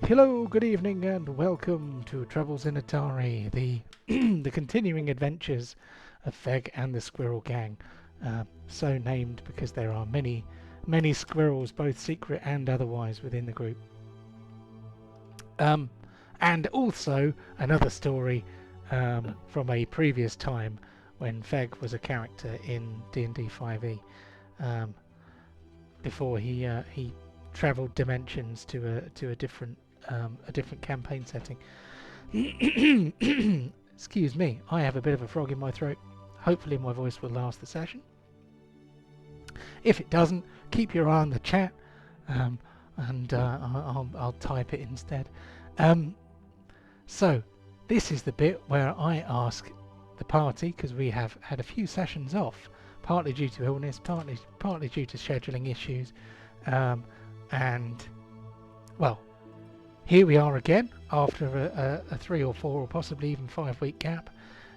Hello, good evening, and welcome to Travels in Otari, the the continuing adventures of Feg and the Squirrel Gang. So named because there are many squirrels, both secret and otherwise, within the group. Um, and also another story from a previous time when Feg was a character in D&D 5e. Um, Before he travelled dimensions to a different campaign setting. Excuse me, I have a bit of a frog in my throat. Hopefully my voice will last the session. If it doesn't, keep your eye on the chat, and I'll type it instead. So this is the bit where I ask the party, because we have had a few sessions off, partly due to illness, partly due to scheduling issues, and well, here we are again after a 3 or 4 or possibly even 5 week gap.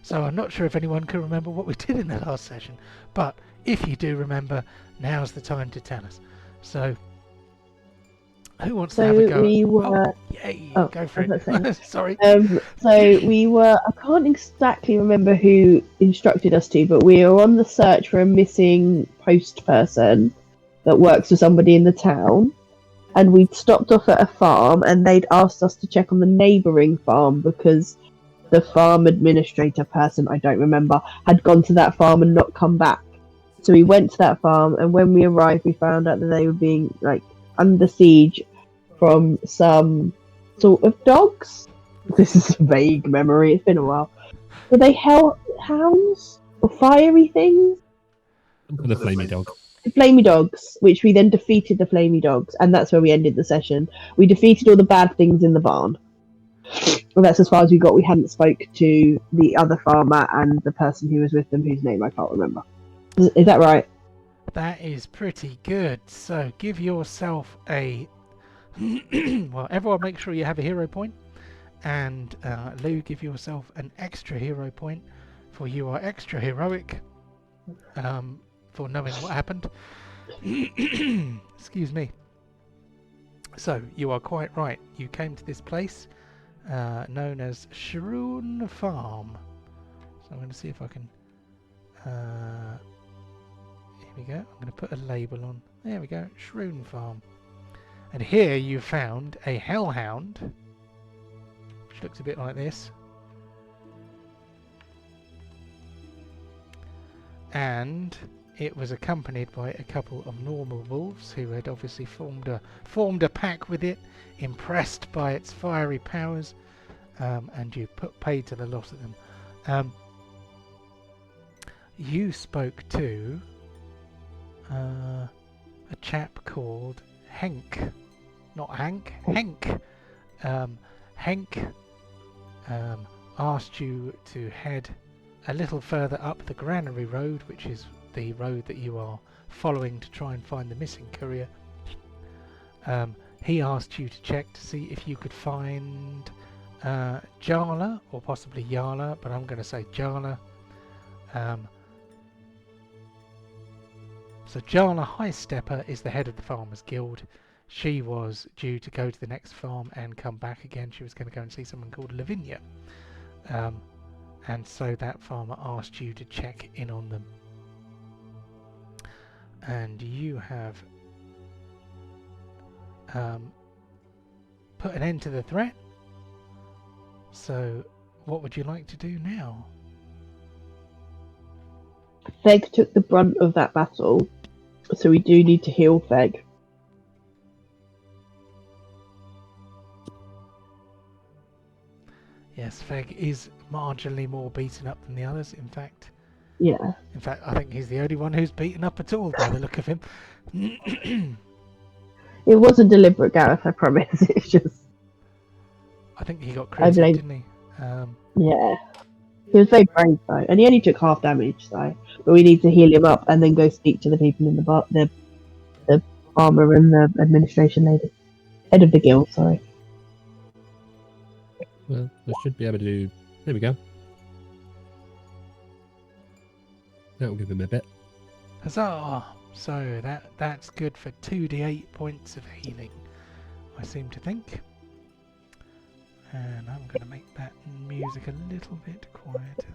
So I'm not sure if anyone can remember what we did in the last session, but if you do remember, now's the time to tell us. So who wants to have a go? We were. Yay! Oh, Go for it. Sorry. So we were. I can't exactly remember who instructed us to, but we were on the search for a missing post person that works for somebody in the town, and we'd stopped off at a farm, and they'd asked us to check on the neighbouring farm because the farm administrator person, I don't remember, had gone to that farm and not come back. So we went to that farm, and when we arrived, we found out that they were being under siege from some sort of dogs. This is a vague memory, it's been a while. Were they hounds? Or fiery things? The flamey dog. The flamey dogs, which we then defeated the flamey dogs, and that's where we ended the session. We defeated all the bad things in the barn. Well, that's as far as we got. We hadn't spoke to the other farmer and the person who was with them, whose name I can't remember. Is that right? That is pretty good. So give yourself a well, everyone make sure you have a hero point, and Lou, give yourself an extra hero point, for you are extra heroic for knowing what happened. Excuse me. So you are quite right. You came to this place known as Shroon Farm. So I'm going to see if I can. Here we go. I'm going to put a label on. There we go. Shroon Farm. And here you found a hellhound, which looks a bit like this. And it was accompanied by a couple of normal wolves who had obviously formed a pack with it, impressed by its fiery powers, and you paid to the lot of them. You spoke to a chap called Henk. Not Hank, Henk. Henk asked you to head a little further up the Granary Road, which is the road that you are following to try and find the missing courier. He asked you to check to see if you could find Jala, or possibly Yala, but I'm going to say Jala. So Jala High Stepper is the head of the Farmers Guild. She was due to go to the next farm and come back again. She was going to go and see someone called Lavinia. And so that farmer asked you to check in on them. And you have put an end to the threat. So what would you like to do now? Feg took the brunt of that battle, so we do need to heal Feg. Yes, Feg is marginally more beaten up than the others. In fact, I think he's the only one who's beaten up at all by the look of him. It wasn't deliberate, Gareth, I promise. It's just... I think he got creative, didn't he? Yeah. He was very brave, though, and he only took half damage, so... But we need to heal him up and then go speak to the people in the farmer and the administration lady. Head of the guild, sorry. Well, I should be able to do... There we go. That'll give him a bit. Huzzah! So that's good for 2d8 points of healing, I seem to think. And I'm going to make that music a little bit quieter.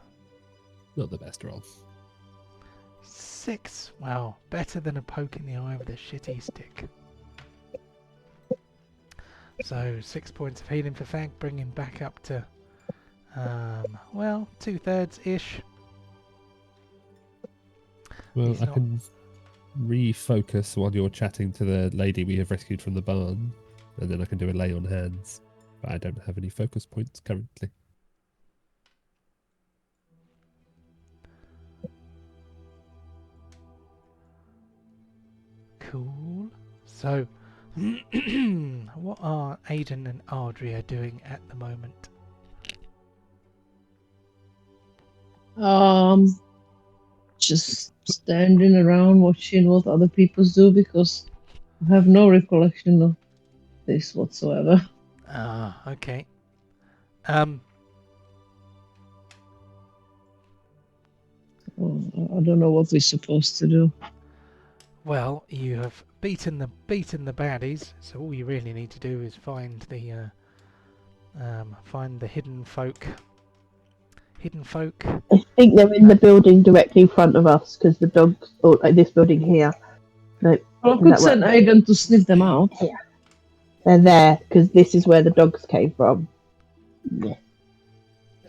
Not the best roll. 6. Wow, better than a poke in the eye with a shitty stick. So 6 points of healing for Fang, bring him back up to, well, 2/3-ish. Well, He's I not- can refocus while you're chatting to the lady we have rescued from the barn, and then I can do a lay on hands. But I don't have any focus points currently. Cool. So, what are Aiden and Ardria doing at the moment? Just standing around watching what other people do because I have no recollection of this whatsoever. Ah, okay. I don't know what we're supposed to do. Well, you have beaten the baddies, so all you really need to do is find the hidden folk. Hidden folk. I think they're in the building directly in front of us because the dogs, or like this building here. No, Well, I That could send Aiden to sniff them out. they're there because this is where the dogs came from. Yeah.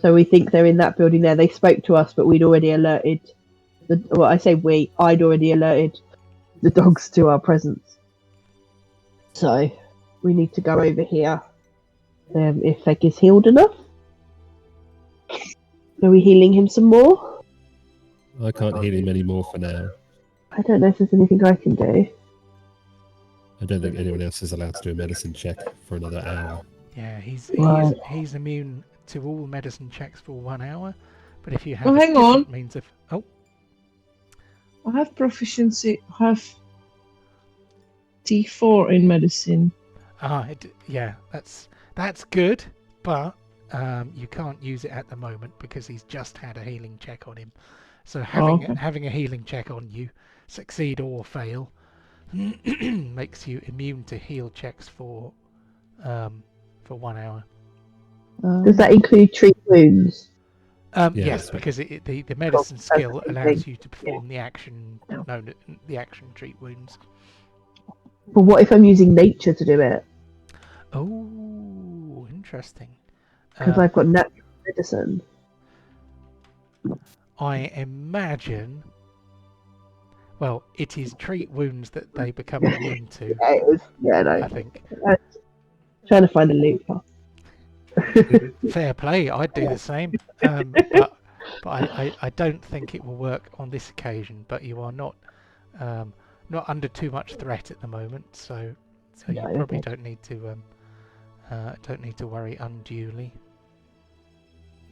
So we think they're in that building there. They spoke to us, but we'd already alerted. Well, I say we. I'd already alerted the dogs to our presence. So we need to go over here. If Feg is healed enough. Are we healing him some more? I can't heal him anymore for now. I don't know if there's anything I can do. I don't think anyone else is allowed to do a medicine check for another hour. Yeah, he's Right. he's immune to all medicine checks for 1 hour. But if you have Oh, a hang different on. means of I have proficiency. I have T4 in medicine. yeah, that's good, but you can't use it at the moment because he's just had a healing check on him. So having a healing check on you, succeed or fail, makes you immune to heal checks for 1 hour. Does that include treat wounds? Yeah, Yes, but- because the medicine Cool. skill That's allows amazing. you to perform the action known as the action treat wounds. But what if I'm using nature to do it? Oh, interesting. Because I've got natural medicine. I imagine. Well, it is treat wounds that they become immune to. Yeah, it is. Yeah, no. I think. Trying to find a loophole. Fair play. I'd do the same. But I don't think it will work on this occasion. But you are not under too much threat at the moment, so you No, probably okay. don't need to worry unduly.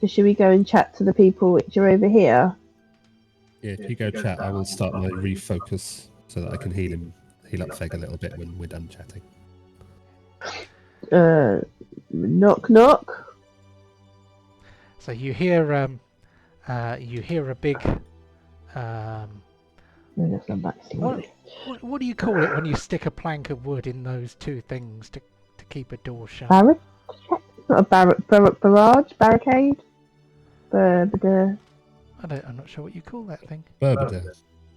So should we go and chat to the people which are over here? Yeah, if you go chat, I will start my refocus so that I can heal up Feg a little bit when we're done chatting. Knock knock. So you hear a big Let's go back slowly. what do you call it when you stick a plank of wood in those two things to keep a door shut? Barricade? Not a barrage? Barricade? Burbada. I'm not sure what you call that thing. Burbada.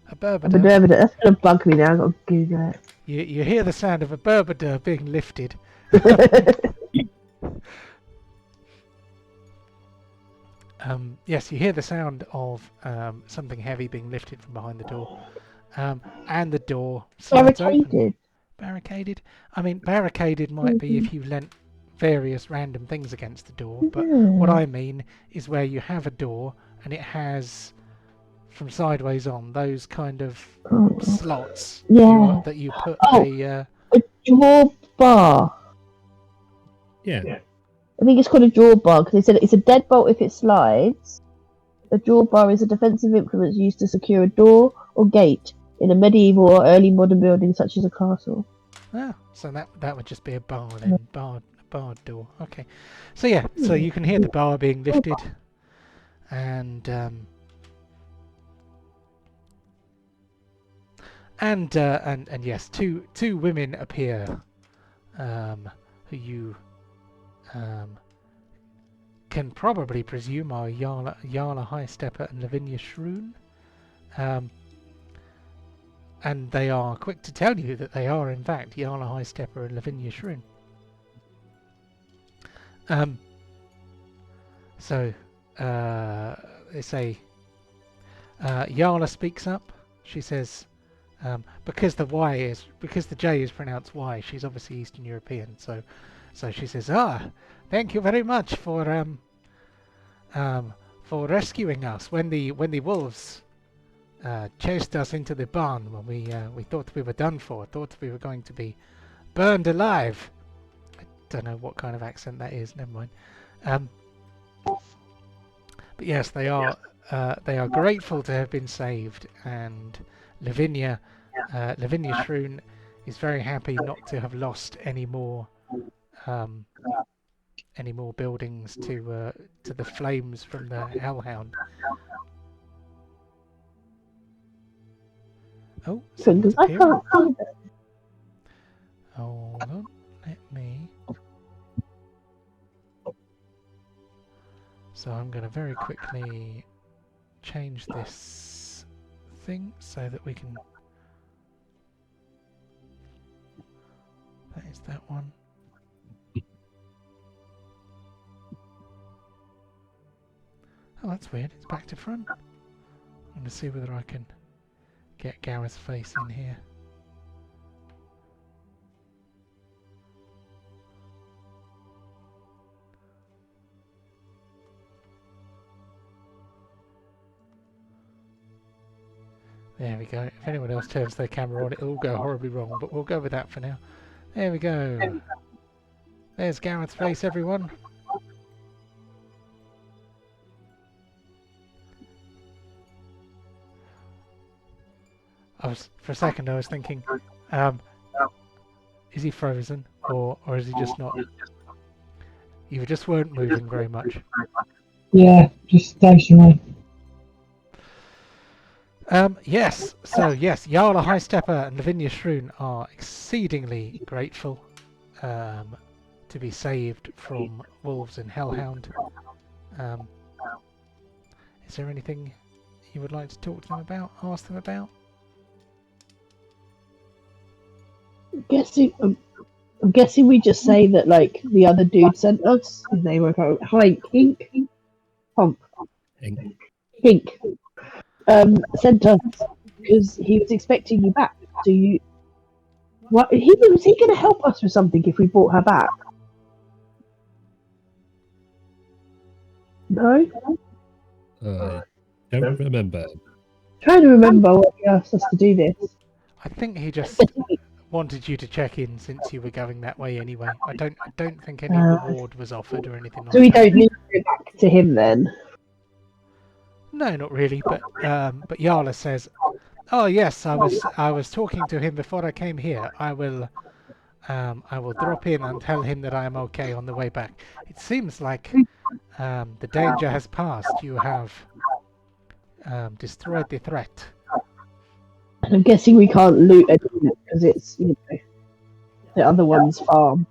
A burbada. That's gonna bug me now. I've got to Google it. You hear the sound of a burbada being lifted. Yes, you hear the sound of something heavy being lifted from behind the door, and the door slides open. Barricaded. Barricaded. I mean, barricaded might be if you lent various random things against the door, but what I mean is where you have a door and it has, from sideways on, those kind of slots Yeah. that you put Oh. a. A drawbar. Yeah. I think it's called a drawbar because they said it's a deadbolt if it slides. A drawbar is a defensive implement used to secure a door or gate in a medieval or early modern building such as a castle. So that would just be a bar then, barred door. Okay, so yeah, so you can hear the bar being lifted, and yes, two women appear, who can probably presume are Yala High Stepper and Lavinia Shroon. And they are quick to tell you that they are in fact Yala High Stepper and Lavinia Shroon. So they say Yala speaks up. She says, because the J is pronounced Y, she's obviously Eastern European. So she says, thank you very much for rescuing us when the wolves chased us into the barn when we thought we were done for. Thought we were going to be burned alive. I don't know what kind of accent that is. Never mind. But yes, they are grateful to have been saved, and Lavinia Shroon is very happy not to have lost any more buildings to the flames from the Hellhound. Oh, someone's I appearing. can't find it. Hold on, let me. So I'm going to very quickly change this thing so that we can. That is that one. Oh, that's weird. It's back to front. I'm going to see whether I can get Gareth's face in here. There we go. If anyone else turns their camera on, it'll all go horribly wrong, but we'll go with that for now. There we go. There's Gareth's face, everyone. For a second I was thinking, is he frozen or is he just not? You just weren't moving very much. Yeah, just stationary. Yes, so yes, Yala High Stepper and Lavinia Shroon are exceedingly grateful to be saved from wolves and Hellhound. Is there anything you would like to talk to them about, ask them about? I'm guessing we just say that like the other dude sent us. His name was Hink. Sent us because he was expecting you back. So you, what? Was he going to help us with something if we brought her back? No. Don't remember. Trying to remember what he asked us to do this. I think he just wanted you to check in since you were going that way anyway. I don't think any reward was offered or anything like that. So we don't need to go back to him then. No, not really. But Yala says, "Oh yes, I was talking to him before I came here. I will drop in and tell him that I am okay on the way back. It seems like the danger has passed. You have destroyed the threat." And I'm guessing we can't loot it because it's the other one's farm.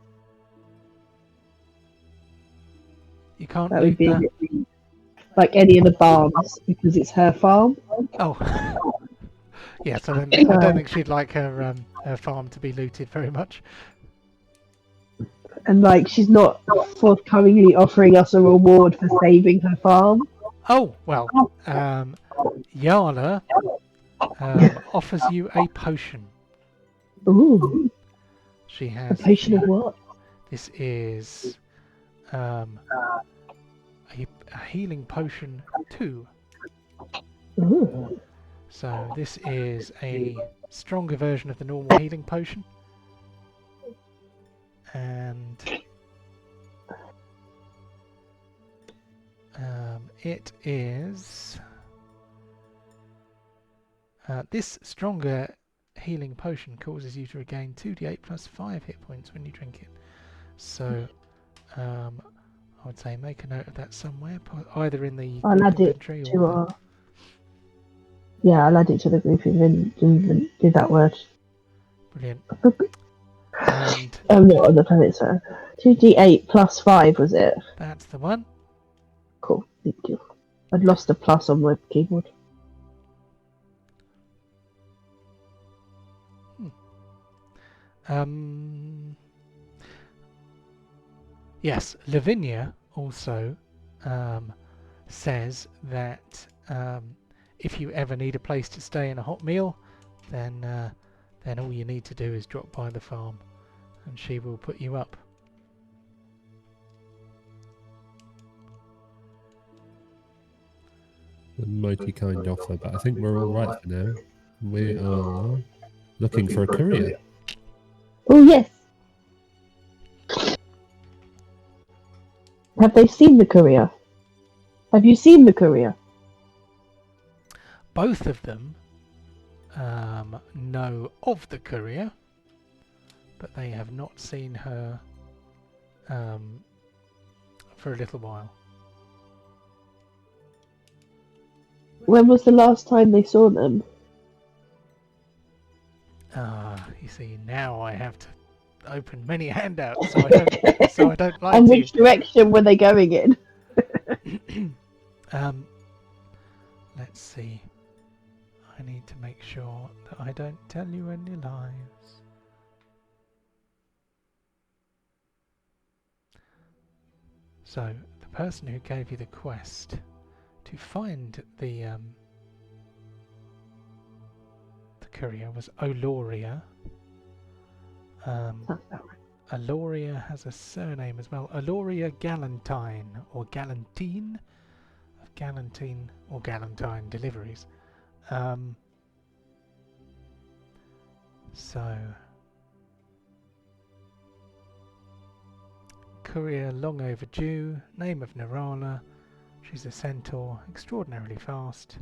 You can't That loot would be like any of the barns because it's her farm. Oh. Yes, I don't think she'd like her farm to be looted very much. And like she's not forthcomingly offering us a reward for saving her farm. Oh, well, Yala offers you a potion. Ooh. She has A potion of what? This is a healing potion 2. Ooh. So this is a stronger version of the normal healing potion. And it is this stronger healing potion causes you to regain 2d8 plus 5 hit points when you drink it. So I would say make a note of that somewhere, either in the I'll add it inventory to or our. Yeah, I'll add it to the group do that word. brilliant. And Not on the planet, sir. 2d8 plus 5 was it? that's the one. Thank you. I'd lost a plus on my keyboard. Yes, Lavinia also says that if you ever need a place to stay and a hot meal, then all you need to do is drop by the farm, and she will put you up. A mighty kind offer, but I think we're all right for now. We are looking for a courier. Oh yes. Have they seen the courier? Have you seen the courier? Both of them know of the courier, but they have not seen her for a little while. When was the last time they saw them? You see, now I have to open many handouts, so I don't lie And to which direction were they going in? you. Let's see. I need to make sure that I don't tell you any lies. So, the person who gave you the quest to find the courier was Oloria. Sounds about right. Aloria has a surname as well. Aloria Galantine or Galantine of Galantine or Galantine deliveries. So courier long overdue. Name of Narala. She's a centaur, extraordinarily fast.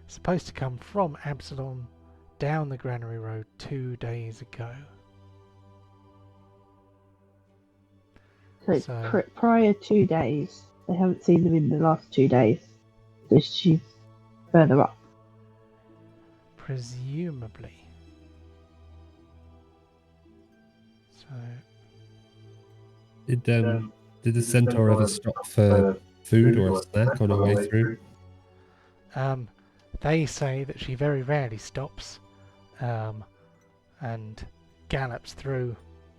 Supposed to come from Absalom down the Granary Road 2 days ago. So it's So- prior 2 days. They haven't seen them in the last 2 days. So she's further up. Presumably. So Did the centaur ever stop for food or a snack on her way through? they say that she very rarely stops and gallops through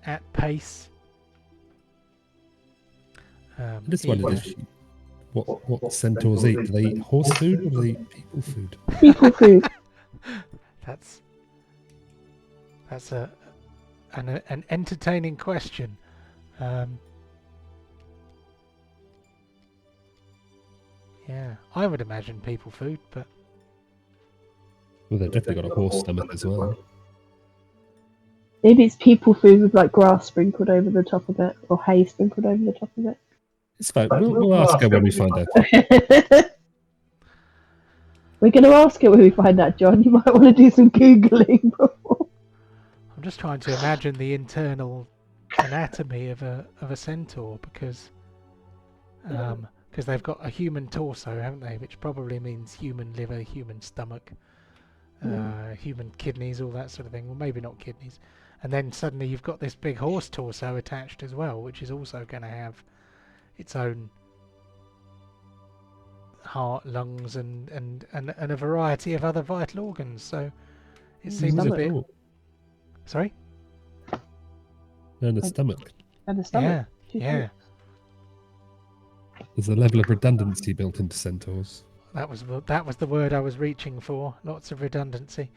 at pace. I just wondered if she, what centaurs eat. Do they eat horse food or do they eat people food? People food. That's an entertaining question. Yeah, I would imagine people food, but Well, they've definitely got a horse stomach as well. Maybe it's people food with like grass sprinkled over the top of it, or hay sprinkled over the top of it. It's fine. We'll ask her when we find out. We're going to ask her when we find out, John. You might want to do some googling before. I'm just trying to imagine the internal anatomy of a centaur because they've got a human torso, haven't they? Which probably means human liver, human stomach, human kidneys, all that sort of thing. Well, maybe not kidneys. And then suddenly you've got this big horse torso attached as well, which is also going to have its own heart, lungs, and a variety of other vital organs. So it seems a bit. Oh, Sorry? and the stomach. And the stomach. Yeah. There's a level of redundancy built into centaurs. That was the word I was reaching for. Lots of redundancy.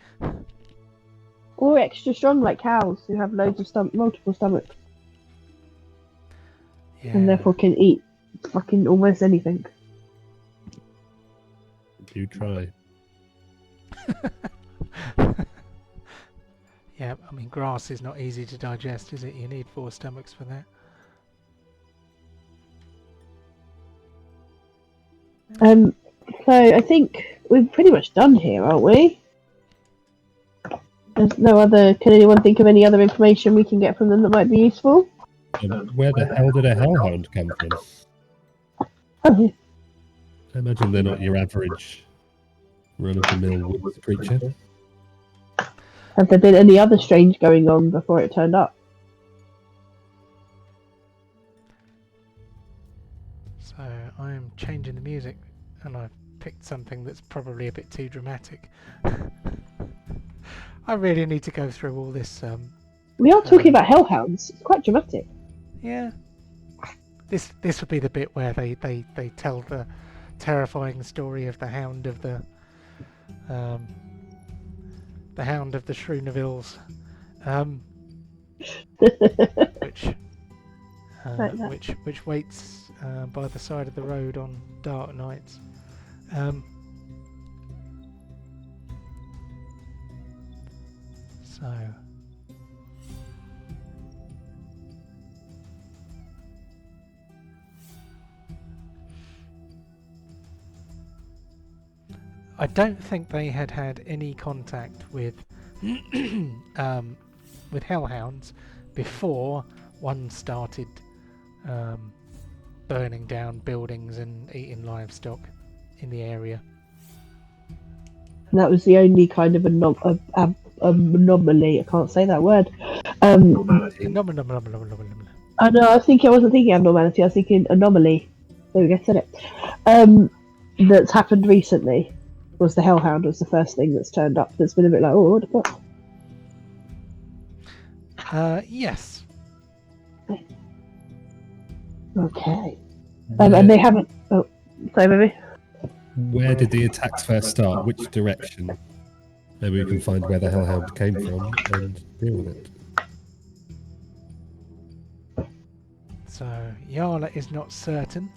Or extra strong like cows who have loads of multiple stomachs Yeah. and therefore can eat fucking almost anything. Do try. Yeah, I mean, grass is not easy to digest, is it? You need 4 stomachs for that. So I think we're pretty much done here, aren't we? There's no other. Can anyone think of any other information we can get from them that might be useful? Where the hell did a hellhound come from? Oh, I imagine they're not your average run-of-the-mill woods creature. have there been any other strange going on before it turned up? So I am changing the music, and I've picked something that's probably a bit too dramatic. I really need to go through all this. We are talking about hellhounds. It's quite dramatic. Yeah. This would be the bit where they tell the terrifying story of the hound of the Shrewnavilles, which Like that. which waits by the side of the road on dark nights. So I don't think they had any contact with hellhounds before one started burning down buildings and eating livestock in the area. And that was the only kind of anomaly. I can't say that word. I know. I wasn't thinking abnormality. I was thinking anomaly. There we go. Said it. That's happened recently. Was the hellhound was the first thing that's turned up. That's been a bit like, oh, what the fuck? Yes. Okay. And they haven't. Oh, sorry, baby. Where did the attacks first start? Which direction? Maybe we can find where the hellhound came from and deal with it. So Yala is not certain,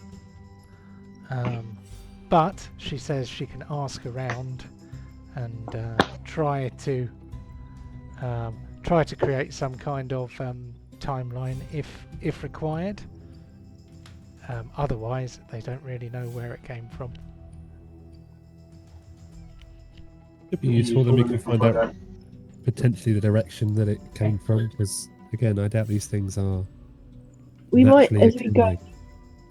but she says she can ask around and try to create some kind of timeline if required. Otherwise, they don't really know where it came from. It'd be useful that we can find out potentially the direction that it came from, because again, I doubt these things are. We might, as we go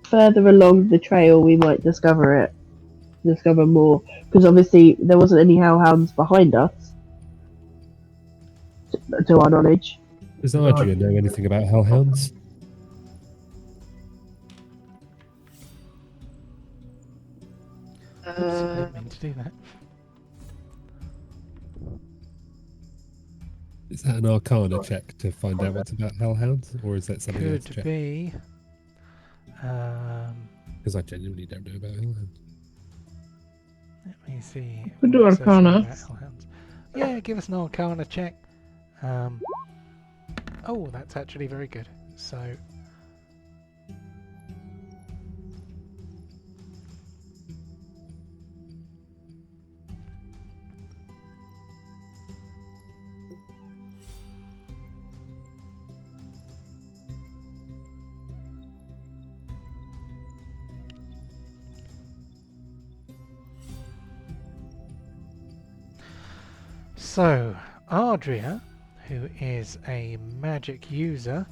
further along the trail, we might discover more, because obviously there wasn't any hellhounds behind us, to our knowledge. Does Ardria know anything about hellhounds? Oops, I didn't mean to do that. Is that an Arcana check to find out what's about hellhounds, or is that something else? Could be. Because I genuinely don't know about hellhounds. Let me see. Could do what it says Arcana. about hellhounds. Yeah, give us an Arcana check. Oh, that's actually very good. So. So, Ardria, who is a magic user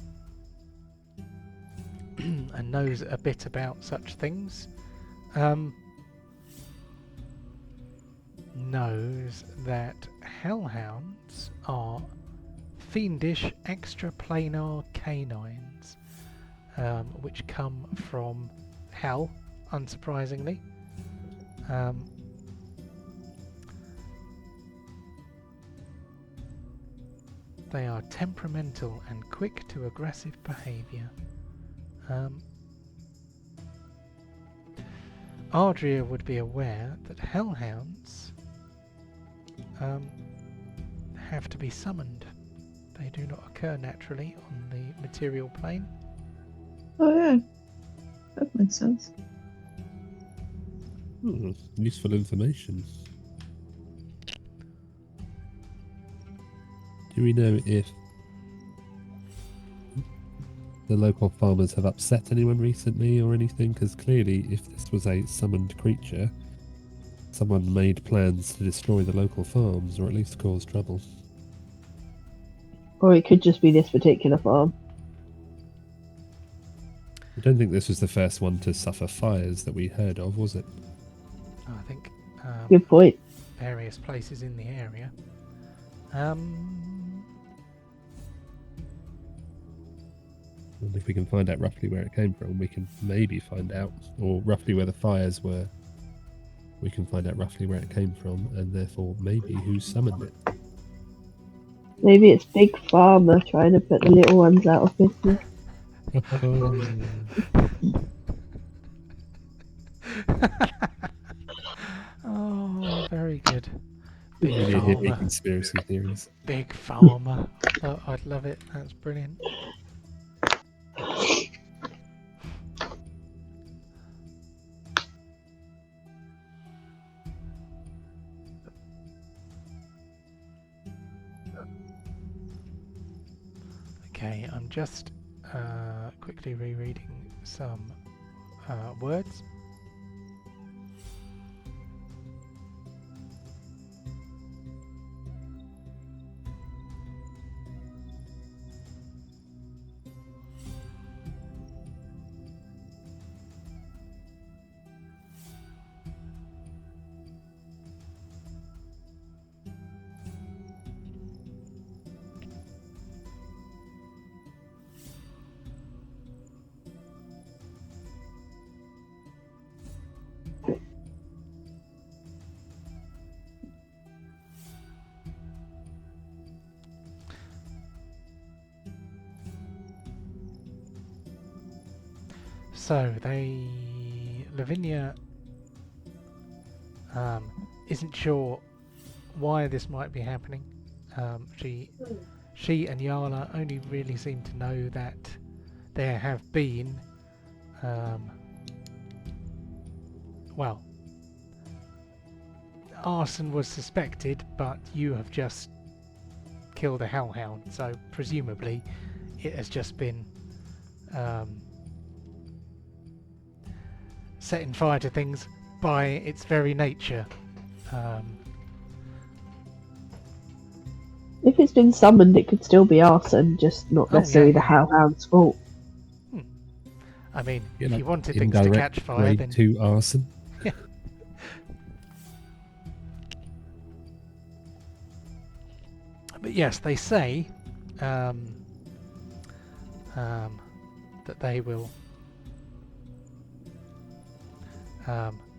and knows a bit about such things, knows that hellhounds are fiendish extraplanar canines, which come from hell, unsurprisingly. They are temperamental and quick to aggressive behaviour. Ardria would be aware that hellhounds have to be summoned. They do not occur naturally on the material plane. Oh yeah, that makes sense. Useful information. Do we know if the local farmers have upset anyone recently or anything? Because clearly, if this was a summoned creature, someone made plans to destroy the local farms or at least cause trouble. Or it could just be this particular farm. I don't think this was the first one to suffer fires that we heard of, was it? I think Good point. various places in the area. And if we can find out roughly where it came from, we can maybe find out, or roughly where the fires were, we can find out roughly where it came from, and therefore maybe who summoned it. Maybe it's Big Pharma trying to put the little ones out of business. Oh, very good. Big Really hear Pharma. conspiracy theories. Big Pharma. Oh, I'd love it. That's brilliant. Okay, I'm just quickly rereading some words. So Lavinia isn't sure why this might be happening. She and Yala only really seem to know that there have been, well, arson was suspected, but you have just killed a hellhound, so presumably it has just been setting fire to things by its very nature. If it's been summoned, it could still be arson, just not necessarily the hellhound's fault. I mean, Yeah, if like you wanted things to catch fire, grade then 2 arson. yeah. But yes, they say that they will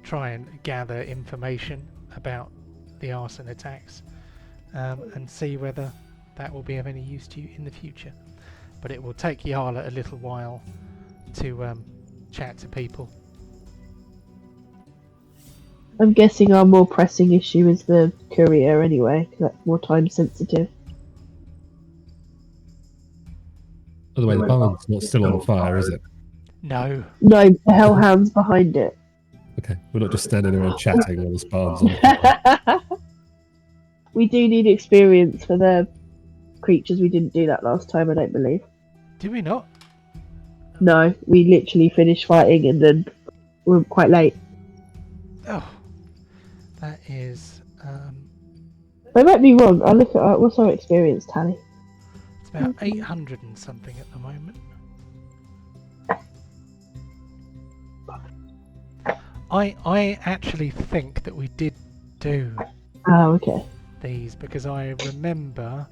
try and gather information about the arson attacks and see whether that will be of any use to you in the future. But it will take Yala a little while to chat to people. I'm guessing our more pressing issue is the courier anyway, because that's more time sensitive. By the way, the barn's not still on fire, is it? No. No, the hellhound's behind it. Okay, we're not just standing around chatting while this barn's on fire. We do need experience for the creatures. We didn't do that last time, I don't believe. Do we not? No, we literally finished fighting and then we were quite late. Oh, that is. I might be wrong. I'll look at what's our experience tally. It's about 800 and something at the moment. I actually think that we did do Oh, okay. these because I remember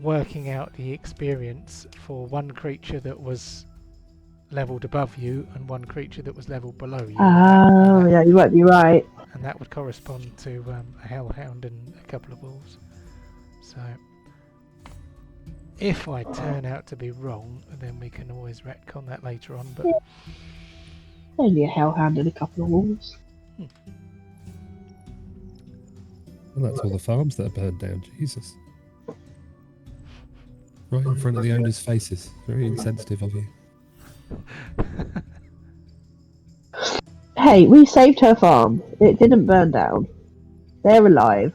working out the experience for one creature that was leveled above you and one creature that was leveled below you. Oh, yeah, you might be right. And that would correspond to a hellhound and a couple of wolves. So if I turn out to be wrong, then we can always retcon that later on. But Only a hellhound and a couple of wolves. Well, that's all the farms that are burned down. Jesus. Right in front of the owners' faces. Very insensitive of you. Hey, we saved her farm. It didn't burn down. They're alive.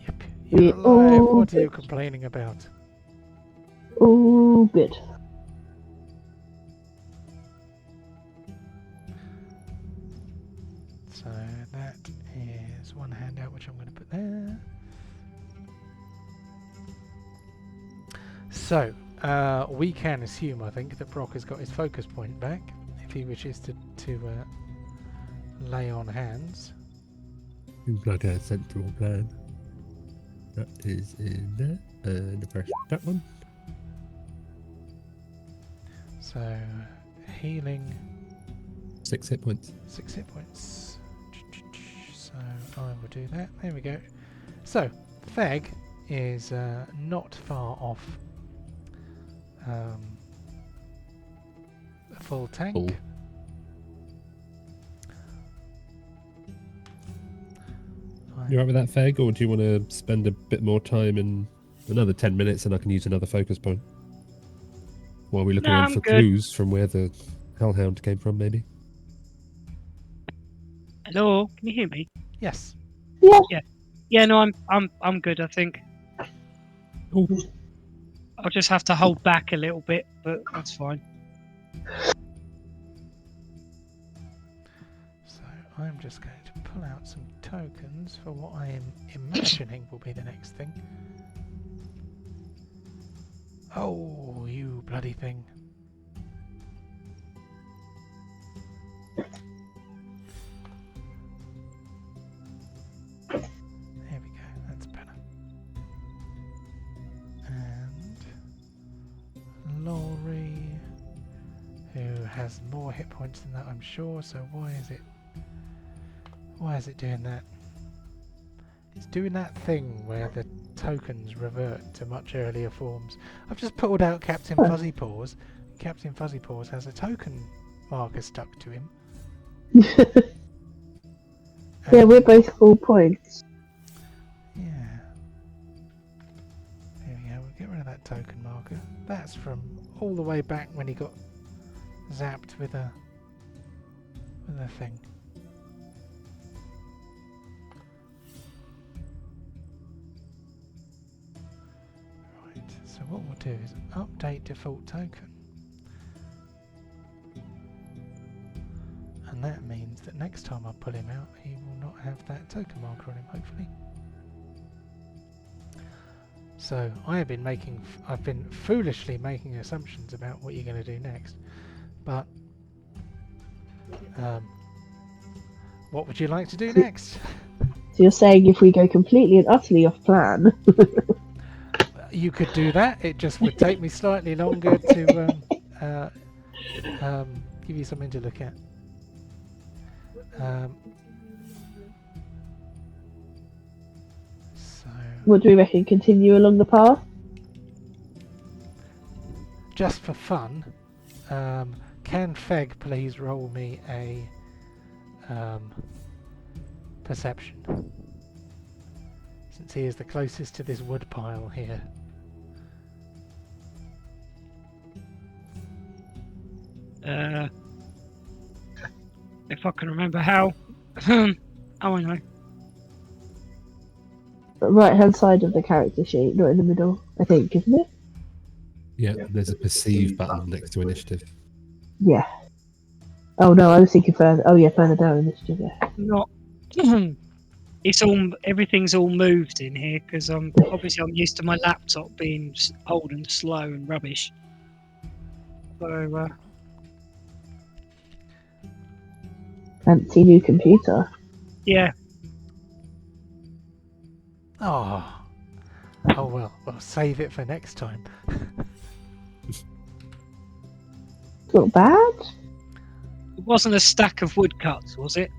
yep, you're We alive. all What are you good. complaining about? Oh, good. So that is one handout which I'm going to put there. So we can assume, I think, that Brock has got his focus point back if he wishes to lay on hands. Seems like a sensible plan. That is in there. And refresh that one. So, healing 6 hit points. 6 hit points. So, I will do that. There we go. So, Feg is not far off a full tank. Full. You alright with that, Feg, or do you want to spend a bit more time in another 10 minutes and I can use another focus point? While we look No, around I'm for good. clues from where the hellhound came from, maybe? Hello, can you hear me? Yes. Yeah, no, I'm good. I think Oh, I'll just have to hold back a little bit, but that's fine. So, I'm just going to pull out some tokens for what I am imagining will be the next thing. Oh, you bloody thing. There we go, that's better. And Laurie, who has more hit points than that, I'm sure, so why is it doing that? It's doing that thing where the tokens revert to much earlier forms. I've just pulled out Captain Fuzzy Paws. Captain Fuzzy Paws has a token marker stuck to him. Yeah, we're both full points. Yeah. There we go, we'll get rid of that token marker. That's from all the way back when he got zapped with a thing. Right, so what we'll do is update default token. And that means that next time I pull him out, he will not have that token marker on him, hopefully. So I've been foolishly making assumptions about what you're going to do next. But what would you like to do next? So you're saying if we go completely and utterly off plan, You could do that. It just would take me slightly longer to give you something to look at. So, what do we reckon? Continue along the path? just for fun, can Feg please roll me a perception? Since he is the closest to this wood pile here. If I can remember how. Oh, I know. Right hand side of the character sheet, not in the middle, I think, isn't it? yeah, there's a perceive button next to initiative. Yeah. Oh no, I was thinking further. Oh yeah, further down initiative. Yeah. Not. Everything's all moved in here because obviously I'm used to my laptop being old and slow and rubbish. So Fancy new computer. yeah, Oh well, we'll save it for next time. Not bad. it wasn't a stack of woodcuts, was it?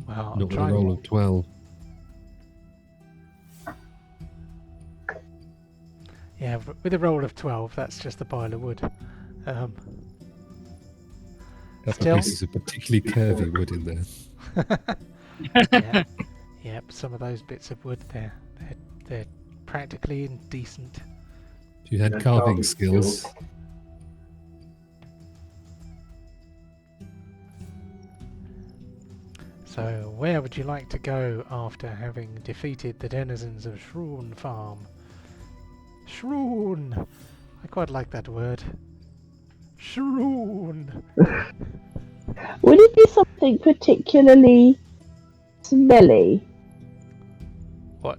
Well, Not with a roll of 12. Yeah, with a roll of 12, that's just a pile of wood. That's Still? pieces of particularly curvy wood in there. Yep, some of those bits of wood, they're practically indecent. If you had carving skills, So, where would you like to go after having defeated the denizens of Shroon Farm? Shroon! I quite like that word. Shroon! Would it be something particularly smelly? a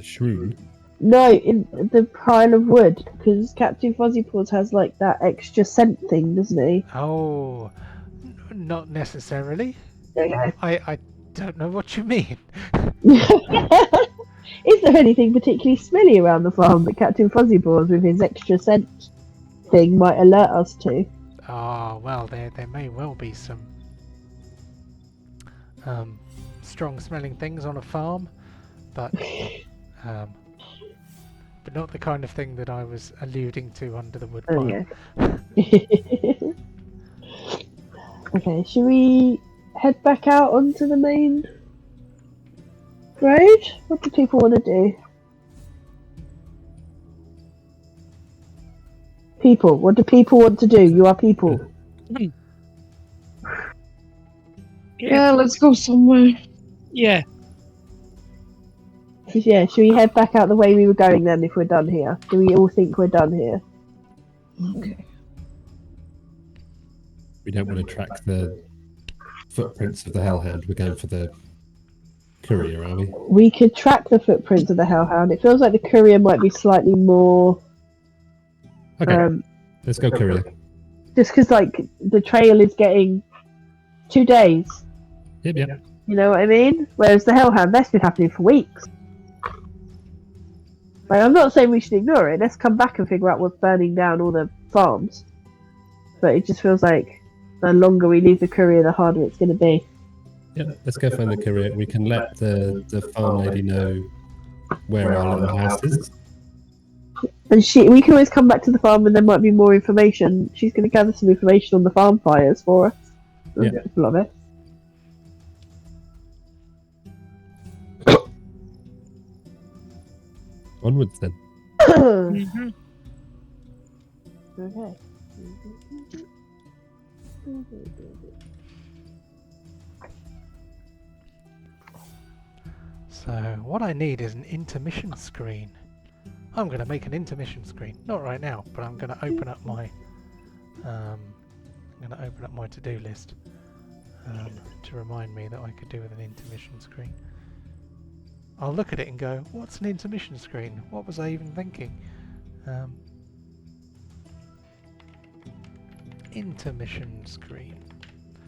shroon. No, in the pile of wood, because Captain Fuzzy Paws has like that extra scent thing, doesn't he? Oh, not necessarily. Okay. I don't know what you mean. Is there anything particularly smelly around the farm that Captain Fuzzyballs with his extra scent thing might alert us to? Ah, well, there may well be some strong smelling things on a farm, but um, not the kind of thing that I was alluding to under the woodpile. Oh yeah. Okay, should we head back out onto the main road? What do people want to do? People, what do people want to do? You are people. Yeah, let's go somewhere. Yeah. Yeah, should we head back out the way we were going then if we're done here? Do we all think we're done here? Okay. We don't want to track the footprints of the hellhound. We're going for the courier, are we? We could track the footprints of the hellhound. It feels like the courier might be slightly more... Okay, let's go courier. Just because, like, the trail is getting 2 days. Yep. You know what I mean? Whereas the hellhound, that's been happening for weeks. Like, I'm not saying we should ignore it. Let's come back and figure out what's burning down all the farms. But it just feels like the longer we leave the courier, the harder it's going to be. Yep, let's go find the courier. We can let the farm lady know where our little house is. And we can always come back to the farm and there might be more information. She's going to gather some information on the farm fires for us. Yeah. Love it. Onwards then. Mhm. Okay. So what I need is an intermission screen. I'm going to make an intermission screen. Not right now, but I'm going to open up my to-do list to remind me that I could do with an intermission screen. I'll look at it and go, what's an intermission screen? What was I even thinking? Intermission screen.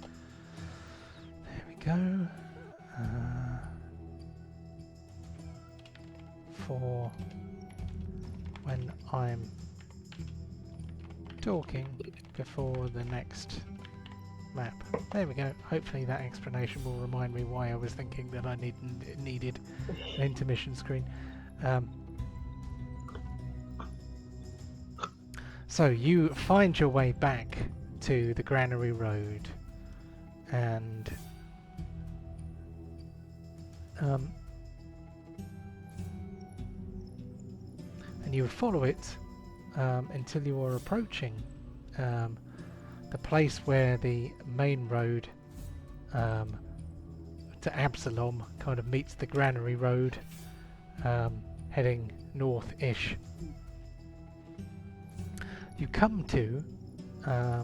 There we go. For when I'm talking before the next map. There we go. Hopefully that explanation will remind me why I was thinking that I needed an intermission screen. So you find your way back to the Granary Road and you follow it until you are approaching the place where the main road to Absalom kind of meets the Granary Road, heading north-ish. You come to a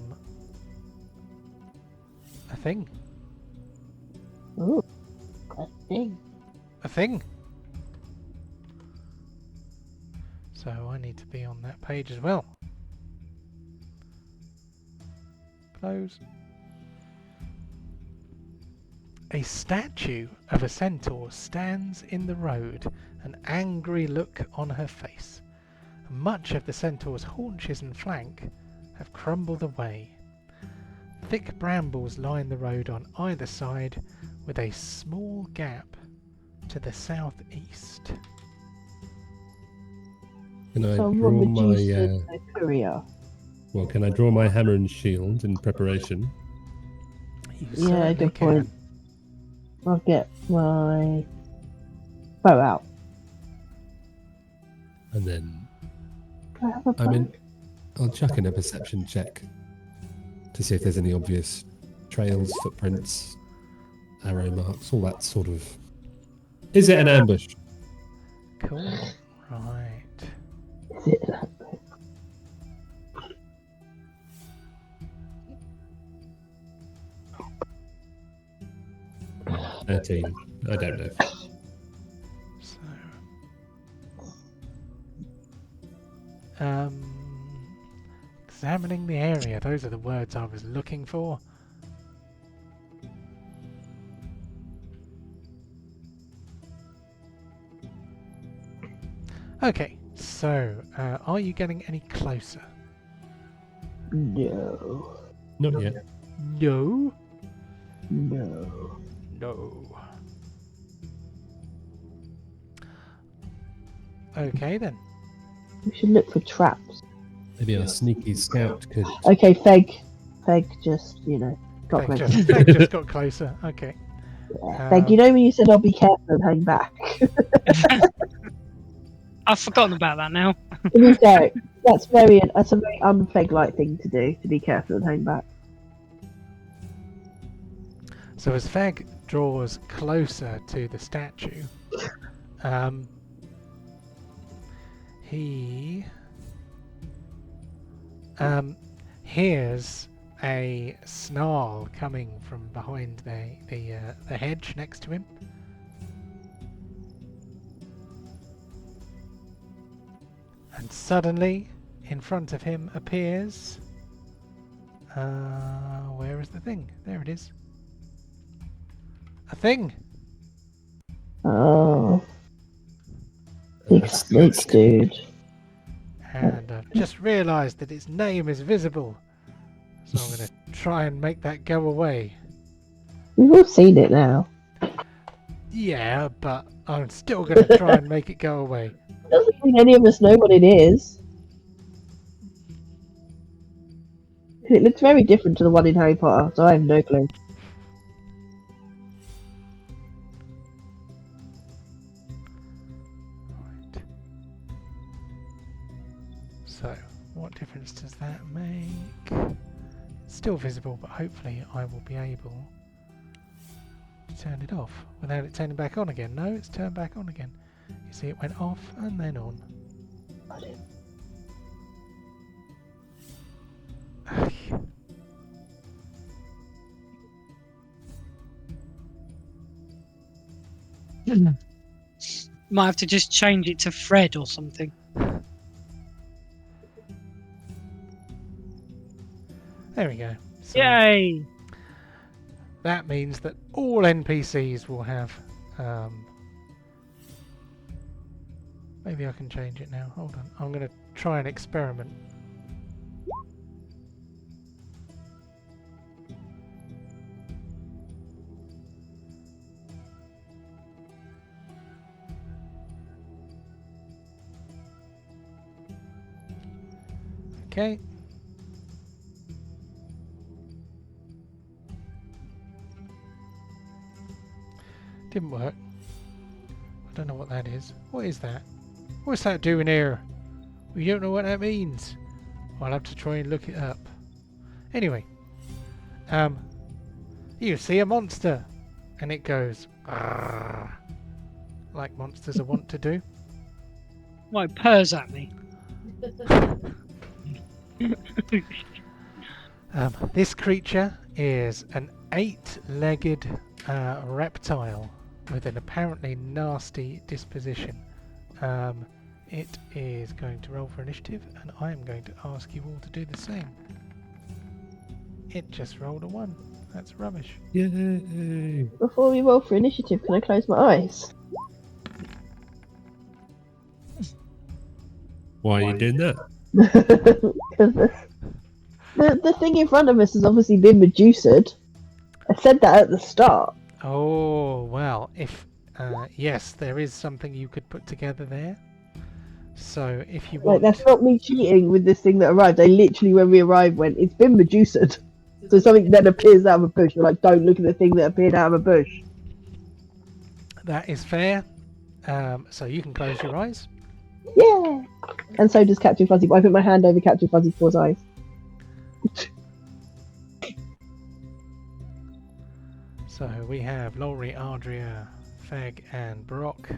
thing. Ooh, a thing. A thing. So I need to be on that page as well. Close. A statue of a centaur stands in the road, an angry look on her face. Much of the centaur's haunches and flank have crumbled away. Thick brambles line the road on either side, with a small gap to the southeast. Can I Someone draw reduce my the courier. well? Can I draw my hammer and shield in preparation? You Yeah, certainly good can. point. I'll get my bow out. And then Do I have a bow? I'll chuck in a perception check to see if there's any obvious trails, footprints, arrow marks, all that sort of. Is it an ambush? Cool. Right. Is it that? 13. I don't know. So, examining the area. Those are the words I was looking for. Okay, so are you getting any closer? No. Not yet. No. No. No. Okay then. We should look for traps. Maybe our sneaky scout could. Okay, Feg just, got Feg closer. just got closer. Okay. Yeah. Feg, you know when you said I'll be careful and hang back? I've forgotten about that now. To be fair, that's a very un-Feg-like thing to do, to be careful and hang back. So as Feg draws closer to the statue, he hears a snarl coming from behind the hedge next to him. And suddenly, in front of him appears... where is the thing? There it is. A thing! Oh. Big snake dude. And I've just realised that its name is visible. So I'm going to try and make that go away. We've all seen it now. Yeah, but I'm still going to try and make it go away. Doesn't mean any of us know what it is. It looks very different to the one in Harry Potter, so I have no clue. Right. So, what difference does that make? It's still visible, but hopefully I will be able to turn it off without it turning back on again. No, it's turned back on again. You see, it went off and then on. Might have to just change it to Fred or something. There we go. So Yay! that means that all NPCs will have... maybe I can change it now. Hold on. I'm going to try an experiment. Okay. Didn't work. I don't know what that is. What is that? What's that doing here? We don't know what that means. I'll have to try and look it up. Anyway. You see a monster. And it goes... "Arrgh," like monsters are wont to do. Why, it purrs at me. This creature is an 8-legged reptile with an apparently nasty disposition. It is going to roll for initiative, and I am going to ask you all to do the same. It just rolled a 1. That's rubbish. Yay! Before we roll for initiative, can I close my eyes? Why are you doing that? Because the thing in front of us has obviously been Medusa'd. I said that at the start. Oh, well, if... yes, there is something you could put together there. So, if you want... Like, that's not me cheating with this thing that arrived. I literally, when we arrived, went, it's been Medusa'd. So something then appears out of a bush. You're like, don't look at the thing that appeared out of a bush. That is fair. So you can close your eyes. Yeah! And so does Captain Fuzzy. But I put my hand over Captain Fuzzy Four's eyes. So we have Laurie, Ardria, Feg, and Brock.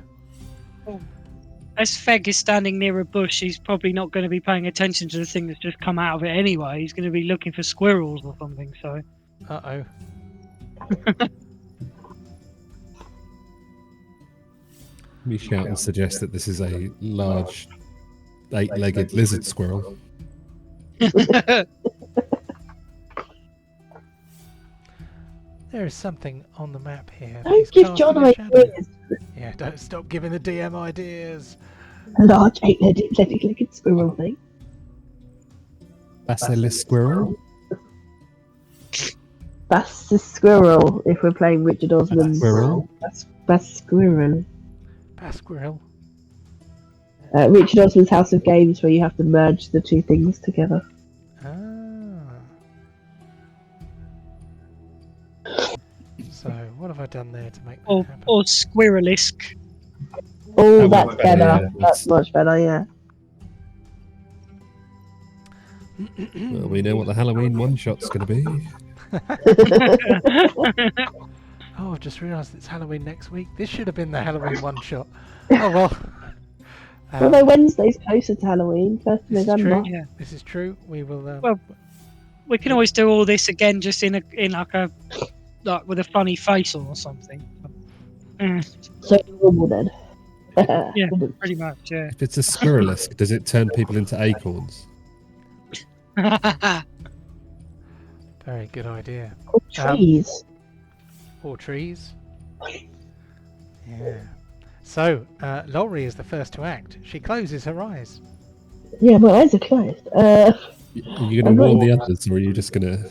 As Feg is standing near a bush, he's probably not going to be paying attention to the thing that's just come out of it anyway. He's going to be looking for squirrels or something, so... Uh-oh. We shout and suggest that this is a large 8-legged lizard squirrel. There is something on the map here. Don't Please give cast John a shadow. ideas. Yeah, don't stop giving the DM ideas. A large eight-legged squirrel thing. Basilisk squirrel. That's the squirrel. If we're playing Richard Osman's, Squirrel. that's squirrel. Squirrel. Richard Osman's House of Games, where you have to merge the two things together. So, what have I done there to make that Or happen? Squirrelisk. Oh, That that's works better, better. yeah. That's much better, yeah. Well, we know what the Halloween one-shot's going to be. Oh, I've just realised it's Halloween next week. This should have been the Halloween one-shot. Oh, well. Although Wednesday's closer to Halloween, 1st of This is November. true. Yeah. This is true. We will... Well, we can always do all this again, just in with a funny face or something. So normal then. Yeah, pretty much. Yeah. If it's a squirrelisk, does it turn people into acorns? very good idea. Or trees. Or trees. Yeah. So, Laurie is the first to act. She closes her eyes. Um, Yeah, my eyes are closed. Are you going I'm to warn not- the others, or are you just going to...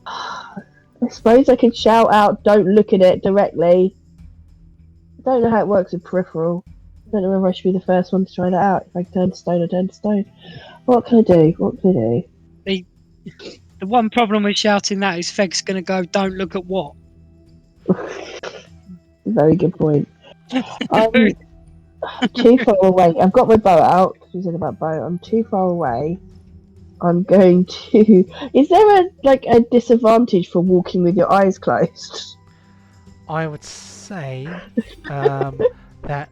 I suppose I could shout out, don't look at it directly. I don't know how it works with peripheral. I don't know whether I should be the first one to try that out. If I turn to stone, I turn to stone. What can I do? What can I do? The one problem with shouting that is Feg's going to go, don't look at what? Very good point. I'm too far away. I've got my bow out, because we said about bow. I'm too far away. I'm going to... Is there a disadvantage for walking with your eyes closed? I would say that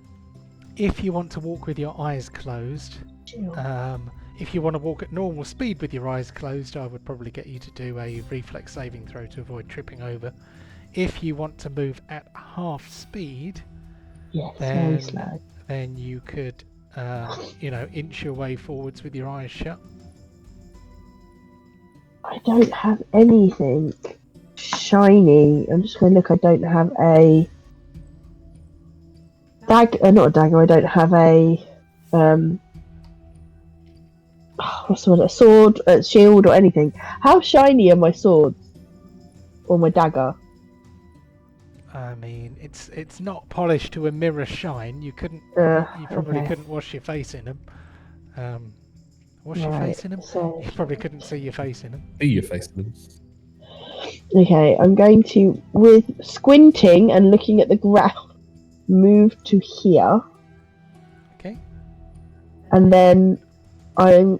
if you want to walk with your eyes closed, if you want to walk at normal speed with your eyes closed, I would probably get you to do a reflex saving throw to avoid tripping over. If you want to move at half speed, Yes, very then slow. then you could, inch your way forwards with your eyes shut. I don't have anything shiny. I'm just going to look. I don't have a dagger. Not a dagger. I don't have a what's the word? A sword, a shield, or anything. How shiny are my swords or my dagger? I mean, it's not polished to a mirror shine. You couldn't. You probably Okay. couldn't wash your face in them. Wash your Right, face in them. so You probably couldn't see your face in them. See your face in them. okay, I'm going to, with squinting and looking at the ground, move to here, Okay. and then I'm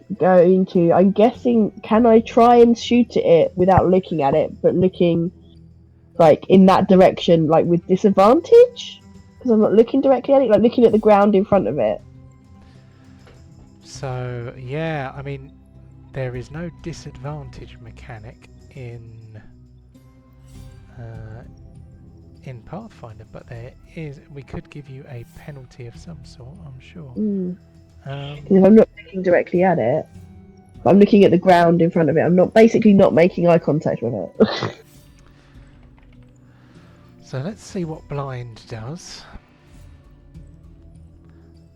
guessing, can I try and shoot at it without looking at it, but looking like in that direction, like with disadvantage? Because I'm not looking directly at it, like looking at the ground in front of it. So yeah, I mean, there is no disadvantage mechanic in Pathfinder, but there is. We could give you a penalty of some sort, I'm sure. Because if I'm not looking directly at it, but I'm looking at the ground in front of it, I'm not making eye contact with it. So let's see what blind does,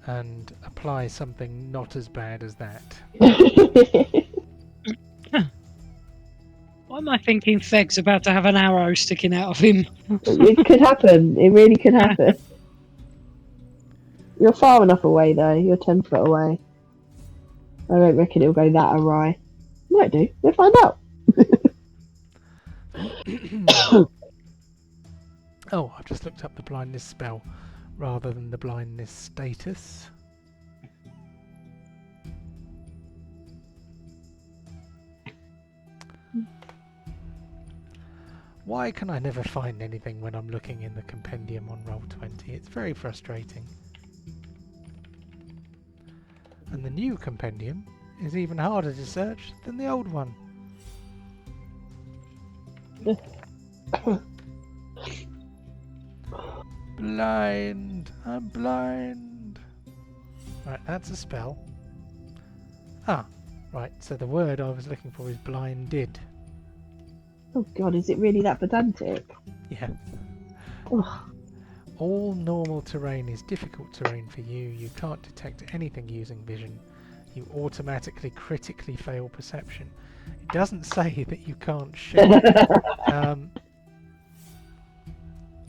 and apply something not as bad as that. Why am I thinking Feg's about to have an arrow sticking out of him? It could happen. It really could happen. You're far enough away, though. You're 10 foot away. I don't reckon it'll go that awry. Might do. We'll find out. Oh, I've just looked up the blindness spell rather than the blindness status. Why can I never find anything when I'm looking in the compendium on Roll20? It's very frustrating. And the new compendium is even harder to search than the old one. Blind! I'm blind! Right, that's a spell. Ah, right, so the word I was looking for is blinded. Oh god, is it really that pedantic? Yeah. Ugh. All normal terrain is difficult terrain for you. You can't detect anything using vision. You automatically critically fail perception. It doesn't say that you can't shoot.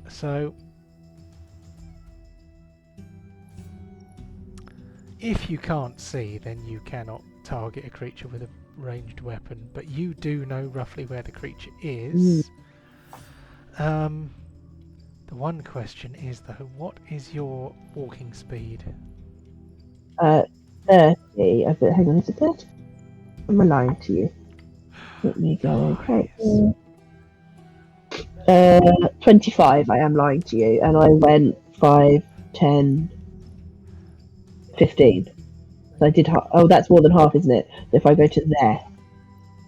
So if you can't see, then you cannot target a creature with a ranged weapon, but you do know roughly where the creature is. The one question is though, what is your walking speed? 30. Hang on, is it 30? Am I lying to you? Let me go. Okay. 25, I am lying to you, and I went 5, 10, 15. So I did oh, that's more than half, isn't it? So if I go to there,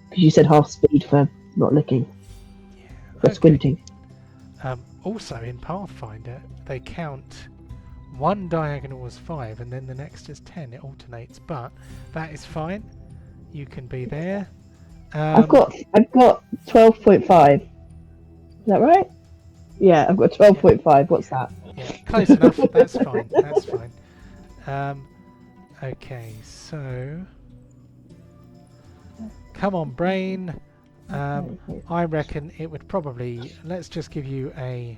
because you said half speed for not looking, for squinting. Also in Pathfinder, they count one diagonal as 5 and then the next as 10. It alternates, but that is fine. You can be there. I've got 12.5. Is that right? Yeah, I've got 12.5. What's that? Yeah, close enough. That's fine. That's fine. Okay, so come on, brain. I reckon it would probably, let's just give you a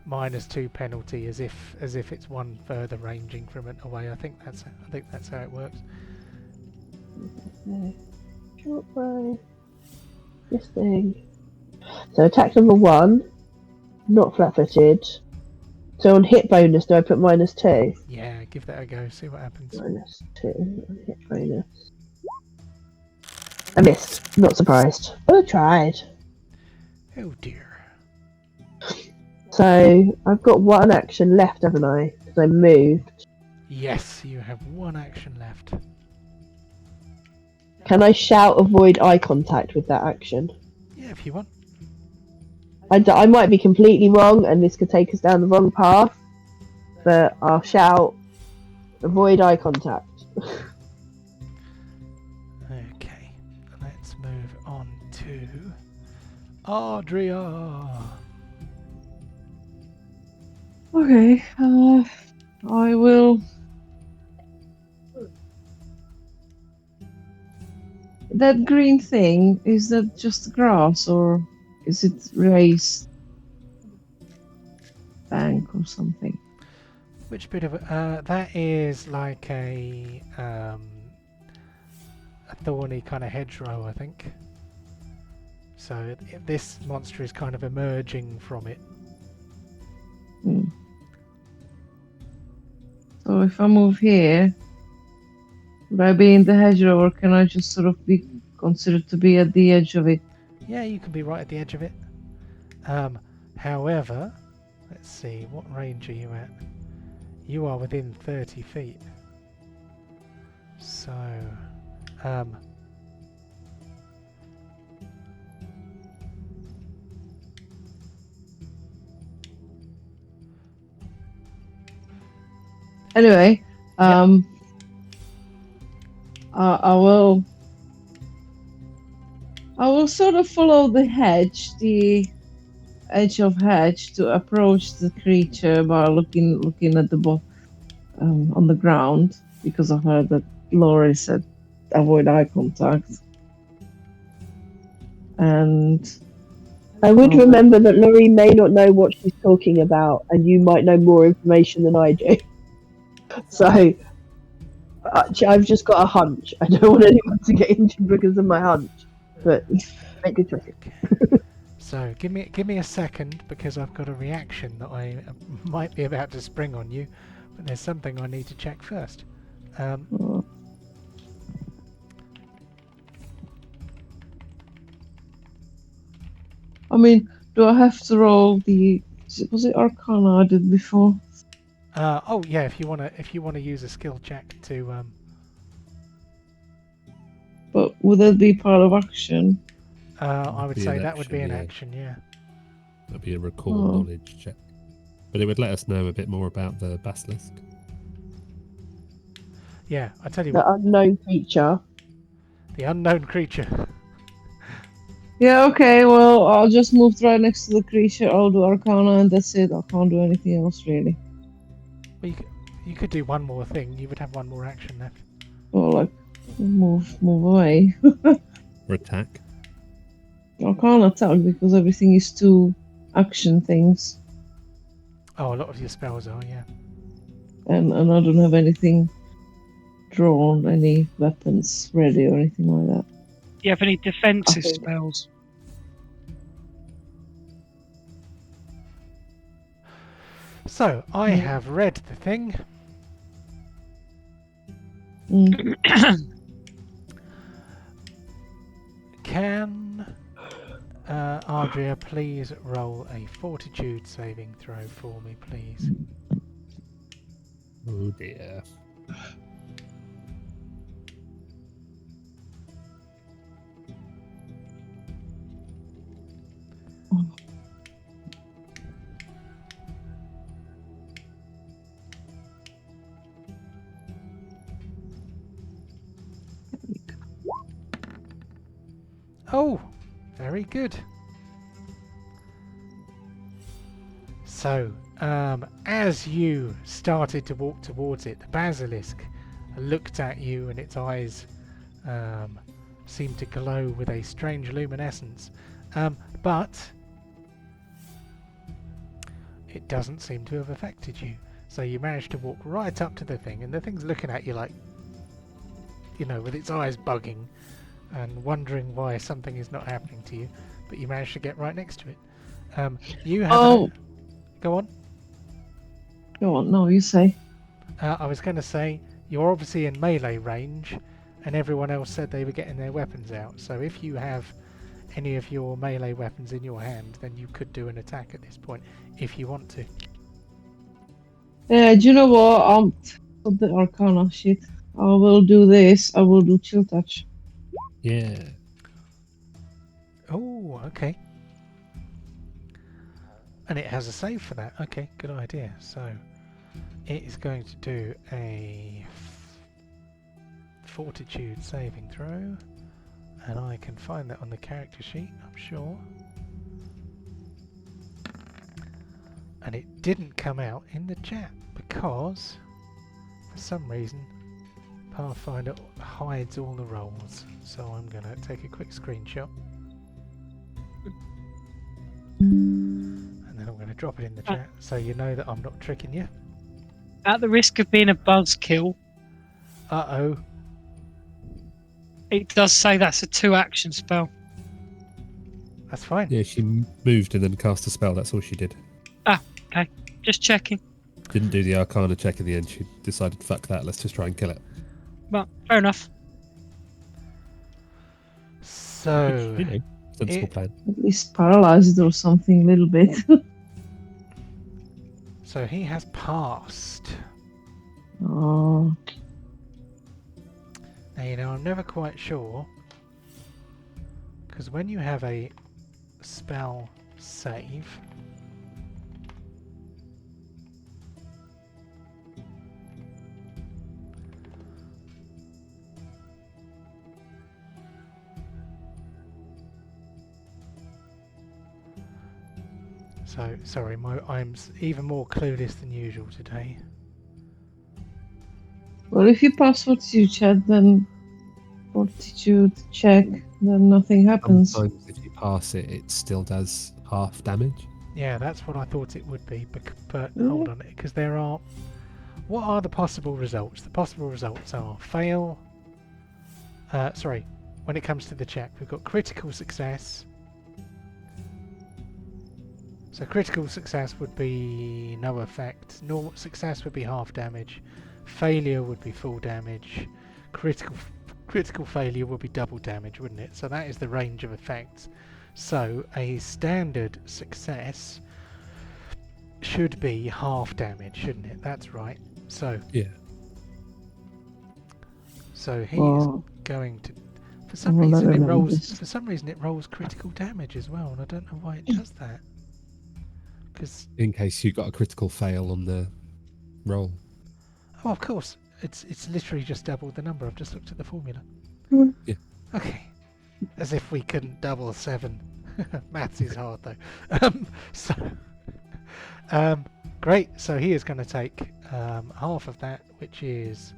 -2 penalty as if it's one further ranging from it away. I think that's how it works. Short bow. This thing. So attack number 1, not flat-footed. So on hit bonus, do I put -2? Yeah, give that a go. See what happens. -2 on hit bonus. I missed. Not surprised. But I tried. Oh dear. So I've got one action left, haven't I? Because I moved. Yes, you have one action left. Can I shout avoid eye contact with that action? Yeah, if you want. I might be completely wrong, and this could take us down the wrong path. But I'll shout avoid eye contact. Okay, let's move on to Adria. Okay, I will. That green thing, is that just grass or is it raised bank or something? Which bit of it? That is like a thorny kind of hedgerow, I think. So this monster is kind of emerging from it. So if I move here, would I be in the hedgerow, or can I just sort of be considered to be at the edge of it? Yeah, you can be right at the edge of it. However, let's see, what range are you at? You are within 30 feet. So, Anyway, I will sort of follow the hedge, the edge of hedge, to approach the creature by looking at the on the ground, because I heard that Laurie said avoid eye contact. And I would remember that Laurie may not know what she's talking about, and you might know more information than I do. So, I've just got a hunch. I don't want anyone to get injured because of my hunch. But make good choices. okay. So give me a second, because I've got a reaction that I might be about to spring on you, but there's something I need to check first. I mean, do I have to roll the? Was it Arcana I did before? Oh yeah, if you wanna use a skill check to But would that be part of action? I would Be say an that would be an action, yeah. action, yeah. That'd be a recall knowledge check. But it would let us know a bit more about the basilisk. Yeah, I tell you The what, unknown creature. the unknown creature. Yeah, okay, well, I'll just move right next to the creature. I'll do Arcana and that's it. I can't do anything else, really. Well, you could do one more thing. You would have one more action left. Or, like, move away. Or attack. I can't attack because everything is two action things. Oh, a lot of your spells are, yeah. And I don't have anything drawn, any weapons ready or anything like that. Do you have any defensive Okay. spells? So, I have read the thing. Mm. Can Ardria please roll a fortitude saving throw for me, please? Oh dear. Oh, very good. So, as you started to walk towards it, the basilisk looked at you and its eyes seemed to glow with a strange luminescence. But it doesn't seem to have affected you. So you managed to walk right up to the thing, and the thing's looking at you like, you know, with its eyes bugging and wondering why something is not happening to you. But you managed to get right next to it. You have... Oh, Go on. go on, no, you say. I was going to say, you're obviously in melee range, and everyone else said they were getting their weapons out. So if you have any of your melee weapons in your hand, then you could do an attack at this point, if you want to. Yeah, do you know what? Stop the Arcana shit. I will do this. I will do Chill Touch. Yeah. Oh, okay. And it has a save for that. Okay, good idea. So it is going to do a fortitude saving throw, and I can find that on the character sheet, I'm sure. And it didn't come out in the chat because for some reason Pathfinder hides all the rolls. So I'm going to take a quick screenshot and then I'm going to drop it in the chat so you know that I'm not tricking you. At the risk of being a buzzkill, Uh-oh. it does say that's a 2-action spell. That's fine. Yeah, she moved and then cast a spell. That's all she did. Okay, just checking. Didn't do the Arcana check in the end. She decided, fuck that, let's just try and kill it. Well, fair enough. So You know, sensible plan. At least paralyzed or something a little bit. so he has passed. Oh. Now, you know, I'm never quite sure, because when you have a spell save, so sorry, I'm even more clueless than usual today. Well, if you pass Fortitude check, then Fortitude check, then nothing happens. Sometimes if you pass it, it still does half damage. Yeah, that's what I thought it would be, but hold on, because there are... What are the possible results? The possible results are fail... sorry, when it comes to the check, we've got critical success. So critical success would be no effect, normal success would be half damage, failure would be full damage, critical failure would be double damage, wouldn't it? So that is the range of effects. So a standard success should be half damage, shouldn't it? That's right. So Yeah. so he is going to... For some reason it rolls critical damage as well, and I don't know why it does that. Because In case you got a critical fail on the roll. oh, of course, it's literally just doubled the number. I've just looked at the formula. Mm. Yeah. Okay. As if we couldn't double 7. Maths is hard though. So, great. So he is going to take half of that, which is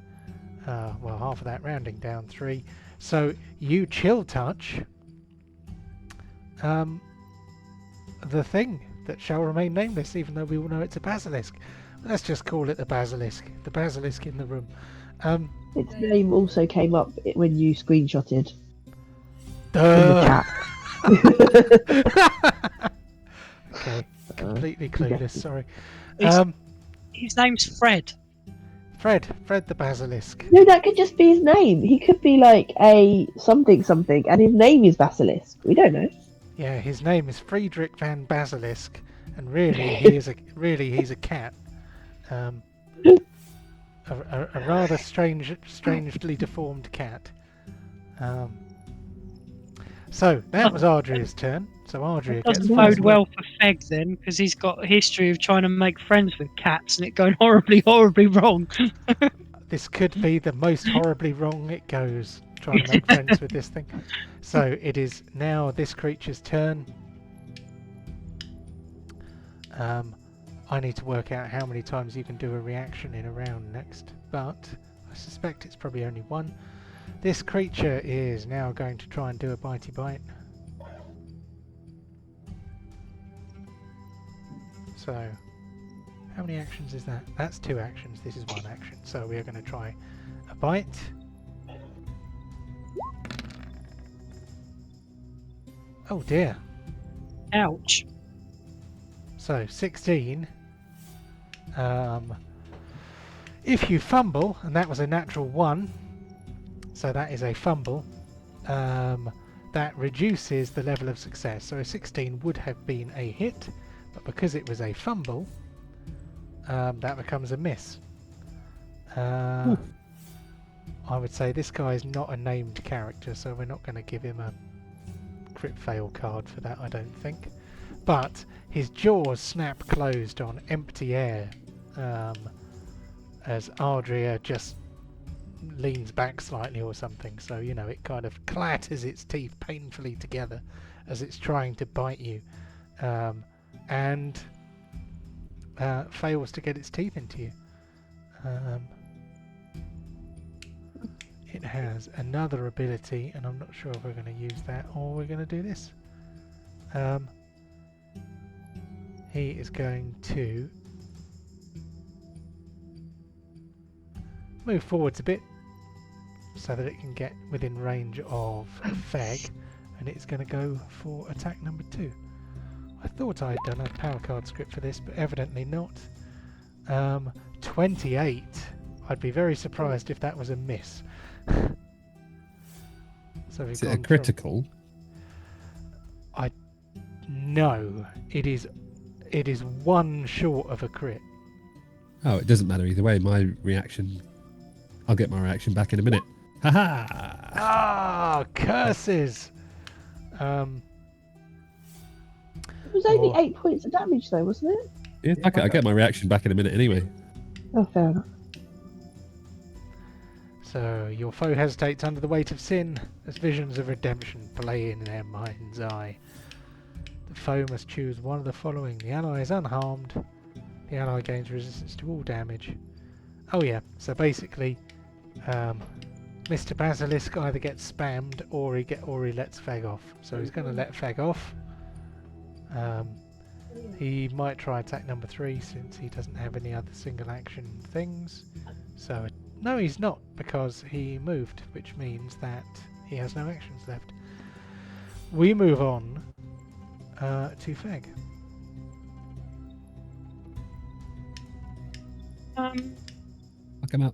half of that, rounding down 3. So you chill touch the thing that shall remain nameless, even though we all know it's a basilisk. Let's just call it the basilisk. The basilisk in the room. Its name also came up when you screenshotted in Duh. the chat. Okay, completely clueless. Sorry. His name's Fred. Fred the basilisk. No, that could just be his name. He could be like a something, and his name is Basilisk. We don't know. Yeah, his name is Friedrich van Basilisk, and really he's a cat. A rather strangely deformed cat. So that was Ardria's turn. So Ardria gets Doesn't bode well for Feg then, because he's got a history of trying to make friends with cats and it going horribly, horribly wrong. This could be the most horribly wrong it goes, trying to make friends with this thing. So it is now this creature's turn. I need to work out how many times you can do a reaction in a round next, but I suspect it's probably only one. This creature is now going to try and do a bitey bite. So, how many actions is that? That's 2 actions, this is 1 action. So we are going to try a bite. Oh dear. Ouch. So 16. If you fumble, and that was a natural 1, so that is a fumble, that reduces the level of success. So a 16 would have been a hit, but because it was a fumble, that becomes a miss. I would say this guy is not a named character, so we're not going to give him a crit fail card for that, I don't think. But his jaws snap closed on empty air as Ardria just leans back slightly or something, so you know it kind of clatters its teeth painfully together as it's trying to bite you, and fails to get its teeth into you. It has another ability, and I'm not sure if we're going to use that or we're going to do this. He is going to move forwards a bit so that it can get within range of Feg, and it's going to go for attack number 2. I thought I had done a power card script for this, but evidently not. 28. I'd be very surprised if that was a miss. So we've Is it gone a critical? No, it is 1 short of a crit. Oh, it doesn't matter either way. My reaction, I'll get my reaction back in a minute. Haha! Ah, curses! It was only 8 points of damage, though, wasn't it? Yeah, okay, I'll get my reaction back in a minute anyway. Oh, fair enough. So your foe hesitates under the weight of sin as visions of redemption play in their mind's eye. The foe must choose one of the following. The ally is unharmed. The ally gains resistance to all damage. Oh yeah, so basically Mr. Basilisk either gets spammed or he lets Feg off. So he's going to let Feg off. He might try attack number 3 since he doesn't have any other single action things. So no, he's not, because he moved, which means that he has no actions left. We move on to Feg. I'll come out.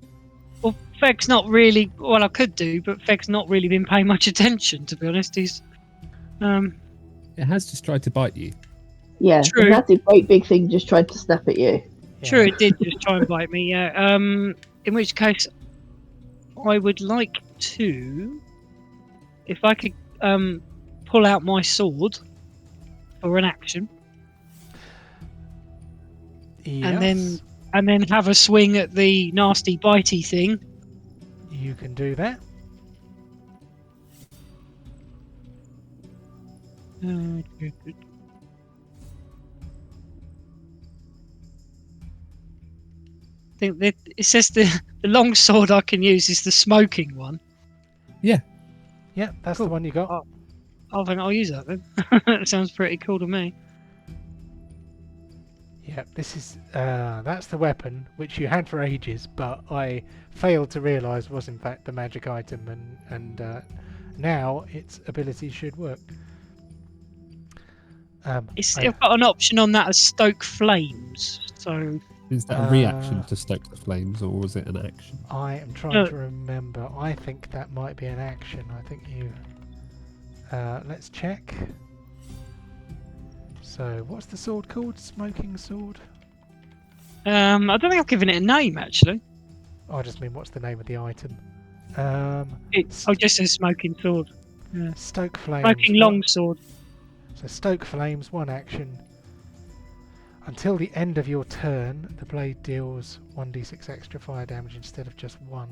Well, Feg's not really. Well, I could do, but Feg's not really been paying much attention, to be honest. He's. It has just tried to bite you. Yeah, True. and that great big thing just tried to snap at you. Yeah. True, it did just try and bite me. Yeah. In which case, I would like to, if I could, pull out my sword for an action, Yes, and then have a swing at the nasty bitey thing. you can do that. I think that it says the long sword I can use is the smoking one. Yeah. Yeah, that's Cool. the one you got. I think I'll use that then. That sounds pretty cool to me. Yeah, this is that's the weapon which you had for ages, but I failed to realise was in fact the magic item, and now its abilities should work. It's I, got an option on that as stoke flames. So Is that a reaction to stoke the flames, or was it an action? I am trying to remember. I think that might be an action. I think you. Let's check. So, what's the sword called? Smoking sword? I don't think I've given it a name actually. Oh, I just mean, what's the name of the item? Just a smoking sword. Yeah. Stoke flames. Smoking long sword. So stoke flames, one action. Until the end of your turn, the blade deals 1d6 extra fire damage instead of just 1.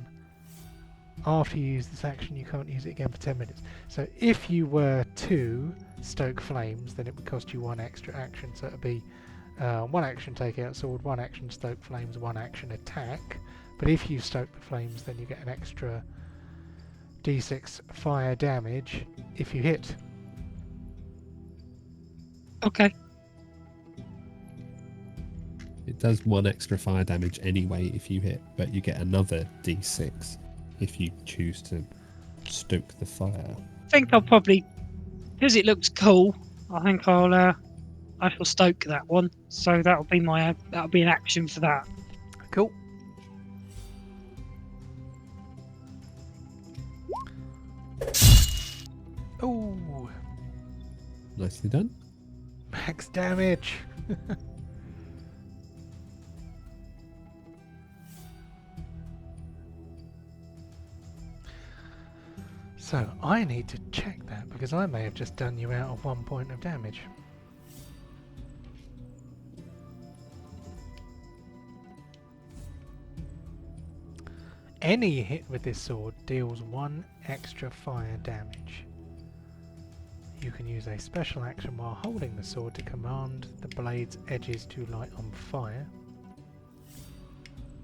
After you use this action, you can't use it again for 10 minutes. So if you were to stoke flames, then it would cost you 1 extra action. So it would be 1 action take out sword, 1 action stoke flames, 1 action attack. But if you stoke the flames, then you get an extra d6 fire damage if you hit. Okay. It does 1 extra fire damage anyway if you hit, but you get another d6 if you choose to stoke the fire. I think I'll probably, because it looks cool. I think I shall stoke that one. So that'll be an action for that. Cool. Oh, Nicely done. max damage. So I need to check that because I may have just done you out of 1 point of damage. Any hit with this sword deals 1 extra fire damage. You can use a special action while holding the sword to command the blade's edges to light on fire.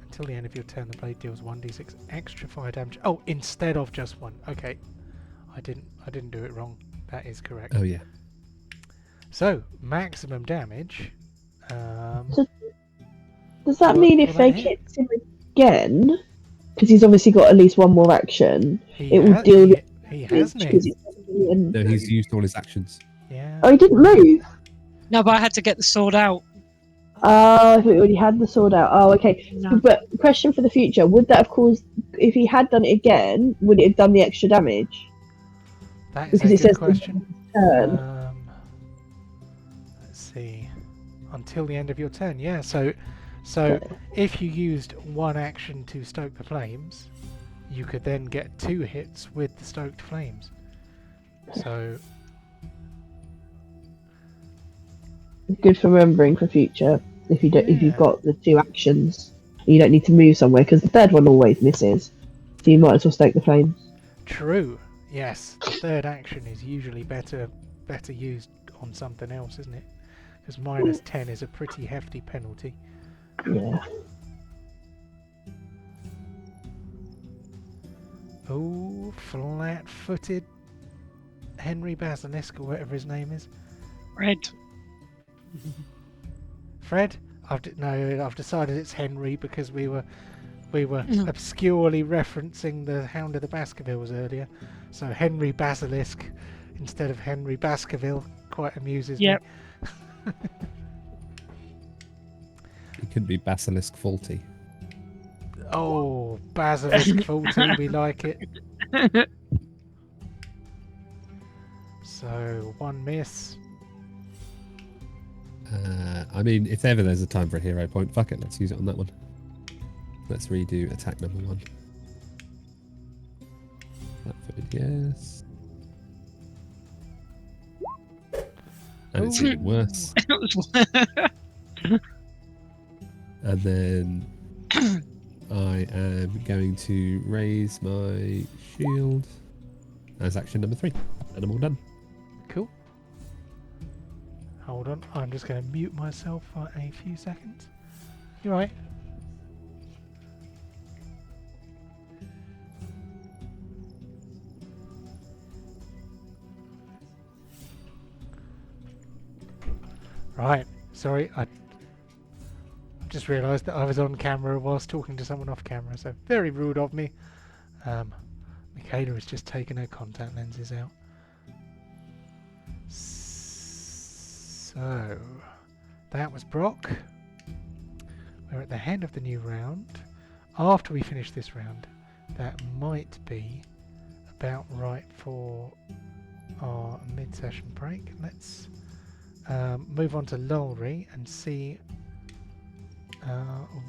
Until the end of your turn, the blade deals 1d6 extra fire damage. Oh, instead of just 1. Okay, I didn't do it wrong. That is correct. Oh yeah. So maximum damage. So does that will- mean will if they that hit? hit him again, because he's obviously got at least one more action, He it will ha- deal he hasn't because it? No, he's used all his actions. Yeah. Oh, he didn't move. No, but I had to get the sword out. Oh, I thought he already had the sword out. Oh, okay. No. But question for the future: would that have caused, if he had done it again, would it have done the extra damage? That is Because a it good says question. turn. Let's see. Until the end of your turn, yeah. So if you used 1 action to stoke the flames, you could then get 2 hits with the stoked flames. So Good for remembering for future. If you don't, if you've Yeah. got the 2 actions, you don't need to move somewhere because the third one always misses. So you might as well stake the flames. true. Yes, the third action is usually better used on something else, isn't it? Because minus 10 is a pretty hefty penalty. Yeah. Oh, flat-footed Henry Basilisk, or whatever his name is. Red. Fred? I've decided it's Henry because we were obscurely referencing the Hound of the Baskervilles earlier. So Henry Basilisk instead of Henry Baskerville quite amuses Yep. me. It couldn't be Basilisk faulty. Oh, Basilisk faulty, we like it. So 1 miss. I mean, if ever there's a time for a hero point, fuck it, let's use it on that one. Let's redo attack number 1. Flat-footed, yes. And it's even worse. And then I am going to raise my shield as action number 3. And I'm all done. Cool. Hold on, I'm just going to mute myself for a few seconds. You right? Right, sorry, I just realised that I was on camera whilst talking to someone off camera, so very rude of me. Michaela has just taken her contact lenses out. So, that was Brock. We're at the end of the new round. After we finish this round, that might be about right for our mid-session break. Let's move on to Lowry and see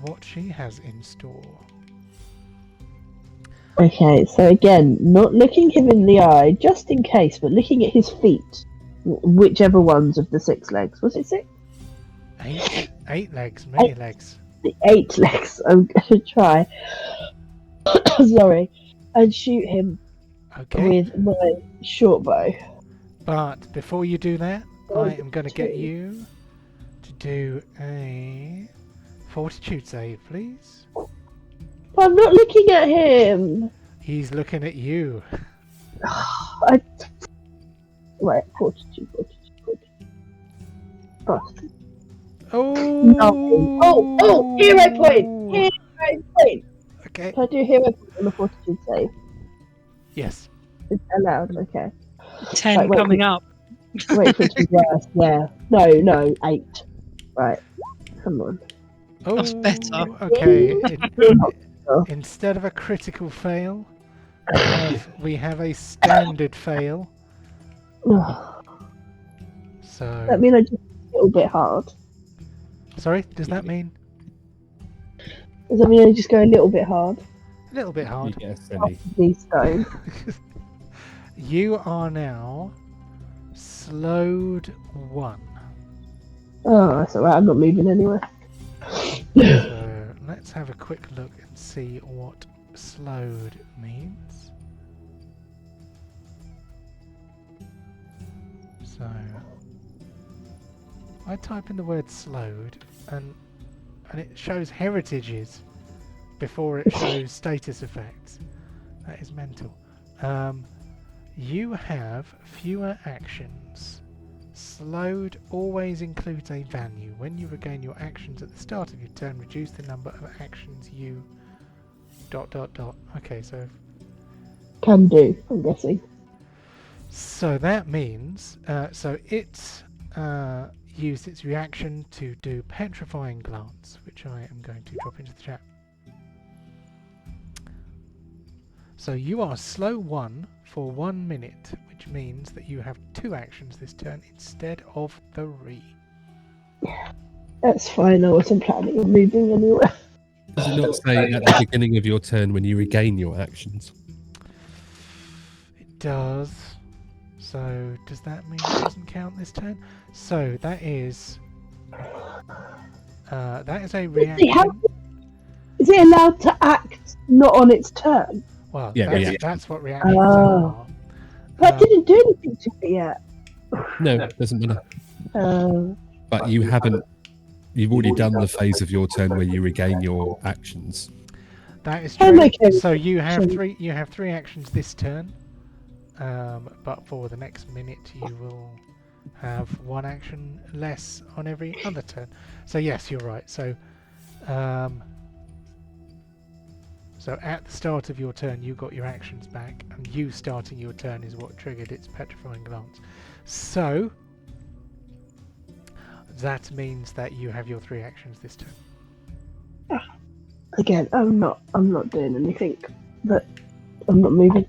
what she has in store. Okay, so again, not looking him in the eye, just in case, but looking at his feet, whichever ones of the 6 legs. Was it 6? 8 legs, many legs. The 8 legs. I'm going to try. Sorry. And shoot him Okay. with my short bow. But before you do that, I am going to get you to do a fortitude save, please. I'm not looking at him. He's looking at you. Right, fortitude. Oh! Nothing. Oh! Hero point! Hero point! Okay. Can I do hero point on the fortitude save? Yes. It's allowed, okay. 10 Right, wait, coming up. Wait for it to be worse, yeah. No, 8. Right, come on. Oh, That's better. Okay. Instead of a critical fail, we have a standard fail. So. That means I just a little bit hard. Sorry, does that mean? Does that mean I just go a little bit hard? A little bit hard. You get a silly. These stone. You are now slowed 1. Oh, that's alright, I'm not moving anywhere. So let's have a quick look and see what slowed means. So I type in the word slowed and it shows heritages before it shows status effects. That is mental. You have fewer actions. Slowed always includes a value. When you regain your actions at the start of your turn, reduce the number of actions you... ... Okay, so... Can do, I'm guessing. So that means... so it used its reaction to do Petrifying Glance, which I am going to drop into the chat. So you are slow 1 for 1 minute, which means that you have 2 actions this turn instead of 3. That's fine, I wasn't planning on moving anywhere. Does it not say at the beginning of your turn when you regain your actions? It does. So does that mean it doesn't count this turn? So that is a reaction. Is it allowed to act not on its turn? Well, Yeah, that's what reactions are. That didn't do anything to me yet. No, doesn't matter. But you haven't. You've already done the phase of your turn where you regain your actions. That is I'm true. okay. So you have 3. You have 3 actions this turn. But for the next minute, you will have 1 action less on every other turn. So yes, you're right. So, so at the start of your turn, you got your actions back, and you starting your turn is what triggered its Petrifying Glance. So that means that you have your 3 actions this turn. Again, I'm not doing anything. But I'm not moving.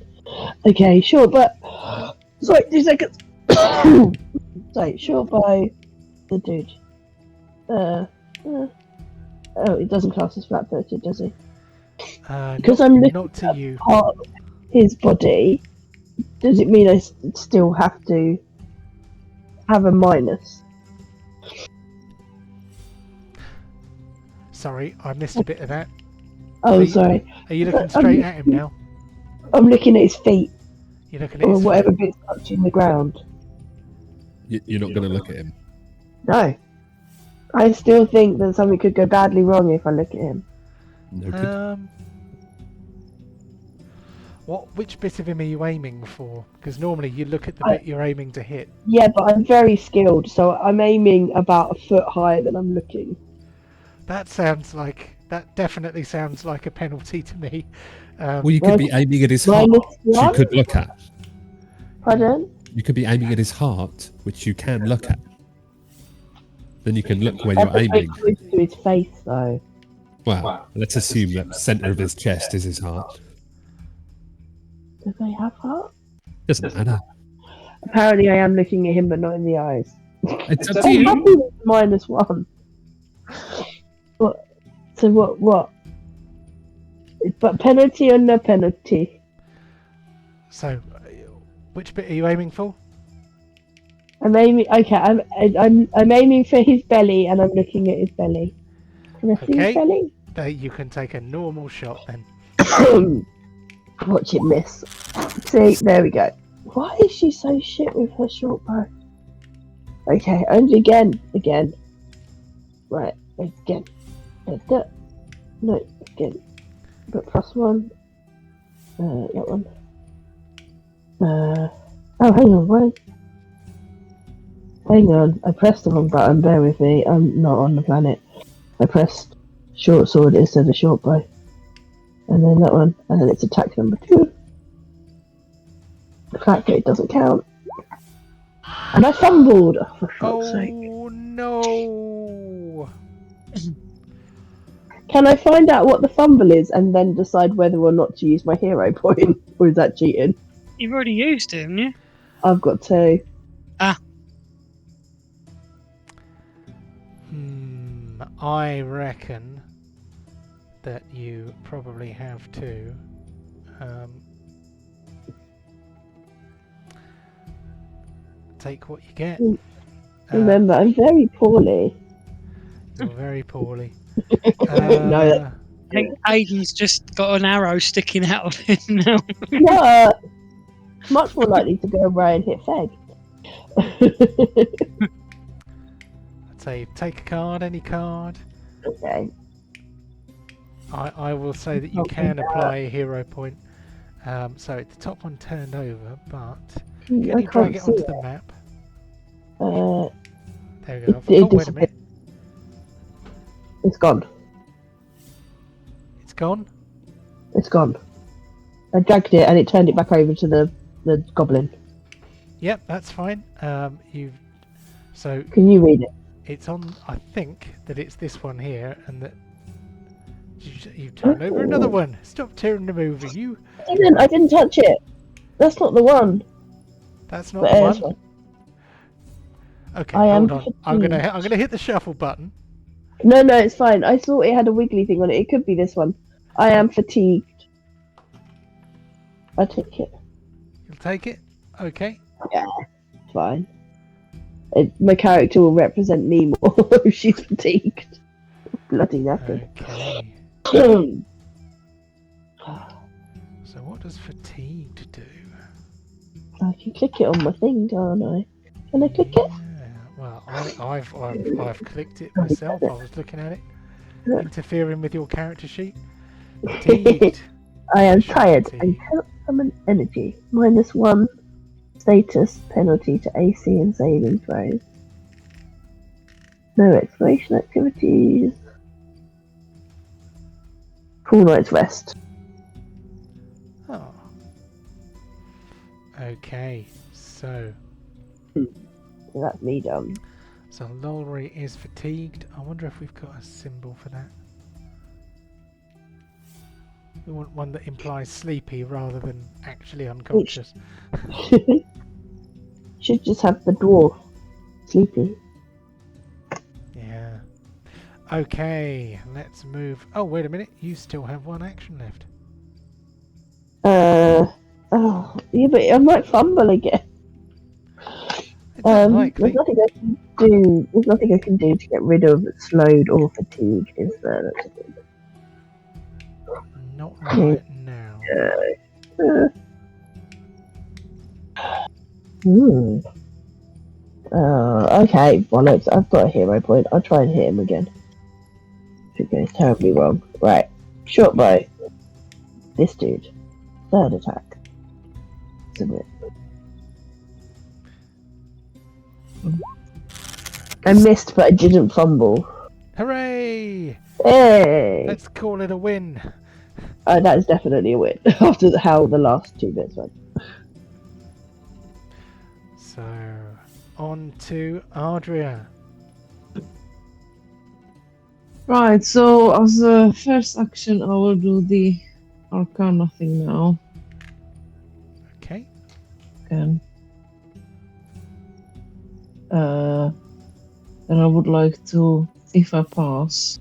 Okay, sure, but sorry, 2 seconds. Sorry, short by the dude. Oh, it doesn't class as flat-footed, does he? Because I'm looking not to you. part of his body. Does it mean I still have to have a minus? Sorry, I missed a bit of that. Oh, sorry. Are you looking straight at him now? I'm looking at his feet, You're looking at or his whatever feet. bit's touching the ground. You're not going to look at him. No. I still think that something could go badly wrong if I look at him. No good. Which bit of him are you aiming for? Because normally you look at the I- bit you're aiming to hit. Yeah, but I'm very skilled, so I'm aiming about a foot higher than I'm looking. That definitely sounds like a penalty to me. Well, you could be aiming at his heart, Minus which you one? could look at. Pardon? You could be aiming at his heart, which you can look at. Then you can look where That's you're very aiming. close to his face, though. Well, let's assume that centre of his chest is his heart. Do they have heart? Doesn't matter. Apparently, I am looking at him, but not in the eyes. It's up I'm to you. happy with -1. What? So what? But penalty or no penalty? So, which bit are you aiming for? I'm aiming. Okay, I'm aiming for his belly, and I'm looking at his belly. Can I see Okay. his belly? You can take a normal shot then. Watch it miss. See, there we go. Why is she so shit with her short bow? Okay, and again. Right, again. No, again. But +1. That one. Oh, hang on, wait. Hang on, I pressed the wrong button, bear with me, I'm not on the planet. I pressed short sword instead of short bow. And then that one, and then it's attack number 2. The fact that it doesn't count. And I fumbled! Oh, for fuck's sake. Oh no! Can I find out what the fumble is and then decide whether or not to use my hero point? Or is that cheating? You've already used it, haven't you? I've got 2. I reckon that you probably have to take what you get. Remember, I'm very poorly. You're very poorly. No, I think Aiden's just got an arrow sticking out of him now. No, much more likely to go away and hit Feg. I'd say take a card, any card. Okay. I will say that you can apply a hero point. So the top one turned over, but can I you drag can't it see onto it. the map? Uh, There we go. it Oh, wait a minute. It's gone. It's gone? It's gone. I dragged it and it turned it back over to the goblin. Yep, that's fine. So Can you read it? it's on. I think that it's this one here, and that you turned over another one. Stop tearing them over, you. I didn't touch it. That's not the one. That's not But the there's one. Okay, I am hold on. I'm gonna hit the shuffle button. No, it's fine. I thought it had a wiggly thing on it. It could be this one. I am fatigued. I take it. You'll take it. Okay. It's fine. My character will represent me more if she's fatigued. Bloody knackered. Okay. So what does fatigued do? I can click it on my thing, can't I? Can I click it? Yeah, well, I've clicked it myself. I was looking at it, interfering with your character sheet. Fatigued. I am tired Shitty. and cannot summon energy. -1 status penalty to AC and saving throws. No exploration activities. Full night's rest. Oh. Okay. So That's me done. Lolry is fatigued. I wonder if we've got a symbol for that. We want one that implies sleepy rather than actually unconscious. Should just have the dwarf. Sleepy. Yeah. Okay, let's move. Oh, wait a minute. You still have one action left. Oh, yeah, but I might fumble again. It's unlikely. There's nothing I can do. There's nothing I can do to get rid of slowed or fatigued, is there? That's the thing. Not right now. Okay, bollocks. I've got a hero point. I'll try and hit him again. If it goes terribly wrong. Right. Short bow. This dude. Third attack. Isn't it? I missed, but I didn't fumble. Hooray! Hey! Let's call it a win. That is definitely a win after how the last 2 bits went. So, on to Ardria. Right, so as a first action, I will do the Arcana thing now. Okay. Again. And I would like to, if I pass,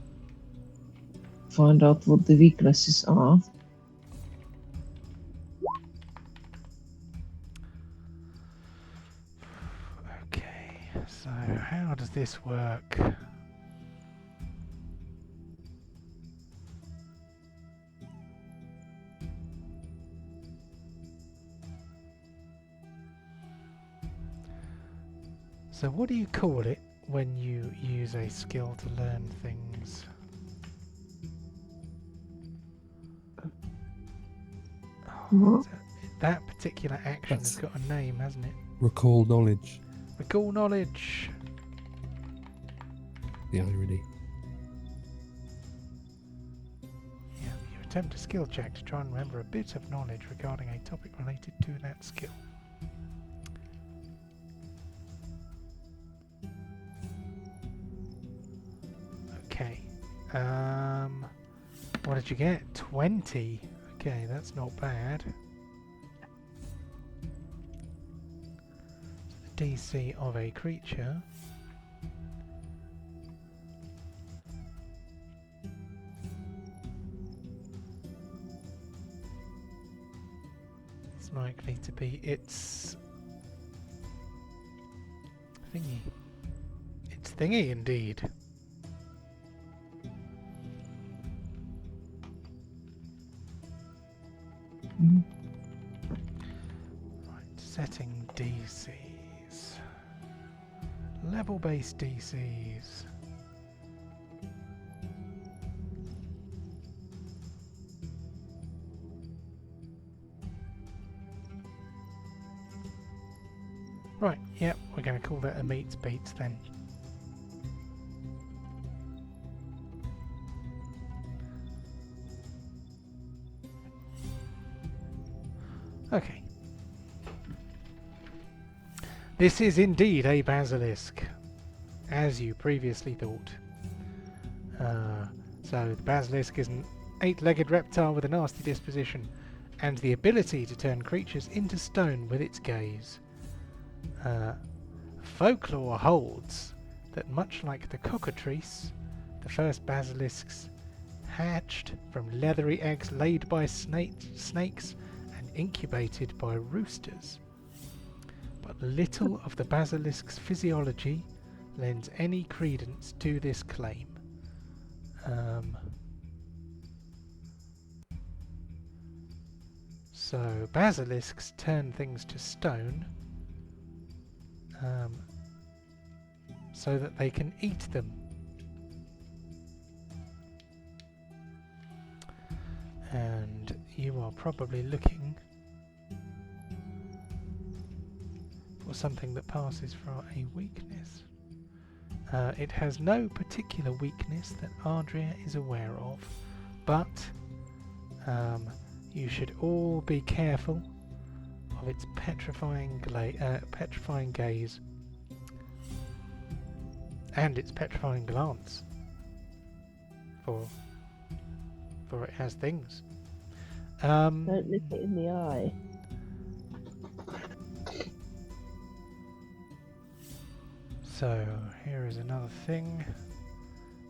find out what the weaknesses are. Okay, so how does this work? So what do you call it when you use a skill to learn things? What? That particular action has That's- got a name, hasn't it? Recall knowledge. Recall knowledge. The irony. Yeah, you attempt a skill check to try and remember a bit of knowledge regarding a topic related to that skill. Okay. What did you get? 20. Okay, that's not bad. The DC of a creature. It's likely to be its thingy. It's thingy indeed. Mhm. Right, setting DCs. Level-based DCs. Right, yep, we're going to call that a meets beats then. Okay. This is indeed a basilisk, as you previously thought. So the basilisk is an 8-legged reptile with a nasty disposition and the ability to turn creatures into stone with its gaze. Folklore holds that much like the cockatrice, the first basilisks hatched from leathery eggs laid by snakes and incubated by roosters. But little of the basilisk's physiology lends any credence to this claim. So basilisks turn things to stone so that they can eat them. And you are probably looking for something that passes for a weakness. It has no particular weakness that Ardria is aware of, but you should all be careful of its petrifying gaze and its petrifying glance, for it has things. Don't look it in the eye. So here is another thing.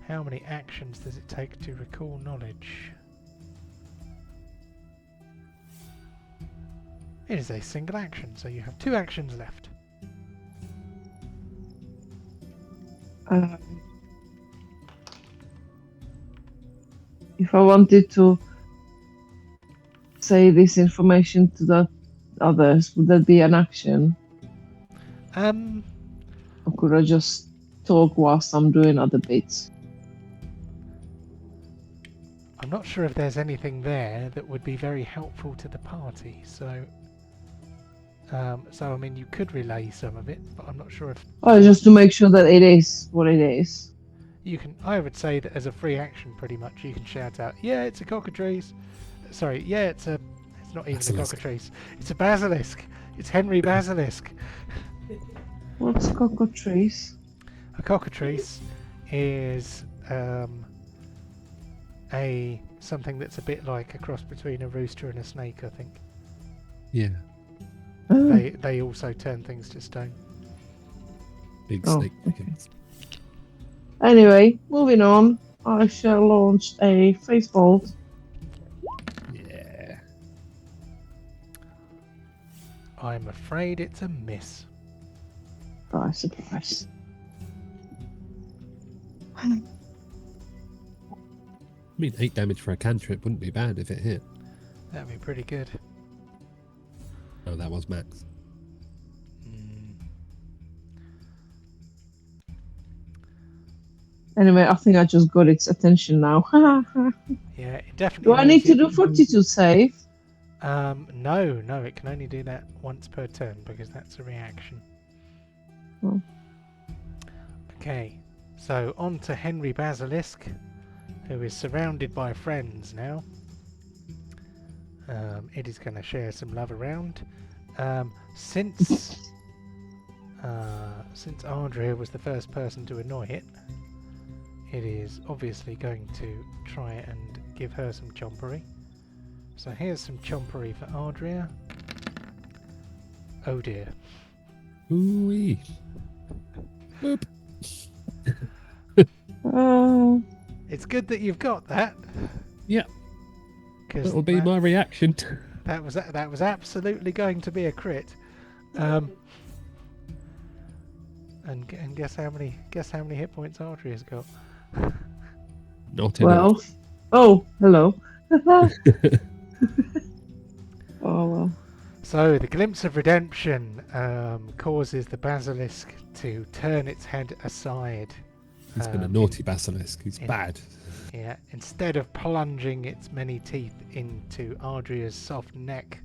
How many actions does it take to recall knowledge? It is a single action, so you have 2 actions left. If I wanted to say this information to the others, would that be an action? Or could I just talk whilst I'm doing other bits? I'm not sure if there's anything there that would be very helpful to the party. So I mean, you could relay some of it, but I'm not sure if Oh, just to make sure that it is what it is. you can. I would say that as a free action, pretty much, you can shout out, "Yeah, it's a cockatrice." Sorry, yeah, it's not even Basilisk. a cockatrice. It's a basilisk. It's Henry Basilisk. What's cockatrice? A cockatrice is a something that's a bit like a cross between a rooster and a snake, I think. Yeah. Oh, They also turn things to stone. Big Oh, snake chickens. anyway, moving on. I shall launch a face bolt. Yeah. I'm afraid it's a miss. Surprise, surprise. I mean, 8 damage for a cantrip wouldn't be bad if it hit. That'd be pretty good. Oh, that was max. Anyway, I think I just got its attention now. Yeah, it definitely. Do I knows need to you. do fortitude save? No, it can only do that once per turn because that's a reaction. Oh. Okay, so on to Henry Basilisk, who is surrounded by friends now. It is going to share some love around. Since Ardria was the first person to annoy it, it is obviously going to try and give her some chompery. So here's some chompery for Ardria. Oh dear. Ooh-wee. Boop. It's good that you've got that. Yeah. Because That'll be my reaction. that was absolutely going to be a crit. And guess how many hit points Ardria's got? Not enough. 12. Oh, hello. Oh, well. So the glimpse of redemption causes the basilisk to turn its head aside. He's been a naughty basilisk. He's in- bad. Yeah, instead of plunging its many teeth into Ardria's soft neck,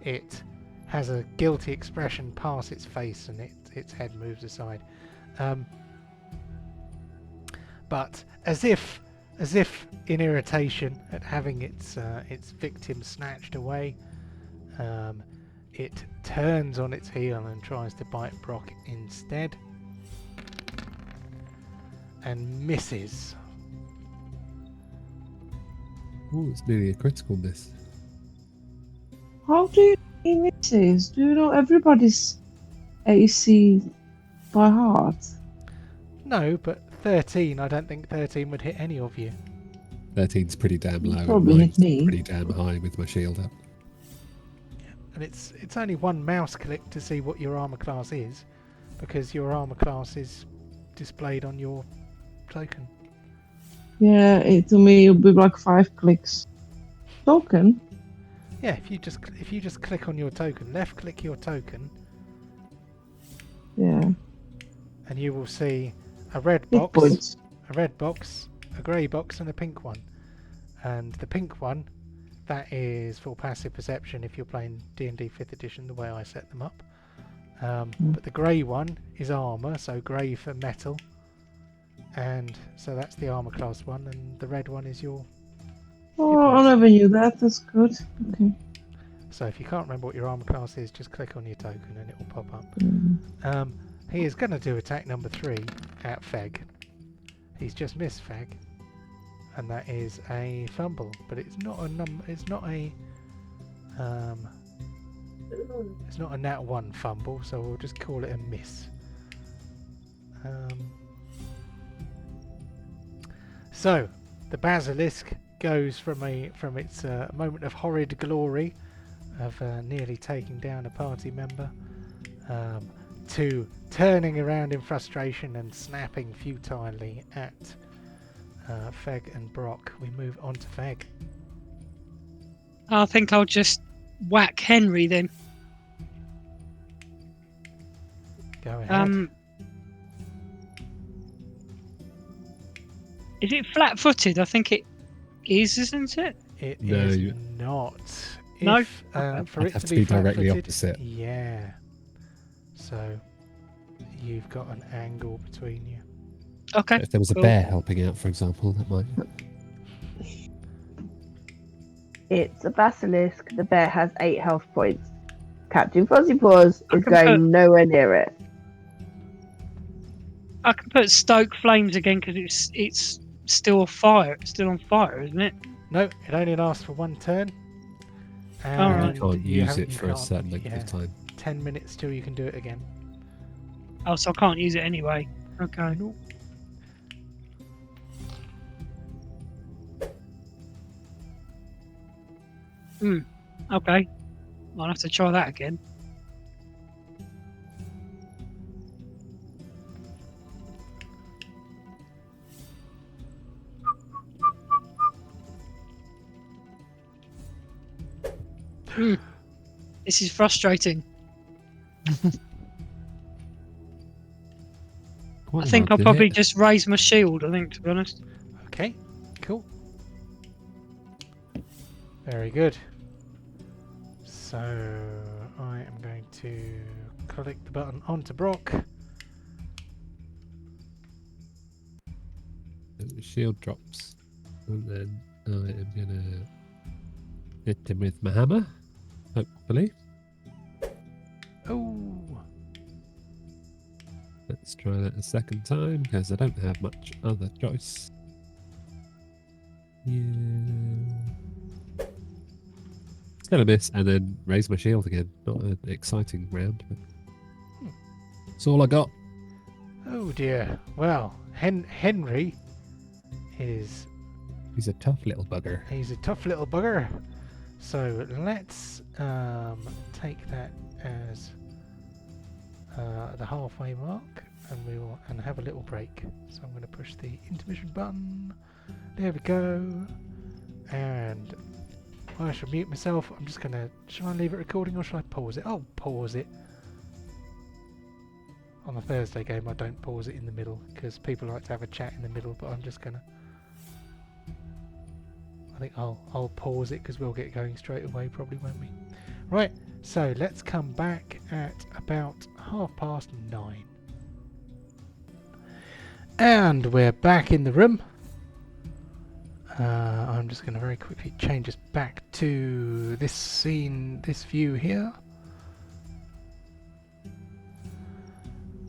it has a guilty expression pass its face and its head moves aside. But as if in irritation at having its victim snatched away, it turns on its heel and tries to bite Brock instead, and misses. Oh, it's nearly a critical miss. How do you know he misses? Do you know everybody's AC by heart? No, but 13. I don't think 13 would hit any of you. 13's pretty damn low. Probably and hit mine's me. pretty damn high with my shield up. And it's only one mouse click to see what your armor class is, because your armor class is displayed on your token. Yeah, to me it would be like 5 clicks. Token? Yeah, if you just click on your token, left click your token, Yeah. and you will see a red Hit box, points. a grey box, and a pink one. And the pink one, that is for passive perception if you're playing D&D 5th edition, the way I set them up. But the grey one is armour, so grey for metal. And so that's the armour class one, and the red one is your... Oh, I never knew that. That's good. Okay. So if you can't remember what your armour class is, just click on your token and it will pop up. Mm. He is going to do attack number 3 at Feg. He's just missed Feg, and that is a fumble. But it's not a it's not a nat 1 fumble, so we'll just call it a miss. So the basilisk goes from its moment of horrid glory of nearly taking down a party member to turning around in frustration and snapping futilely at Feg and Brock. We move on to Feg. I think I'll just whack Henry then. Go ahead. Is it flat-footed? I think it is, isn't it? It No, is you- not. No? If, Okay. for I'd it have to to be be directly flat-footed, opposite. yeah. So you've got an angle between you. Okay. If there was a cool. bear helping out, for example, that might. It's a basilisk. The bear has 8 health points. Captain Fuzzy Paws I is can going put- nowhere near it. I can put stoke flames again because it's still fire. It's still on fire, isn't it? No, it only lasts for 1 turn. And Alright. You can't use haven't- it you for a can't- certain length yeah, of time. 10 minutes till you can do it again. Oh, so I can't use it anyway. Okay. Nope. Okay. I'll have to try that again. This is frustrating. Quite I think hard I'll to probably hit. just raise my shield, I think, to be honest. Okay, cool. Very good. So I am going to click the button onto Brock. The shield drops. And then I am gonna hit him with my hammer. Hopefully. Oh, Let's try that a second time because I don't have much other choice. Yeah. Still a miss, and then raise my shield again. Not an exciting round, but that's all I got. oh dear. Well, Henry is He's a tough little bugger. he's a tough little bugger. So let's take that as the halfway mark, and we will have a little break. So I'm going to push the intermission button. There we go. And I shall mute myself. I'm just going to. Shall I leave it recording or shall I pause it? I'll pause it. On the Thursday game, I don't pause it in the middle because people like to have a chat in the middle. But I'm just going to. I think I'll pause it because we'll get going straight away, probably, won't we? Right. So let's come back at about 9:30. And we're back in the room. I'm just going to very quickly change us back to this scene, this view here.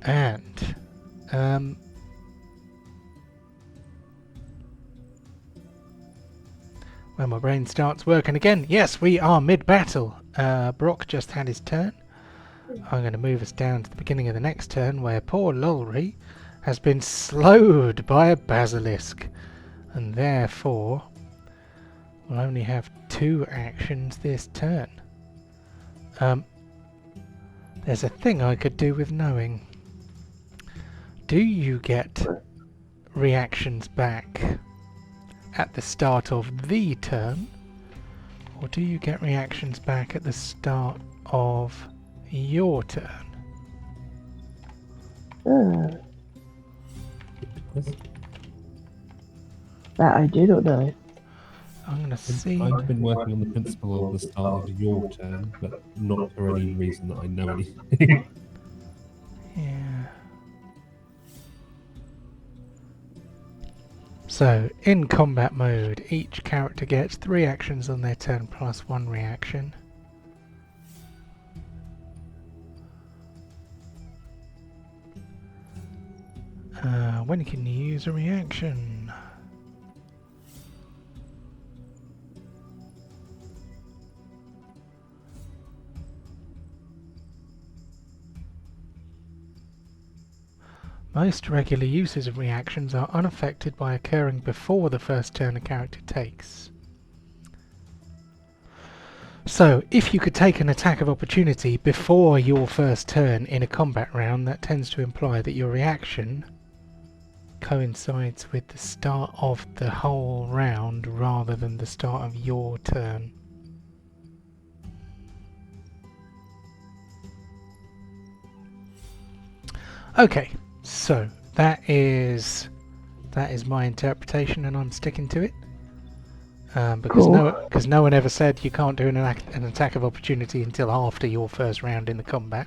And when my brain starts working again, yes, we are mid-battle. Brock just had his turn. I'm going to move us down to the beginning of the next turn where poor Lolry has been slowed by a basilisk and therefore will only have 2 actions this turn. There's a thing I could do with knowing. Do you get reactions back at the start of the turn, or do you get reactions back at the start of your turn? That I do not know. I'm going to see. I've been working on the principle of the start of your turn, but not for any reason that I know anything. Yeah. So, in combat mode, each character gets 3 actions on their turn plus 1 reaction. When can you use a reaction? Most regular uses of reactions are unaffected by occurring before the first turn a character takes. So, if you could take an attack of opportunity before your first turn in a combat round, that tends to imply that your reaction coincides with the start of the whole round rather than the start of your turn. Okay, so that is my interpretation, and I'm sticking to it. Because Cool. no one ever said you can't do an attack of opportunity until after your first round in the combat.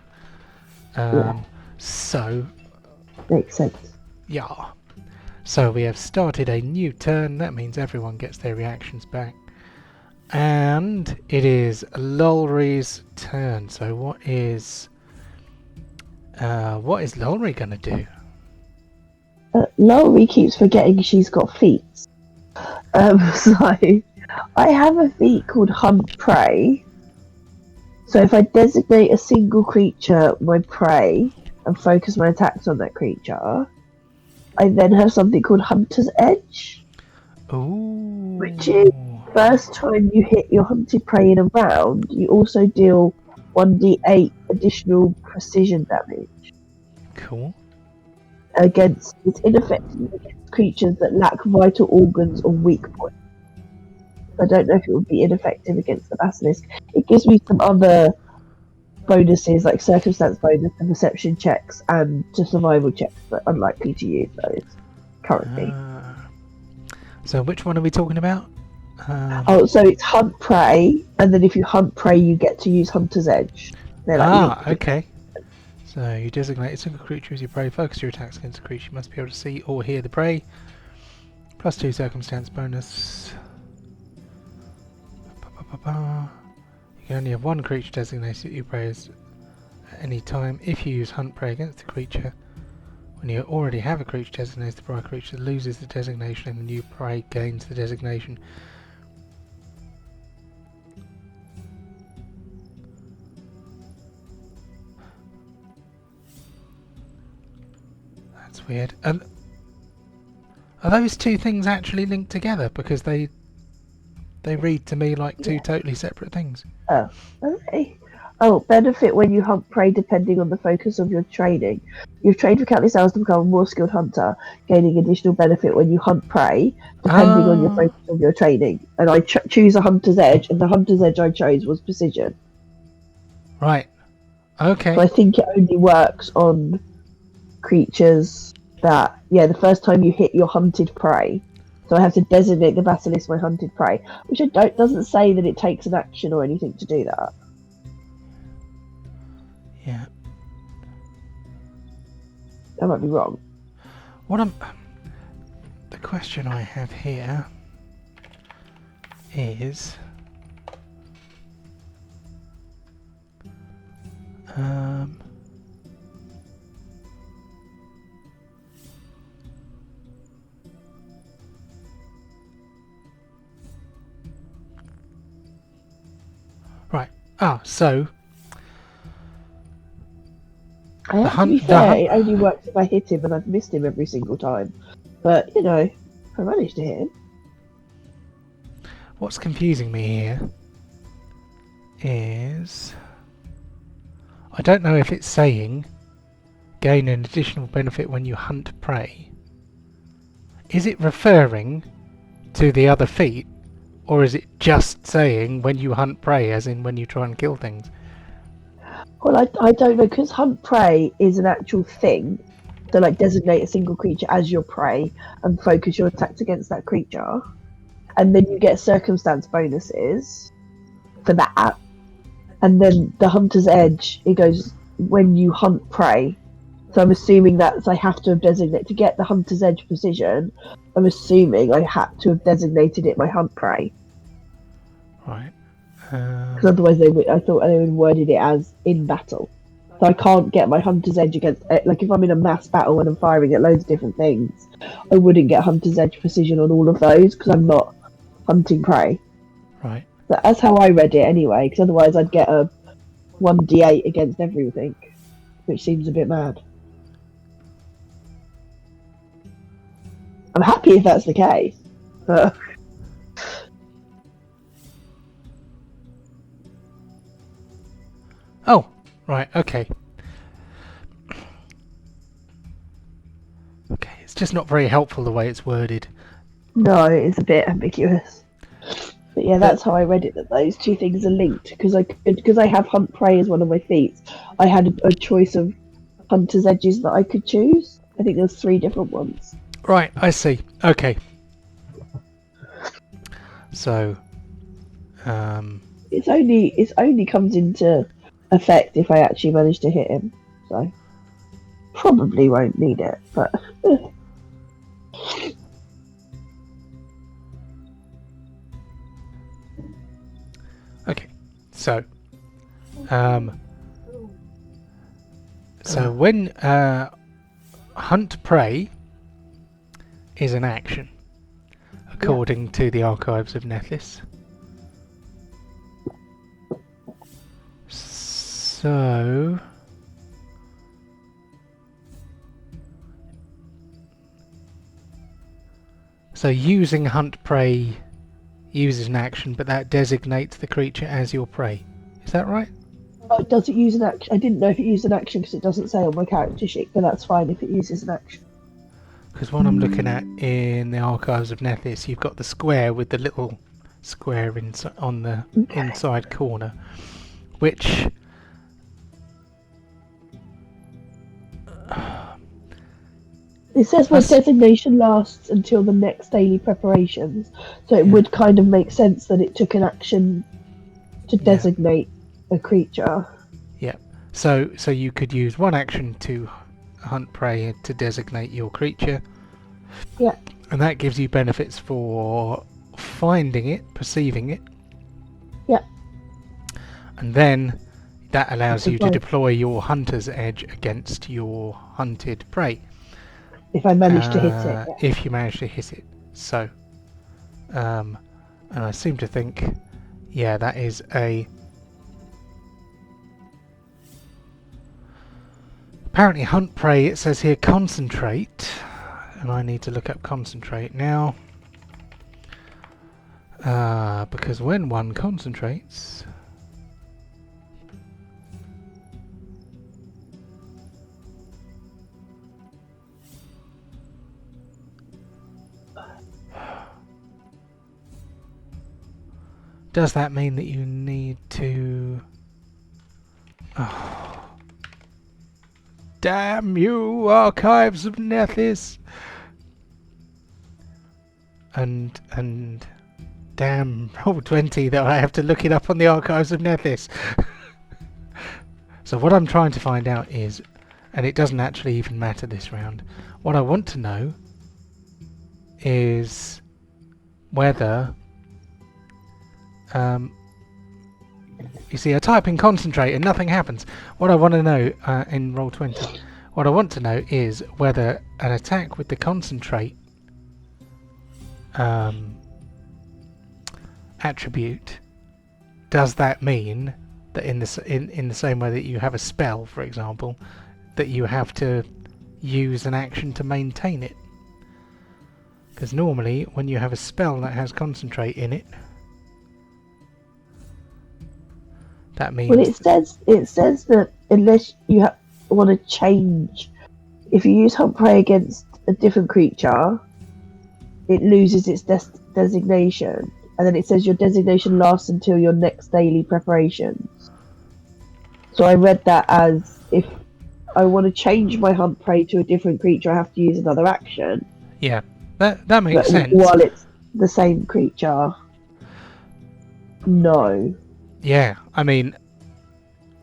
Yeah. So Makes sense. yeah. So we have started a new turn. That means everyone gets their reactions back. And it is Lolry's turn. So what is Lolry gonna do? Lowry keeps forgetting she's got feet. So I have a feat called Hunt Prey. So if I designate a single creature my prey and focus my attacks on that creature, I then have something called Hunter's Edge, Ooh. which is first time you hit your hunted prey in a round, you also deal 1d8 additional precision damage Cool. against it's ineffective against creatures that lack vital organs or weak points. I don't know if it would be ineffective against the basilisk. It gives me some other bonuses like circumstance bonus and perception checks and to survival checks, but unlikely to use those currently. So which one are we talking about? Oh, so it's hunt prey, and then if you hunt prey, you get to use Hunter's Edge. They're like linked. Okay. So you designate a single creature as your prey. Focus your attacks against the creature. You must be able to see or hear the prey. +2 circumstance bonus. You can only have one creature designated your prey as at any time. If you use hunt prey against the creature, when you already have a creature designated, the prior creature loses the designation and the new prey gains the designation. That's weird. And are those two things actually linked together? Because they read to me like two totally separate things. Oh, okay. Oh, benefit when you hunt prey depending on the focus of your training. You've trained for countless hours to become a more skilled hunter, gaining additional benefit when you hunt prey depending on your focus of your training. And I choose a hunter's edge, and the hunter's edge I chose was precision. Right. Okay. So I think it only works on creatures that, the first time you hit your hunted prey. So I have to designate the basilisk my hunted prey, which doesn't say that it takes an action or anything to do that. Yeah. I might be wrong. The question I have here is right. So To be fair, it only works if I hit him, and I've missed him every single time. But, I managed to hit him. What's confusing me here is I don't know if it's saying gain an additional benefit when you hunt prey. Is it referring to the other feat, or is it just saying when you hunt prey, as in when you try and kill things? Well, I don't know, because hunt prey is an actual thing. So, designate a single creature as your prey and focus your attacks against that creature. And then you get circumstance bonuses for that. And then the hunter's edge, it goes when you hunt prey. So I'm assuming that I have to have designated to get the hunter's edge precision. I'm assuming I had to have designated it my hunt prey. Right. Because otherwise I thought they would worded it as in battle. So I can't get my hunter's edge against, if I'm in a mass battle and I'm firing at loads of different things, I wouldn't get hunter's edge precision on all of those because I'm not hunting prey. Right. But that's how I read it anyway, because otherwise I'd get a 1d8 against everything, which seems a bit mad. I'm happy if that's the case, but... Oh, right, okay. Okay, it's just not very helpful the way it's worded. No, it's a bit ambiguous. But yeah, that's how I read it, that those two things are linked, because I have hunt prey as one of my feats. I had a choice of hunter's edges that I could choose. I think there's 3 different ones. Right, I see. Okay. So, It's only comes into effect if I actually manage to hit him. So probably won't need it, but okay. So, when hunt prey is an action, according to the archives of Nethys. So, using hunt prey uses an action, but that designates the creature as your prey. Is that right? does it use an action? I didn't know if it used an action because it doesn't say on my character sheet, but that's fine if it uses an action. Because what I'm looking at in the archives of Nethys, you've got the square with the little square on the inside corner, which It says my designation lasts until the next daily preparations, so it would kind of make sense that it took an action to designate a creature. Yeah. So you could use one action to hunt prey to designate your creature. Yeah. And that gives you benefits for finding it, perceiving it. Yeah. And then that allows you to deploy your hunter's edge against your hunted prey. If I manage to hit it. Yeah. If you manage to hit it. So, and I seem to think, that is a... Apparently hunt prey, it says here concentrate, and I need to look up concentrate now, because when one concentrates, does that mean that you need to... Oh. Damn you, archives of Nethys! And damn Roll20 that I have to look it up on the archives of Nethys. So what I'm trying to find out is, and it doesn't actually even matter this round, what I want to know is whether you see, I type in concentrate and nothing happens. What I want to know in Roll20, what I want to know is whether an attack with the concentrate attribute, does that mean that in the same way that you have a spell, for example, that you have to use an action to maintain it? Because normally, when you have a spell that has concentrate in it, that means... Well, it says that unless you want to change, if you use hunt prey against a different creature, it loses its designation, and then it says your designation lasts until your next daily preparations. So I read that as if I want to change my hunt prey to a different creature, I have to use another action. Yeah, that makes sense. While it's the same creature, no. Yeah, I mean,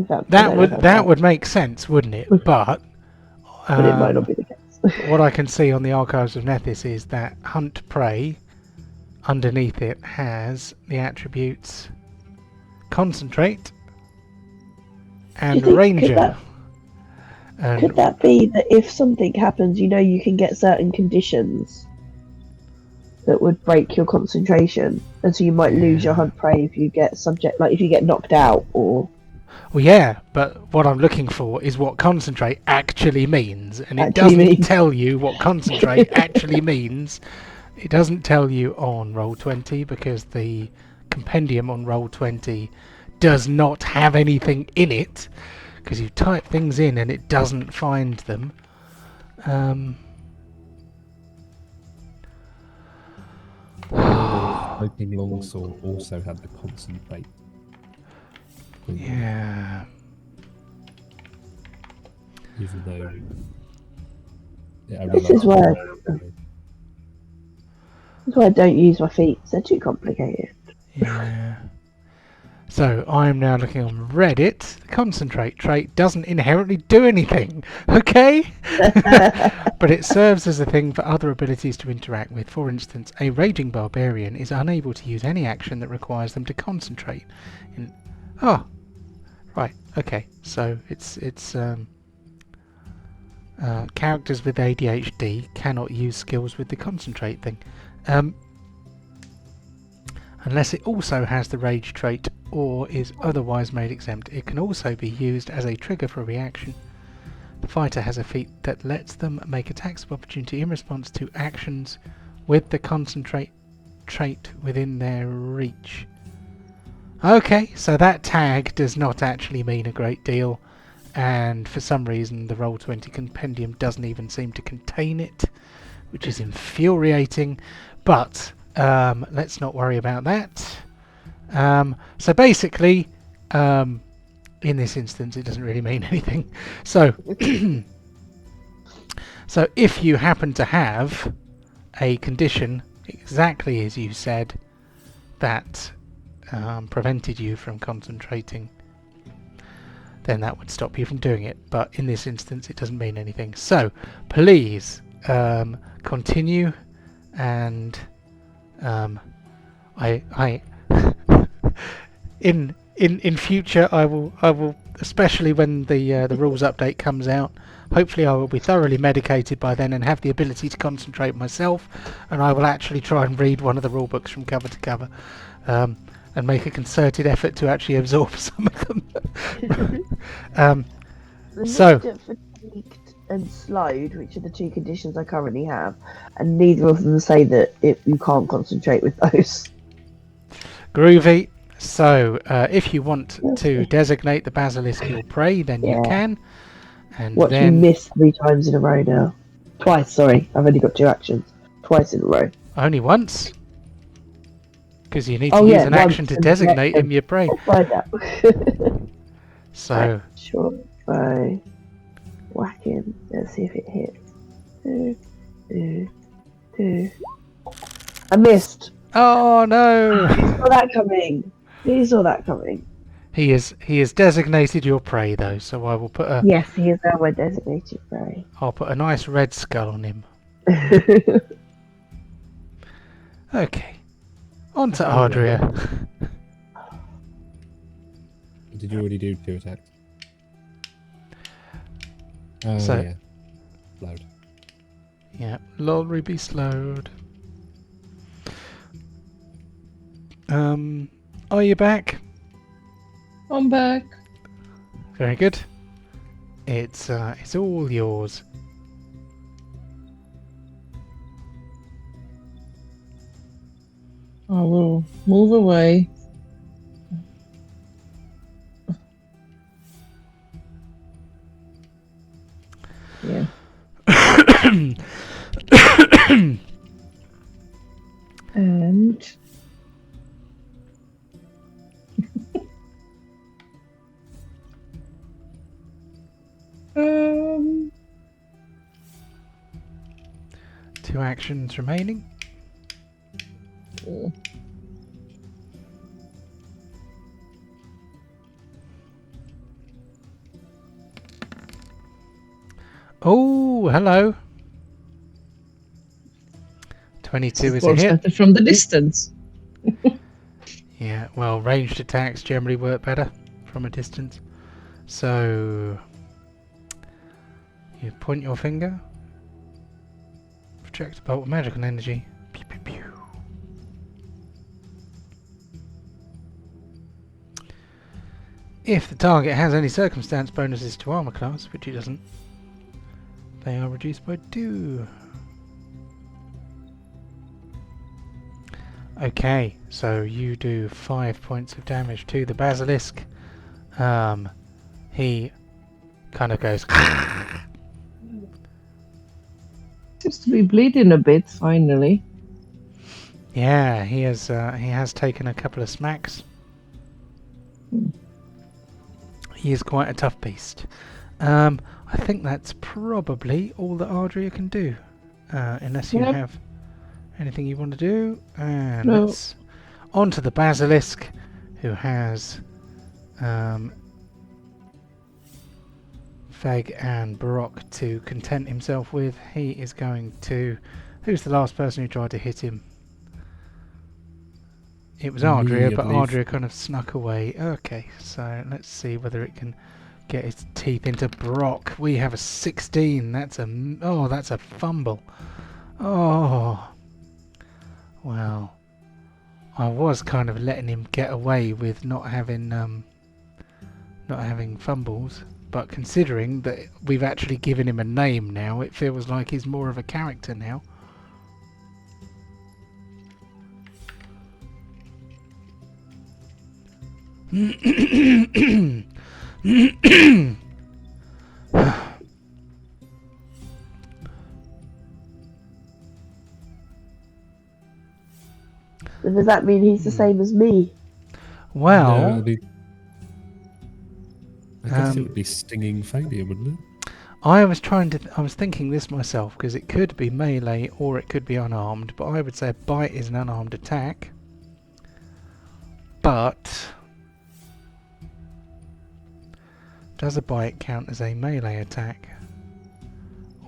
that would make sense, wouldn't it? But it might not be the case. What I can see on the archives of Nethys is that hunt prey, underneath it, has the attributes concentrate and ranger. Could that be that if something happens, you can get certain conditions that would break your concentration, and so you might lose your hunt prey if you get if you get knocked out, or... Well, yeah, but what I'm looking for is what concentrate actually means, and it doesn't tell you what concentrate actually means. It doesn't tell you on Roll20, because the compendium on Roll20 does not have anything in it, because you type things in and it doesn't find them. Hoping Longsword also had the concentrate. even though it only This is lasts why that's why I don't use my feet. They're too complicated. Yeah. So I'm now looking on Reddit. The concentrate trait doesn't inherently do anything, okay? But it serves as a thing for other abilities to interact with. For instance, a raging barbarian is unable to use any action that requires them to concentrate. Oh, right. Okay. So it's characters with ADHD cannot use skills with the concentrate thing. Unless it also has the rage trait or is otherwise made exempt. It can also be used as a trigger for a reaction. The fighter has a feat that lets them make attacks of opportunity in response to actions with the concentrate trait within their reach. Okay, so that tag does not actually mean a great deal, and for some reason the Roll20 compendium doesn't even seem to contain it, which is infuriating, but let's not worry about that. So basically, in this instance, it doesn't really mean anything. So, so if you happen to have a condition exactly as you said that prevented you from concentrating, then that would stop you from doing it. But in this instance, it doesn't mean anything. So please continue, and I in future I will especially when the rules update comes out. Hopefully I will be thoroughly medicated by then and have the ability to concentrate myself, and I will actually try and read one of the rule books from cover to cover, and make a concerted effort to actually absorb some of them. So Fatigued and slowed, which are the two conditions I currently have, and neither of them say that you can't concentrate with those. groovy. So if you want to designate the basilisk your prey, then you can. And Watch me miss 3 times in a row now. Twice, sorry. I've only got 2 actions. Twice in a row. Only once? Because you need to use an action to designate him your prey. I'll find out. So... Right, sure. By whacking. Let's see if it hits. I missed. Oh no! Who saw that coming? Who saw that coming? He is designated your prey though, so I will put a... Yes, he is now my designated prey. I'll put a nice red skull on him. Okay. On to Ardria. Did you already do 2 attacks? So- yeah. Loud. Yeah, Lolry be slowed. Are you back? I'm back. Very good. It's all yours. I will move away. Yeah. And Two actions remaining. Oh, hello. 22 is a hit. better from the distance. Yeah, well, ranged attacks generally work better from a distance. So you point your finger, project a bolt of magical energy. Pew, pew, pew. If the target has any circumstance bonuses to armor class, which it doesn't, they are reduced by 2. Okay, so you do 5 points of damage to the basilisk. He kind of goes. Seems to be bleeding a bit finally. Yeah, he has taken a couple of smacks. He is quite a tough beast. I think that's probably all that Ardria can do. Unless you Yep. have anything you want to do. And No. let's on to the Basilisk, who has Feg and Brock to content himself with. He is going to... Who's the last person who tried to hit him? It was Me, Ardria, I but believe. Ardria kind of snuck away. Okay, so let's see whether it can get its teeth into Brock. We have a 16. That's a... Oh, that's a fumble. Oh. Well, I was kind of letting him get away with not having fumbles, but considering that we've actually given him a name now, it feels like he's more of a character now. Does that mean he's the same as me? Well, No, I guess it Um, would be stinging failure, wouldn't it? I was thinking this myself, because it could be melee or it could be unarmed, but I would say bite is an unarmed attack. But does a bite count as a melee attack?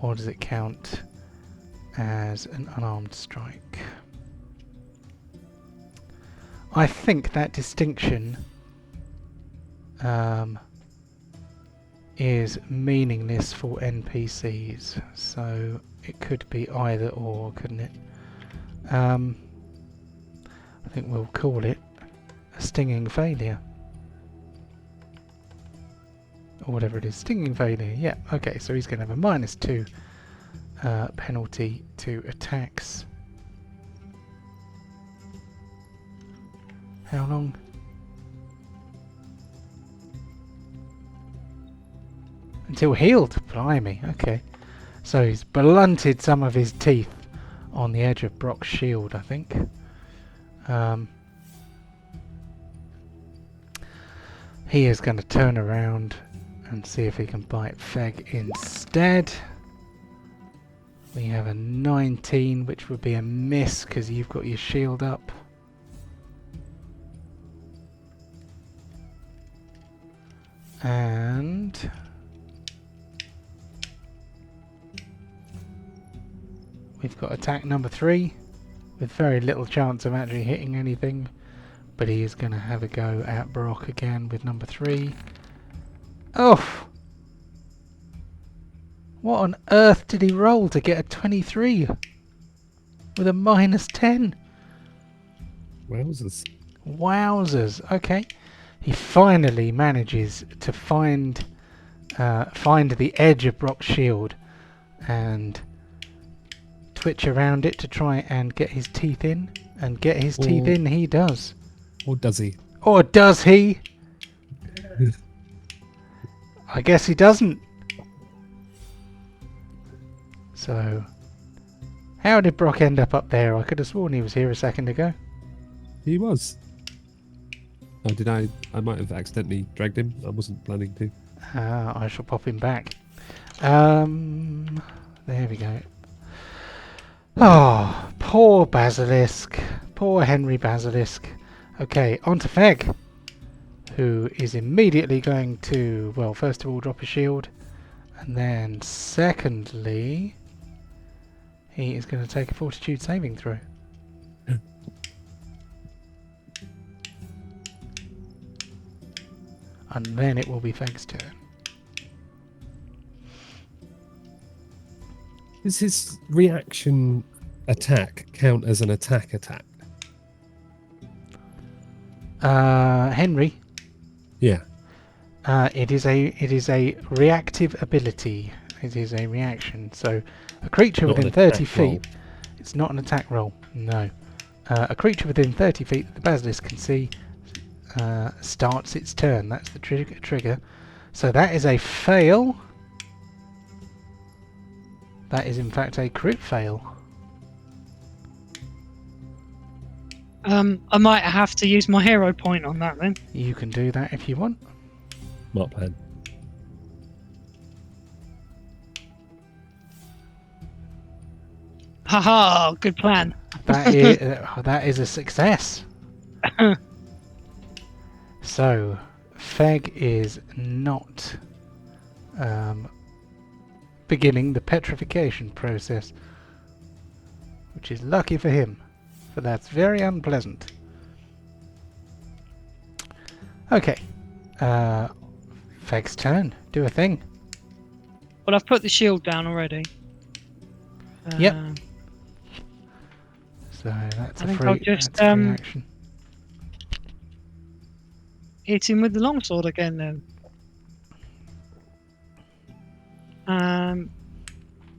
Or does it count as an unarmed strike? I think that distinction is meaningless for NPCs, so it could be either or, couldn't it? I think we'll call it a stinging failure. Or whatever it is, stinging failure, yeah, okay, so he's going to have a -2 penalty to attacks. How long? Until healed, blimey, okay. So he's blunted some of his teeth on the edge of Brock's shield, I think. He is going to turn around and see if he can bite Feg instead. We have a 19, which would be a miss because you've got your shield up. And we've got attack number 3 with very little chance of actually hitting anything, but he is going to have a go at Brock again with number 3. Oh! What on earth did he roll to get a 23 with a -10? Wowzers. Wowzers. Okay. He finally manages to find the edge of Brock's shield and twitch around it to try and get his teeth in. And get his teeth in he does. Or does he? Or does he? I guess he doesn't. So, how did Brock end up there? I could have sworn he was here a second ago. He was. Oh, did I? I might have accidentally dragged him. I wasn't planning to. I shall pop him back. There we go. Oh, poor Basilisk. Poor Henry Basilisk. Okay, on to Feg, who is immediately going to, well, first of all, drop a shield, and then secondly, he is going to take a fortitude saving throw. And then it will be Feg's turn. Does his reaction attack count as an attack? Henry, Yeah. it is a reactive ability. It is a reaction. So a creature Not an within 30 attack feet. roll. It's not an attack roll. No. A creature within 30 feet that the basilisk can see starts its turn. That's the trigger. So that is a fail. That is in fact a crit fail. I might have to use my hero point on that then. You can do that if you want. Not plan. Haha, good plan. That is a success. So, Feg is not beginning the petrification process, which is lucky for him, for that's very unpleasant. Okay, Feg's turn. Do a thing. Well, I've put the shield down already. Yep. So that's I a think free, I'll just, that's a free action. Hit him with the longsword again then.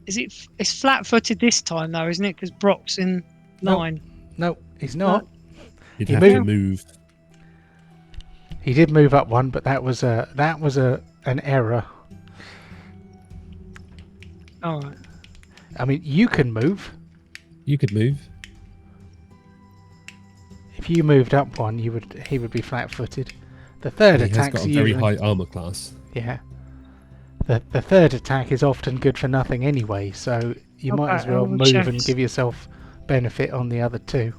It's flat-footed this time though, isn't it? Because Brock's in Nope. line. No, he's not. You'd He have to moved. move. He did move up one, but that was an error. All right. I mean, you can move. You could move. If you moved up one, he would be flat-footed. The third He has attack's got a very usually, high armor class. yeah. The third attack is often good for nothing anyway, so you might Okay, as well I'll move check. and give yourself benefit on the other two.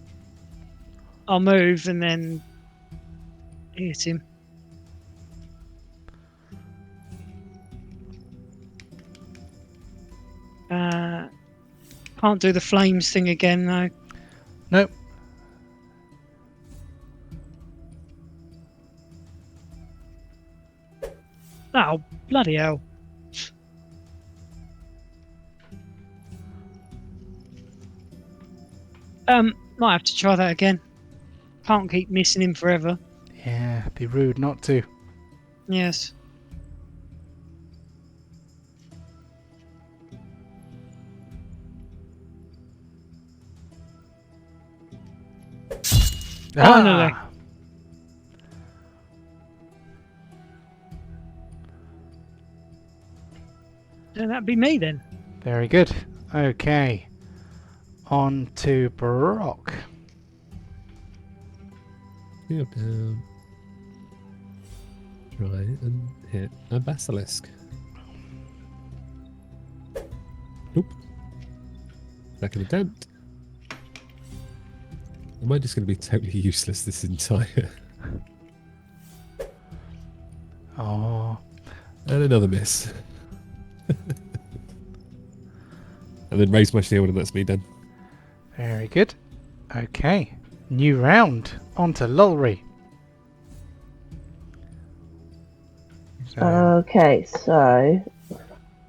I'll move and then hit him. Can't do the flames thing again though. Nope. Oh, bloody hell. Might have to try that again. Can't keep missing him forever. Yeah, be rude not to. Yes. Finally. Ah! Yeah, that'd be me then. Very good. Okay. On to Brock. Shield down. Try and hit a basilisk. Nope. Second attempt. Am I just going to be totally useless this entire... Oh. And another miss. And then raise my shield and that's me done. Very good. Okay. New round. On to Lolry. So, Okay, so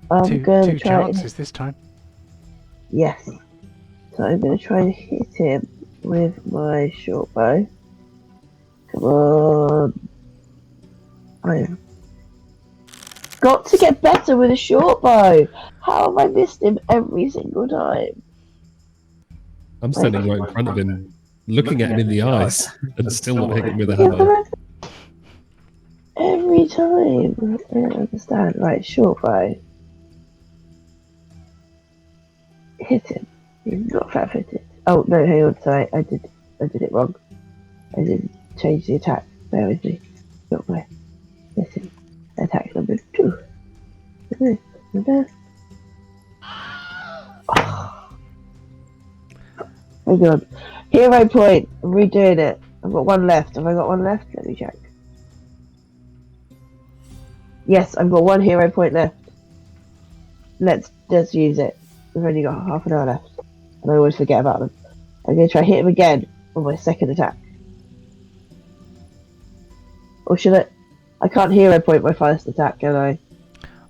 I'm going two to try. chances this time. Yes. So I'm going to try and hit him with my short bow. Come on. I've got to get better with a short bow. How have I missed him every single time? I'm standing right in front of him, looking at him in the eyes, and still not hitting him with a Yeah, hammer. but every time. I don't understand. Right, short bow. Hit him. He's not flat-footed. Oh no, hang on. Sorry, I did it wrong. I didn't change the attack. Bear with me. Short bow. Hit him. Attack number 2. Oh. Hang on. Hero point. I'm redoing it. I've got one left. Have I got one left? Let me check. Yes, I've got one hero point left. Let's just use it. We've only got half an hour left. And I always forget about them. I'm going to try hit him again on my second attack. Or should I? I can't hero point my first attack, can I?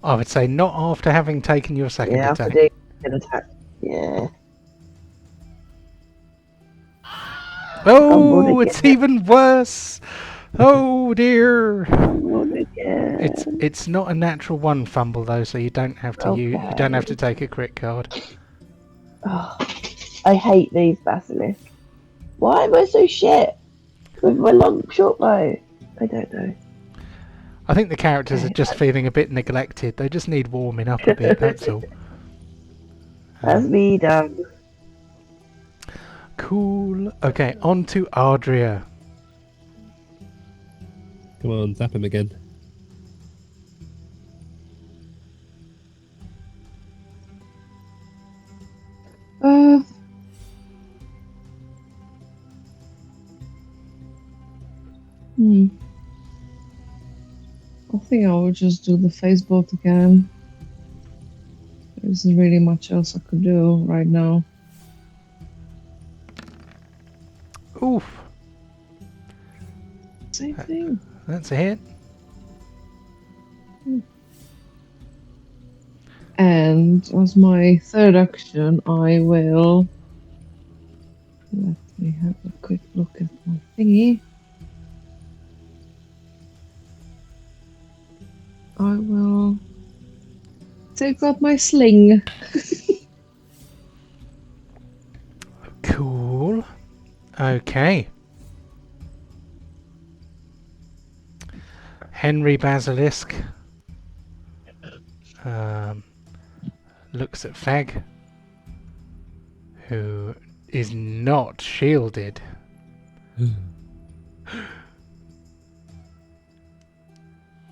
I would say not after having taken your second Yeah, attack. after doing second attack. Yeah. Oh, it's even worse. Oh dear. Again. It's not a natural one fumble though, so you don't have to you don't have to take a crit card. Oh, I hate these basilisks. Why am I so shit with my long short bow? I don't know. I think the characters are just feeling a bit neglected. They just need warming up a bit, that's all. That's me done. Cool. Okay, on to Ardria. Come on, zap him again. I think I will just do the Facebook again. There isn't really much else I could do right now. Oof, Same thing. that's a hit. And as my third action, I will. Let me have a quick look at my thingy. I will take out my sling. Cool. Okay. Henry Basilisk looks at Fag, who is not shielded.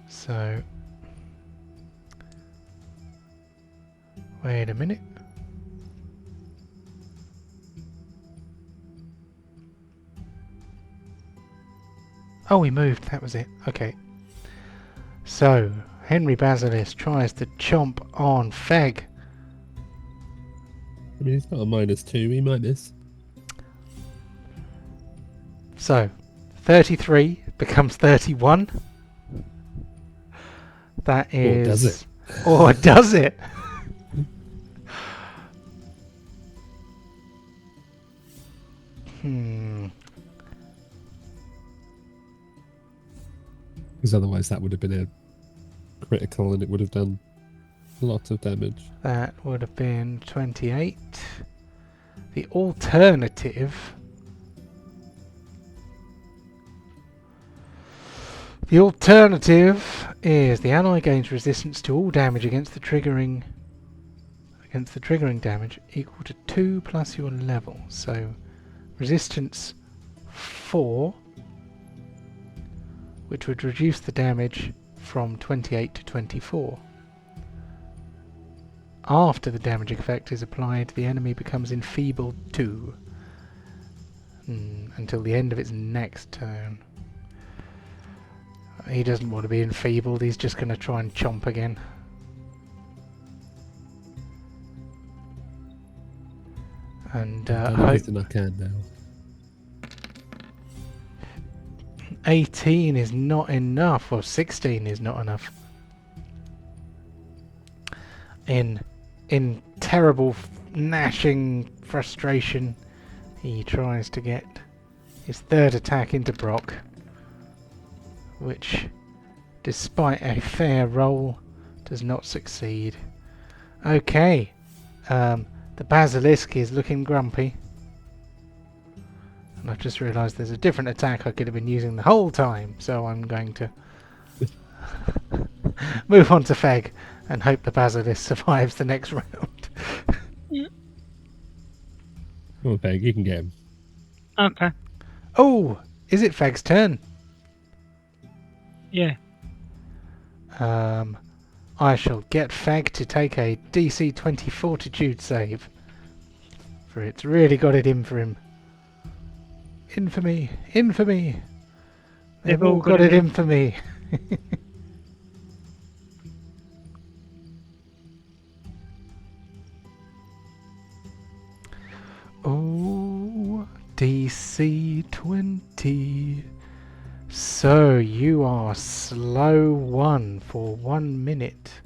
So, wait a minute. Oh, he moved. That was it. Okay. So, Henry Basilisk tries to chomp on Fag. I mean, he's got a -2. He might miss. So, 33 becomes 31. That is... Or does it? Or does it? Because otherwise that would have been a critical and it would have done a lot of damage. That would have been 28. The alternative... The alternative is the ally gains resistance to all damage against the triggering damage equal to 2 plus your level. So resistance 4, which would reduce the damage from 28 to 24. After the damaging effect is applied, the enemy becomes enfeebled 2 until the end of its next turn. He doesn't want to be enfeebled, he's just going to try and chomp again. And Everything I can now. 18 is not enough, or 16 is not enough. In terrible gnashing frustration, he tries to get his third attack into Brock, which, despite a fair roll, does not succeed. Okay, the Basilisk is looking grumpy. And I've just realised there's a different attack I could have been using the whole time, so I'm going to move on to Feg and hope the Basilisk survives the next round. Oh, Peg, you can get him. Okay. Oh, is it Feg's turn? Yeah. I shall get Feg to take a DC 20 Fortitude save, for it's really got it in for him. Infamy, infamy. They've all got it in for me. Oh, DC 20. So you are slow 1 for 1 minute,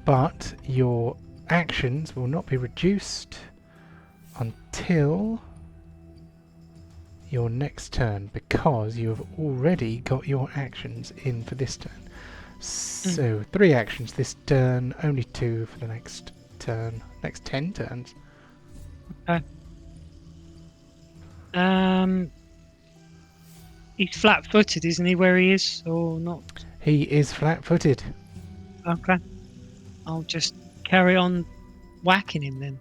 but your actions will not be reduced until your next turn, because you have already got your actions in for this turn. So 3 actions this turn, only 2 for the next turn, next 10 turns. Okay. He's flat-footed, isn't he, where he is, or not? He is flat-footed. Okay. I'll just carry on whacking him then.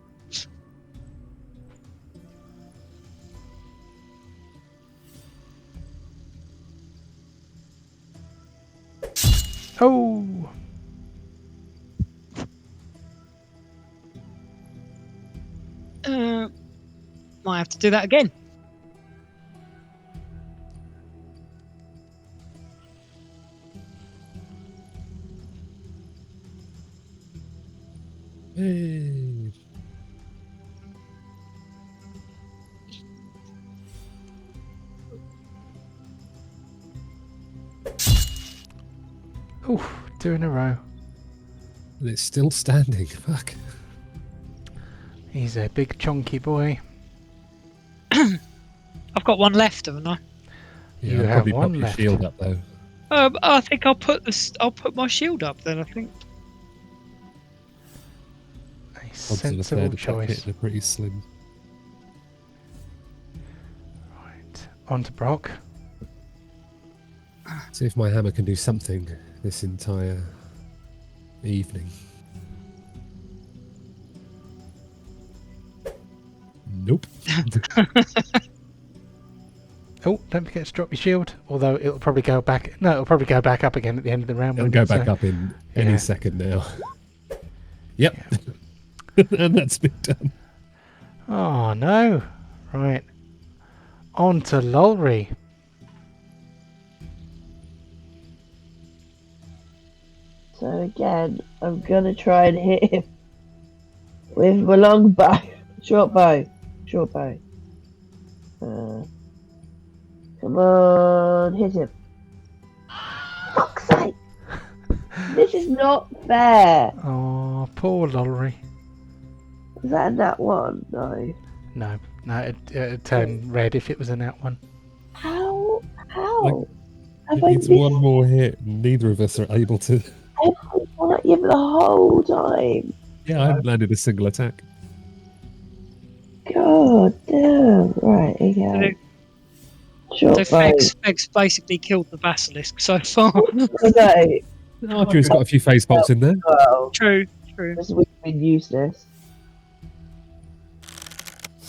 Oh! Might have to do that again. Hey. Oof, 2 in a row. And it's still standing. Fuck. He's a big chunky boy. I've got one left, haven't I? You I'll have probably one pop your left. shield up though. I think I'll put my shield up then. I think. A Odds of a sensible third attack choice. hitting are pretty slim. Right, on to Brock. See if my hammer can do something this entire evening. Nope. Oh, don't forget to drop your shield. Although it'll probably go back. No, it'll probably go back up again at the end of the round. It'll won't go it? back So- up in yeah. any second now. Yep. And that's been done. Oh no! Right, on to Lolry. So again, I'm gonna try and hit him with my long bow, short bow. Come on, hit him. Fuck's sake! This is not fair. Oh, poor Lolry. Is that a nat one? No. No, it'd turn red if it was a nat one. How? Like, Have It I needs missed one more hit. Neither of us are able to. one at you the whole time? Yeah, I haven't landed a single attack. God damn. Right, okay. Short So bow. Fegs basically killed the basilisk so far. Okay. Archer's got a few face bolts in there. Well, True. this week's been useless.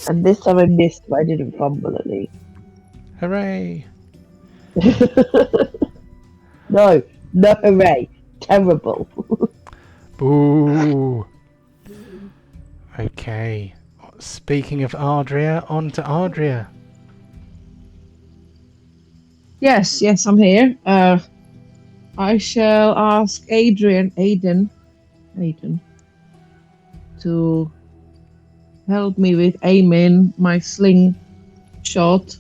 And this time I missed, but I didn't fumble at least. Hooray! No, hooray. Terrible. Boo! Okay. Speaking of Ardria, on to Ardria. Yes, I'm here. I shall ask Aiden, to help me with aiming my sling shot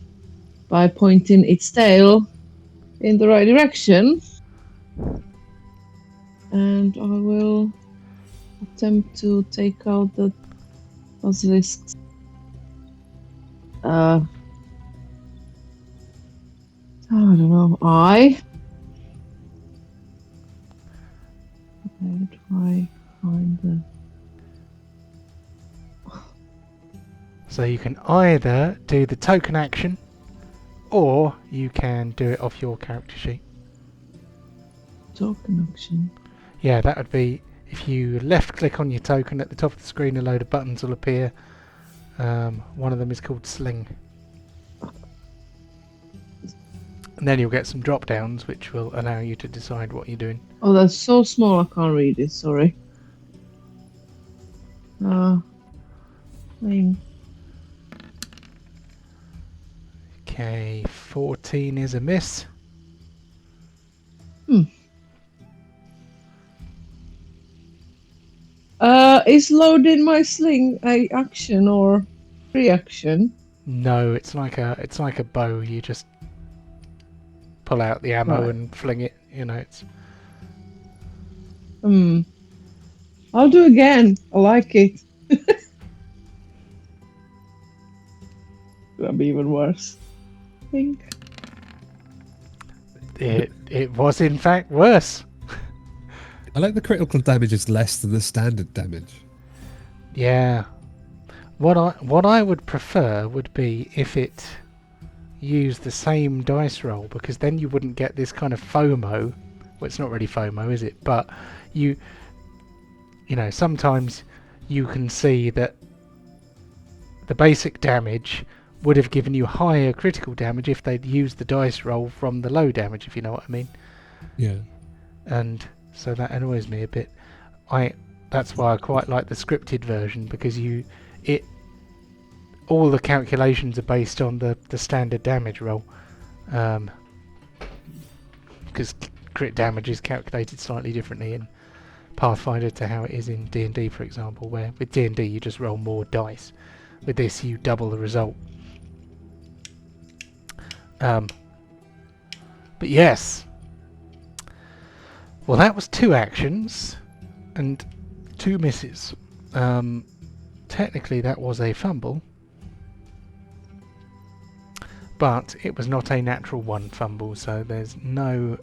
by pointing its tail in the right direction. And I will attempt to take out the basilisks. I don't know. I'll try find the. So you can either do the token action, or you can do it off your character sheet. Token action. Yeah, that would be if you left click on your token at the top of the screen, a load of buttons will appear. One of them is called Sling. And then you'll get some drop downs which will allow you to decide what you're doing. Oh, that's so small I can't read it. Sorry. Name. Okay, 14 is a miss. Is loading my sling a action or reaction? No, it's like a bow. You just pull out the ammo Right. and fling it. You know, it's I'll do again. I like it. That'd be even worse. I think. it was in fact worse. I like the critical damage is less than the standard damage. Yeah. What I would prefer would be if it used the same dice roll, because then you wouldn't get this kind of FOMO. Well, it's not really FOMO, is it? But you know, sometimes you can see that the basic damage would have given you higher critical damage if they'd used the dice roll from the low damage, if you know what I mean. Yeah. And so that annoys me a bit. That's why I quite like the scripted version, because all the calculations are based on the standard damage roll, because crit damage is calculated slightly differently in Pathfinder to how it is in D&D, for example, where with D&D you just roll more dice. With this, you double the result. But yes. Well, that was 2 actions and 2 misses. Technically, that was a fumble. But it was not a natural 1 fumble, so there's no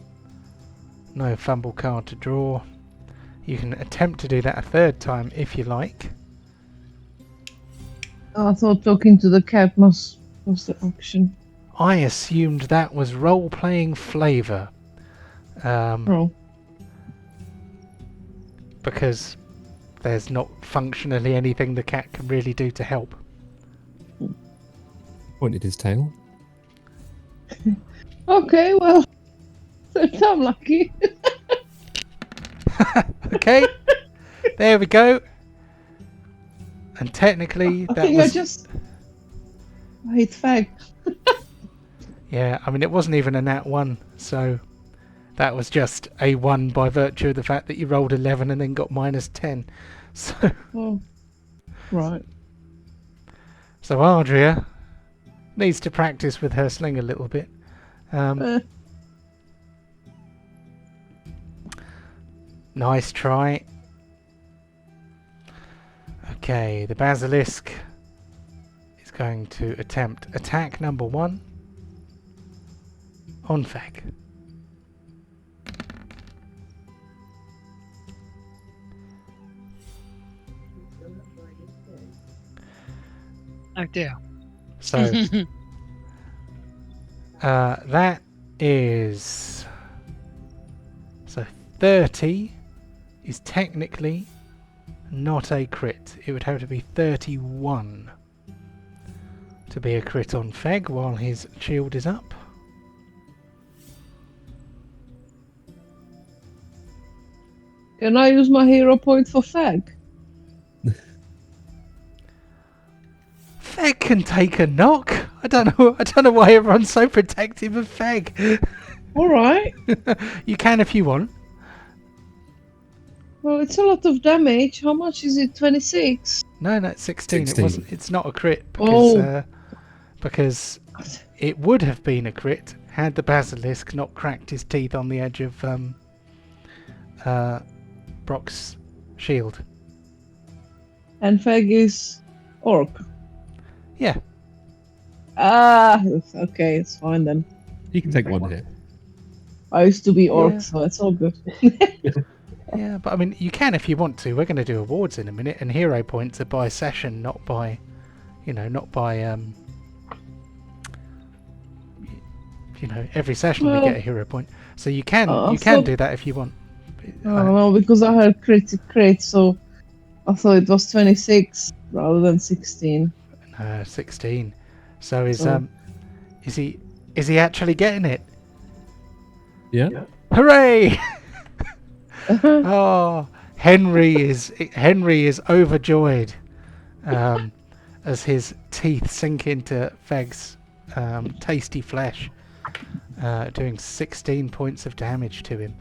fumble card to draw. You can attempt to do that a 3rd time if you like. I thought talking to the cat was the action. I assumed that was role-playing flavour. Oh. Because there's not functionally anything the cat can really do to help. Pointed his tail. Okay, well, I'm lucky. Okay, there we go. And technically, I that think was... I hate fag. Yeah, I mean, it wasn't even a nat 1, so that was just a 1 by virtue of the fact that you rolled 11 and then got minus 10. So, Oh, right. so Ardria needs to practice with her sling a little bit. Nice try. Okay, the basilisk is going to attempt attack number 1 on Fag. Oh dear. So that is 30 is technically not a crit. It would have to be 31 to be a crit on Feg while his shield is up. Can I use my hero point for fag? Feg can take a knock. I don't know why everyone's so protective of Feg. All right. You can if you want. Well, it's a lot of damage. How much is it? 26. No, it's 16. 16. It wasn't. It's not a crit because because it would have been a crit had the basilisk not cracked his teeth on the edge of Brock's shield. And fag is orc. Yeah. Ah, okay, it's fine then. You can take 1 hit. I used to be orc, Yeah. so it's all good. Yeah, but I mean, you can if you want to. We're going to do awards in a minute, and hero points are by session, not by, not by, every session we get a hero point. So you can do that if you want. Oh, no, because I had crit, so I thought it was 26 rather than 16. 16. So is he actually getting it? Yeah? Hooray! Oh, Henry is overjoyed as his teeth sink into Feg's tasty flesh, doing 16 points of damage to him.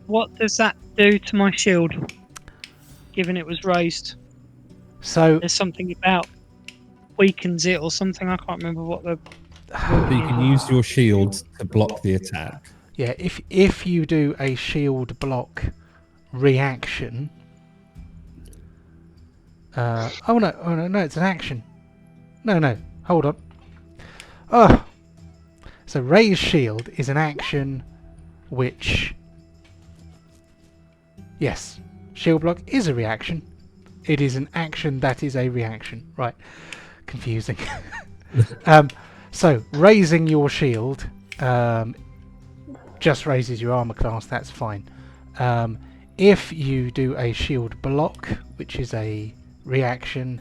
What does that do to my shield, given it was raised? So There's something about weakens it or something. I can't remember what the... So you can use your shield to block the attack. yeah, if you do a shield block reaction, oh no, it's an action. No, hold on. Oh, so raise shield is an action, which, yes, shield block is a reaction. It is an action that is a reaction. Right, confusing. So raising your shield just raises your armor class. That's fine. If you do a shield block, which is a reaction,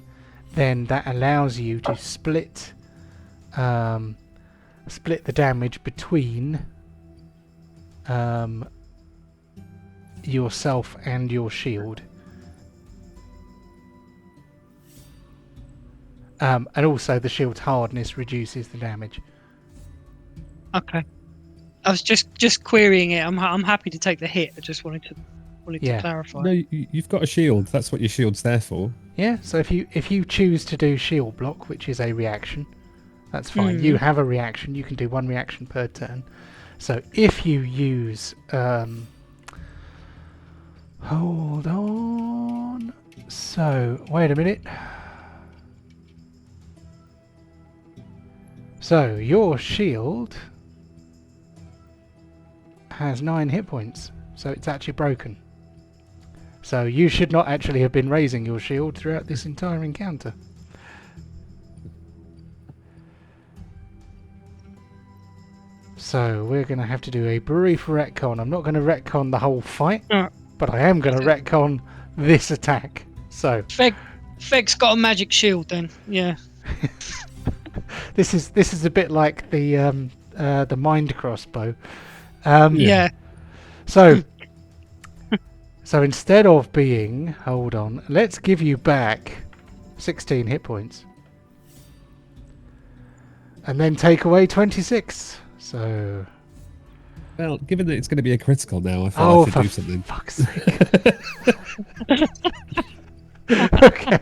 then that allows you to split the damage between yourself and your shield. And also the shield's hardness reduces the damage. Okay. I was just querying it. I'm happy to take the hit. I just wanted to wanted Yeah. to clarify. No, you've got a shield. That's what your shield's there for. Yeah, so if you choose to do shield block, which is a reaction, that's fine. You have a reaction. You can do one reaction per turn. So if you use hold on. So wait a minute. So your shield has 9 hit points, so it's actually broken. So you should not actually have been raising your shield throughout this entire encounter. So we're going to have to do a brief retcon. I'm not going to retcon the whole fight, but I am going to retcon this attack. So Feg's got a magic shield then, yeah. this is a bit like the mind crossbow. Yeah. So instead of being, hold on, let's give you back 16 hit points. And then take away 26. So... Well, given that it's going to be a critical now, I thought I should do something. Fuck's sake. Okay.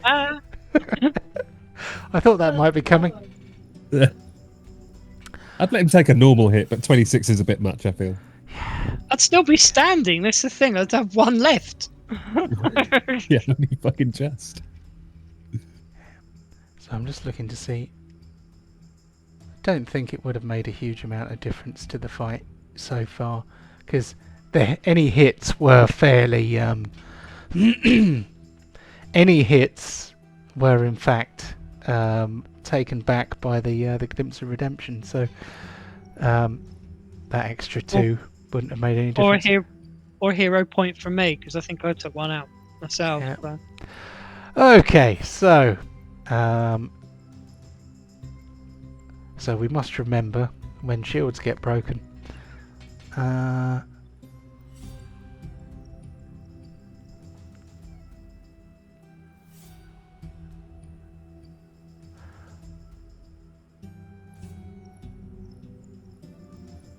I thought that might be coming. I'd let him take a normal hit, but 26 is a bit much, I feel. I'd still be standing, that's the thing, I'd have one left. Yeah, only fucking just. So I'm just looking to see. I don't think it would have made a huge amount of difference to the fight so far, because any hits were fairly any hits were in fact taken back by the Glimpse of Redemption, so that extra 2 wouldn't have made any difference. Or hero point from me, because I think I took one out myself. Yeah. So. Okay, so we must remember when shields get broken.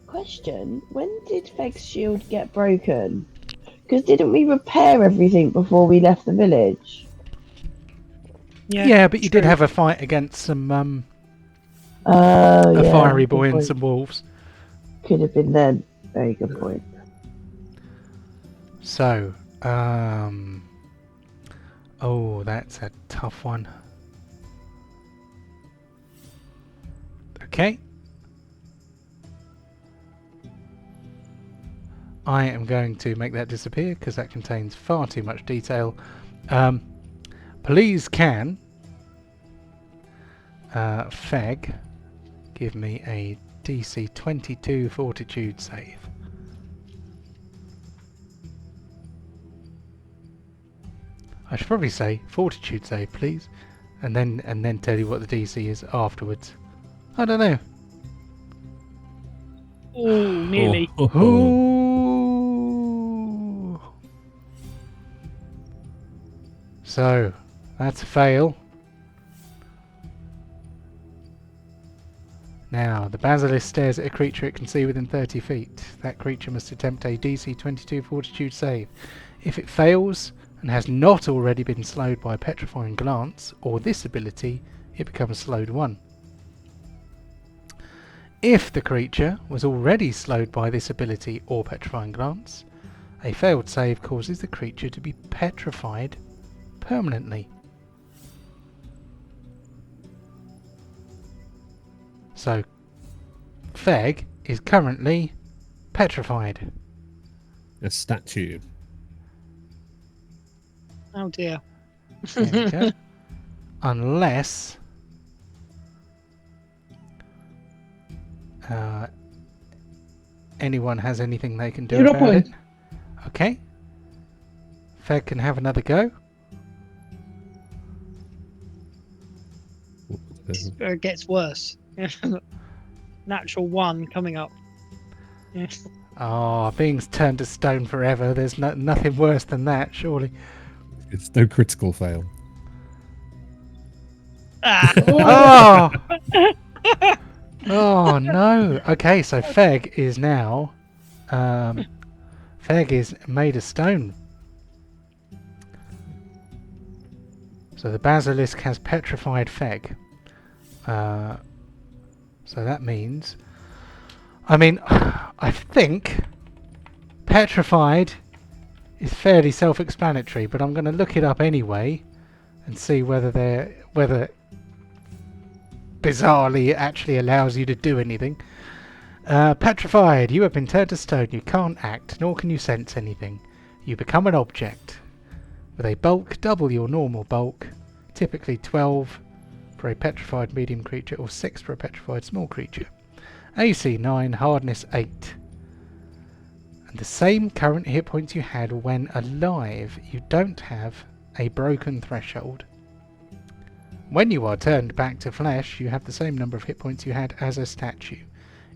Question: when did Feg's shield get broken? Because didn't we repair everything before we left the village? Yeah, but you did have a fight against some a fiery boy and some wolves. Could have been then. Very good point. So, oh, that's a tough one. Okay. I am going to make that disappear because that contains far too much detail. Please can Feg give me a DC 22 Fortitude save. I should probably say Fortitude save, please, and then tell you what the DC is afterwards. I don't know. Oh, nearly. Ooh. So that's a fail. Now, the basilisk stares at a creature it can see within 30 feet. That creature must attempt a DC 22 Fortitude save. If it fails, and has not already been slowed by a petrifying glance, or this ability, it becomes slowed 1. If the creature was already slowed by this ability or petrifying glance, a failed save causes the creature to be petrified permanently. So, Feg is currently petrified. A statue. Oh dear. There we go. Unless anyone has anything they can do 0 about point. it. Okay. Feg can have another go. It gets worse. Natural 1 coming up. Yeah. Oh, being turned to stone forever. There's nothing worse than that, surely. It's no critical fail. Ah! Oh! Oh no. Okay, so Feg is now Feg is made of stone So the basilisk has petrified Feg. So that means... I mean, I think petrified is fairly self-explanatory, but I'm going to look it up anyway and see whether bizarrely it actually allows you to do anything. Petrified, you have been turned to stone. You can't act, nor can you sense anything. You become an object with a bulk double your normal bulk, typically 12 for a petrified medium creature or 6 for a petrified small creature. AC 9, hardness 8. And the same current hit points you had when alive. You don't have a broken threshold. When you are turned back to flesh, you have the same number of hit points you had as a statue.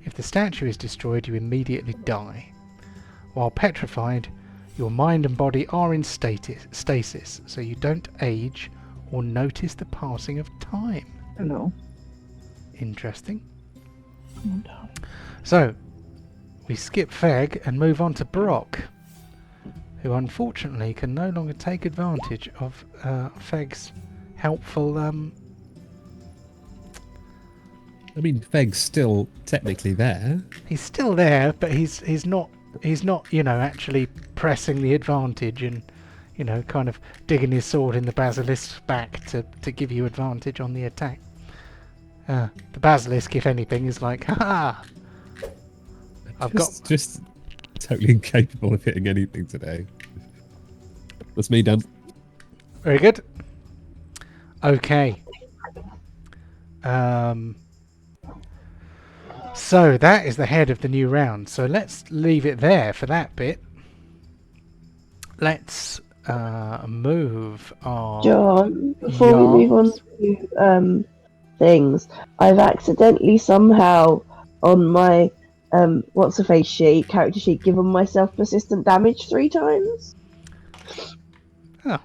If the statue is destroyed, you immediately die. While petrified, your mind and body are in stasis, so you don't age or notice the passing of time. Hello. Interesting. Come on down. So, we skip Feg and move on to Brock, who unfortunately can no longer take advantage of Feg's helpful... I mean, Feg's still technically there. He's still there, but he's not, you know, actually pressing the advantage and, you know, kind of digging his sword in the basilisk's back to give you advantage on the attack. The basilisk, if anything, is like, ha! Just totally incapable of hitting anything today. That's me done. Very good. Okay. So that is the head of the new round. So let's leave it there for that bit. Let's move on. John, before we move on to things, I've accidentally somehow on my what's-her-face sheet, character sheet, given myself persistent damage 3 times. Oh.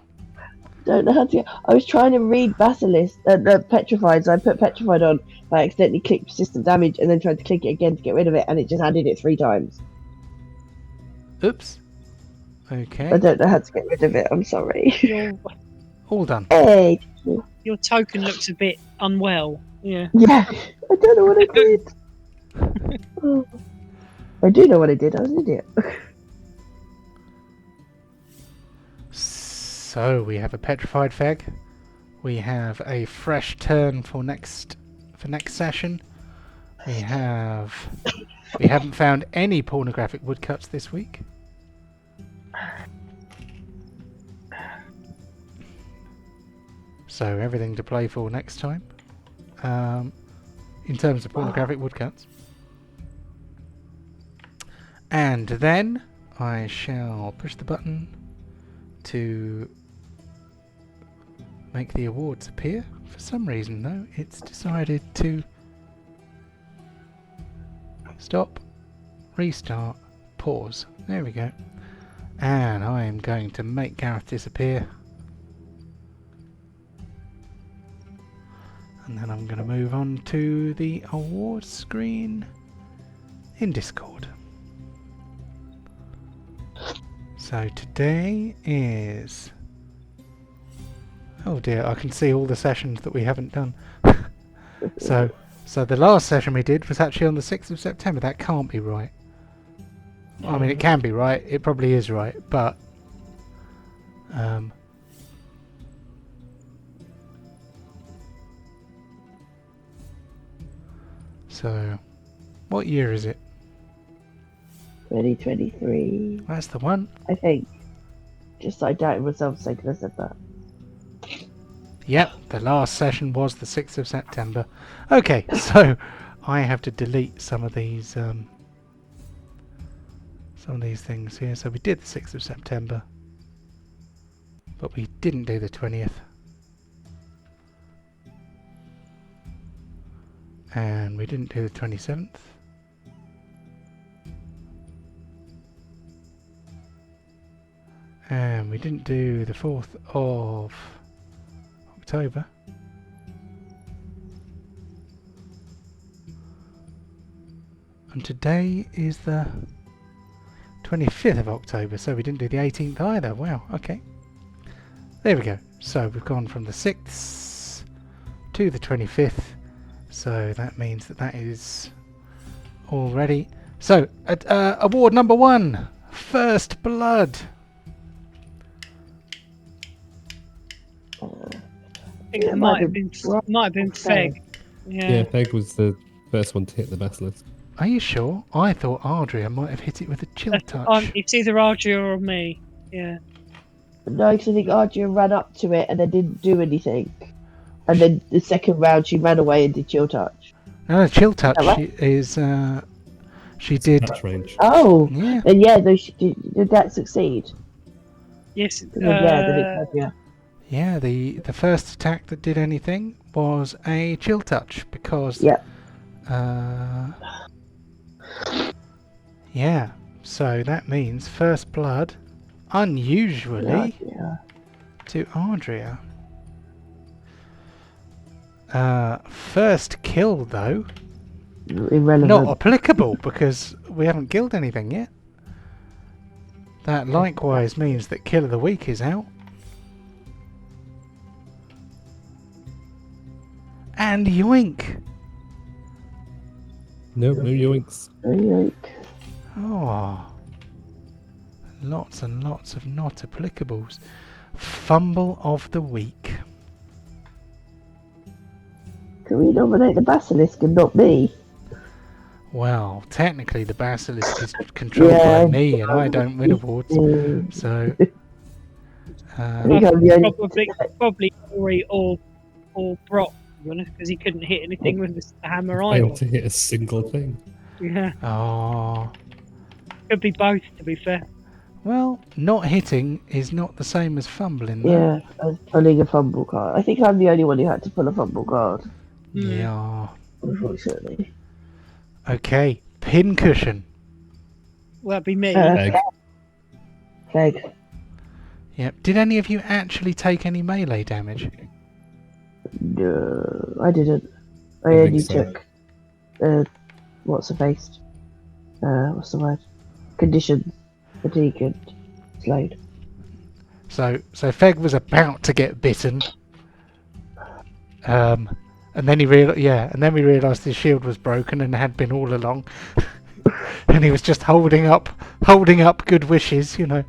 Don't know how to. I was trying to read Basilisk, Petrified, so I put Petrified on. I accidentally clicked persistent damage and then tried to click it again to get rid of it, and it just added it 3 times. Oops. Okay. I don't know how to get rid of it. I'm sorry. All done. Hey. Your token looks a bit unwell. Yeah. Yeah. I don't know what I did. Oh. I do know what I did. I was an idiot. So we have a petrified Feg. We have a fresh turn for next session. We haven't found any pornographic woodcuts this week. So everything to play for next time. In terms of pornographic woodcuts. And then I shall push the button to make the awards appear. For some reason though, it's decided to stop, restart, pause. There we go. And I am going to make Gareth disappear. And then I'm going to move on to the awards screen in Discord. So today is... Oh dear, I can see all the sessions that we haven't done. So the last session we did was actually on the 6th of September. That can't be right. I mean, it can be right. It probably is right, but... So, what year is it? 2023. That's the one. I think. Just so I doubted myself for a second I said that. Yep, the last session was the 6th of September. Okay, so I have to delete some of these things here. So we did the 6th of September, but we didn't do the 20th. And we didn't do the 27th. And we didn't do the 4th of October. And today is the 25th of October, so we didn't do the 18th either. Wow, okay. There we go. So we've gone from the 6th to the 25th. So that means that is all ready. So, award number 1, First Blood. I think it might have been Feg. Yeah, Feg was the first one to hit the basilisk. Are you sure? I thought Ardria might have hit it with a chill touch. It's either Ardria or me. Yeah. No, because I think Arjun ran up to it and then didn't do anything. And then the second round she ran away and did chill touch. No, chill touch right? is she did. Touch range. Oh, Yeah. then yeah, no, did that succeed? Yes. Then it yeah. Yeah, the first attack that did anything was a chill touch because. Yeah. Yeah. So that means First Blood, unusually, to Ardria. First kill though, Irrelevant. not applicable because we haven't killed anything yet. That likewise means that Kill of the Week is out. And yoink! No yoinks. Yoink. Oh, lots and lots of not applicables. Fumble of the Week. Can we nominate the basilisk and not me? Well, technically the basilisk is controlled by me and I don't win awards, so... I think I'm the only... Probably Ori or Brock, to be honest, because he couldn't hit anything with the hammer Failed either. to hit a single thing. Yeah. Oh, Could be both, to be fair. well, not hitting is not the same as fumbling, though. Yeah, I was pulling a fumble card. I think I'm the only one who had to pull a fumble card, Yeah. unfortunately. Okay, pincushion. Well, that'd be me. Feg. Feg. Yep. Did any of you actually take any melee damage? No, I didn't. I I only think took, what's the face? What's the word? Conditions. Fatigue and slowed. So Feg was about to get bitten. And then he we realised his shield was broken and had been all along. And he was just holding up good wishes, you know.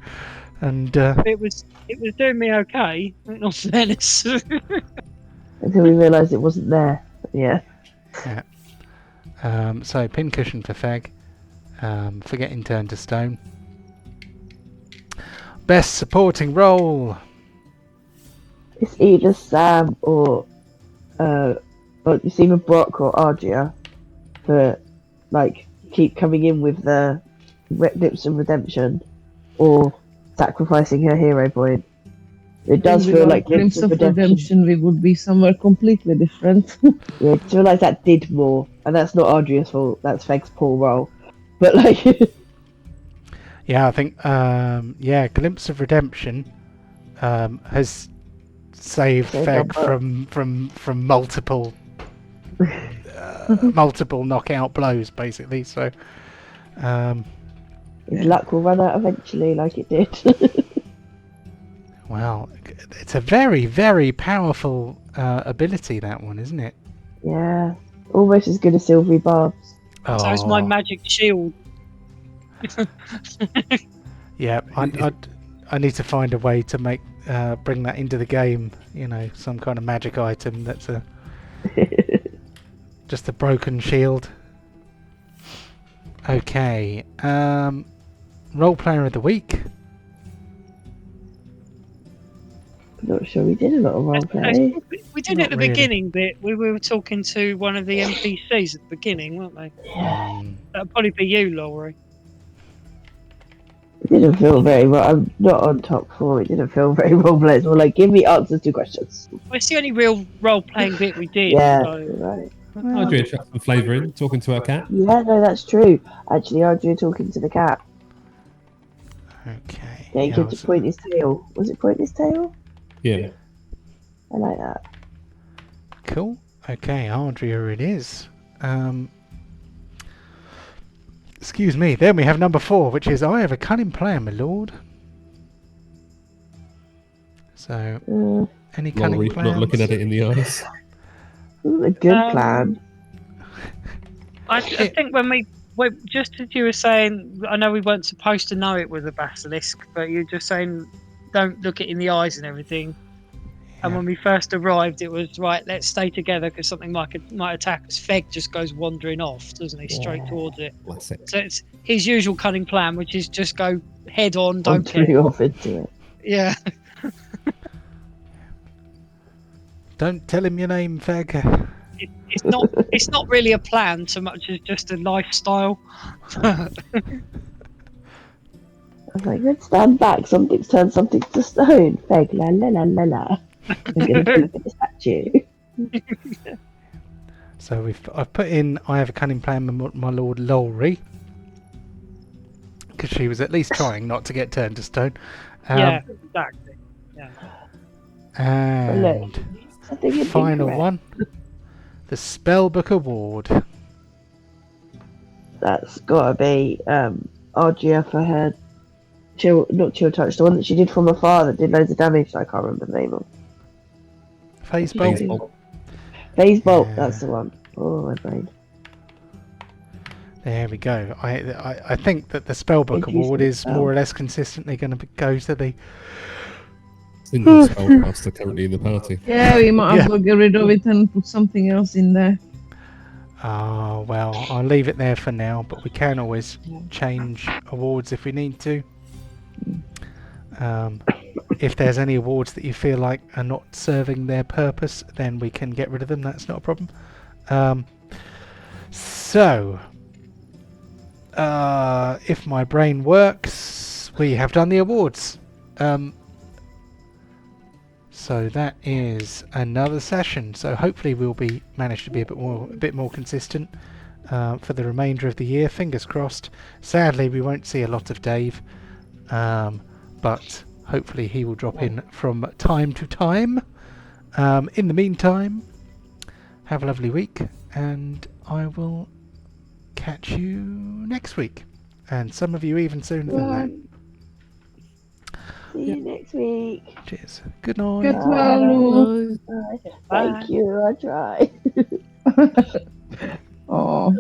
And It was doing me okay, in all fairness. Until we realised it wasn't there. Yeah. so pincushion for Feg. For getting turned to stone. Best supporting role. It's either Sam or it's either Brock or Argia for like keep coming in with the Lips of Redemption or sacrificing her hero point. It does feel like Glimpse of Redemption, we would be somewhere completely different. Yeah, I feel like that did more, and that's not Argia's fault. That's Feg's poor role. But like, Yeah, I think Glimpse of Redemption has saved Feg from multiple multiple knockout blows, basically. So his luck will run out eventually, like it did. well, it's a very, very powerful ability, that one, isn't it? Yeah, almost as good as Silvery Barbs. Oh, So it's my magic shield. yeah. I need to find a way to make bring that into the game. You know, some kind of magic item that's just a broken shield. Okay. Role player of the week. Not sure we did a lot of roleplay. We did Not at the really. beginning bit. We were talking to one of the NPCs at the beginning, weren't they? Yeah, That'd probably be you, Laurie. it didn't feel very well. I'm not on top 4. It didn't feel very roleplay. It's more like, give me answers to questions. Well, it's the only real role-playing bit we did. Yeah, So. right. Adria chucked some flavour in, talking to her cat. Yeah, no, that's true. Actually, Arjun talking to the cat. Okay. Getting him to point his tail. Was it point his tail? Yeah. I like that. Cool. Okay, Ardria it is. Excuse me. Then we have number 4, which is I have a cunning plan, my lord. Uh, any cunning Lorry, plans? not looking at it in the eyes. a good plan. I think when just as you were saying, I know we weren't supposed to know it was a basilisk, but you're just saying don't look it in the eyes and everything. And Yeah. when we first arrived, it was right. Let's stay together because something might attack us. Feg just goes wandering off, doesn't he? Straight Yeah. towards it. Bless it. So it's his usual cunning plan, which is just go head on, don't Wandering care. off into it. Yeah. Don't tell him your name, Fag. It's not really a plan so much as just a lifestyle. I was like, let's stand back. Something's turned something to stone. Feg, la la la la la. I'm gonna do the statue. So I've put in. I have a cunning plan, my lord Lowry, because she was at least trying not to get turned to stone. Yeah, exactly. Yeah. And I think it's final incorrect. one, the Spellbook Award. That's gotta be Argia for her not chill touch, the one that she did from afar that did loads of damage that I can't remember the name of. Phase Phase Bolt. Bolt. Phase Bolt, Yeah. that's the one. Oh, my brain. There we go. I think that the Spellbook Introduce Award the is spell. more or less consistently going to go to the. Single spellcaster currently in the party. Yeah, we might Yeah. as well get rid of it and put something else in there. Well, I'll leave it there for now, but we can always change awards if we need to. If there's any awards that you feel like are not serving their purpose, then we can get rid of them. That's not a problem. If my brain works, we have done the awards. So that is another session. So hopefully we'll manage to be a bit more consistent for the remainder of the year. Fingers crossed. Sadly, we won't see a lot of Dave, but hopefully he will drop in from time to time. In the meantime, have a lovely week, and I will catch you next week, and some of you even sooner than that. See you next week. Cheers. Good night. Get well, Lou. Thank you, I tried. Oh.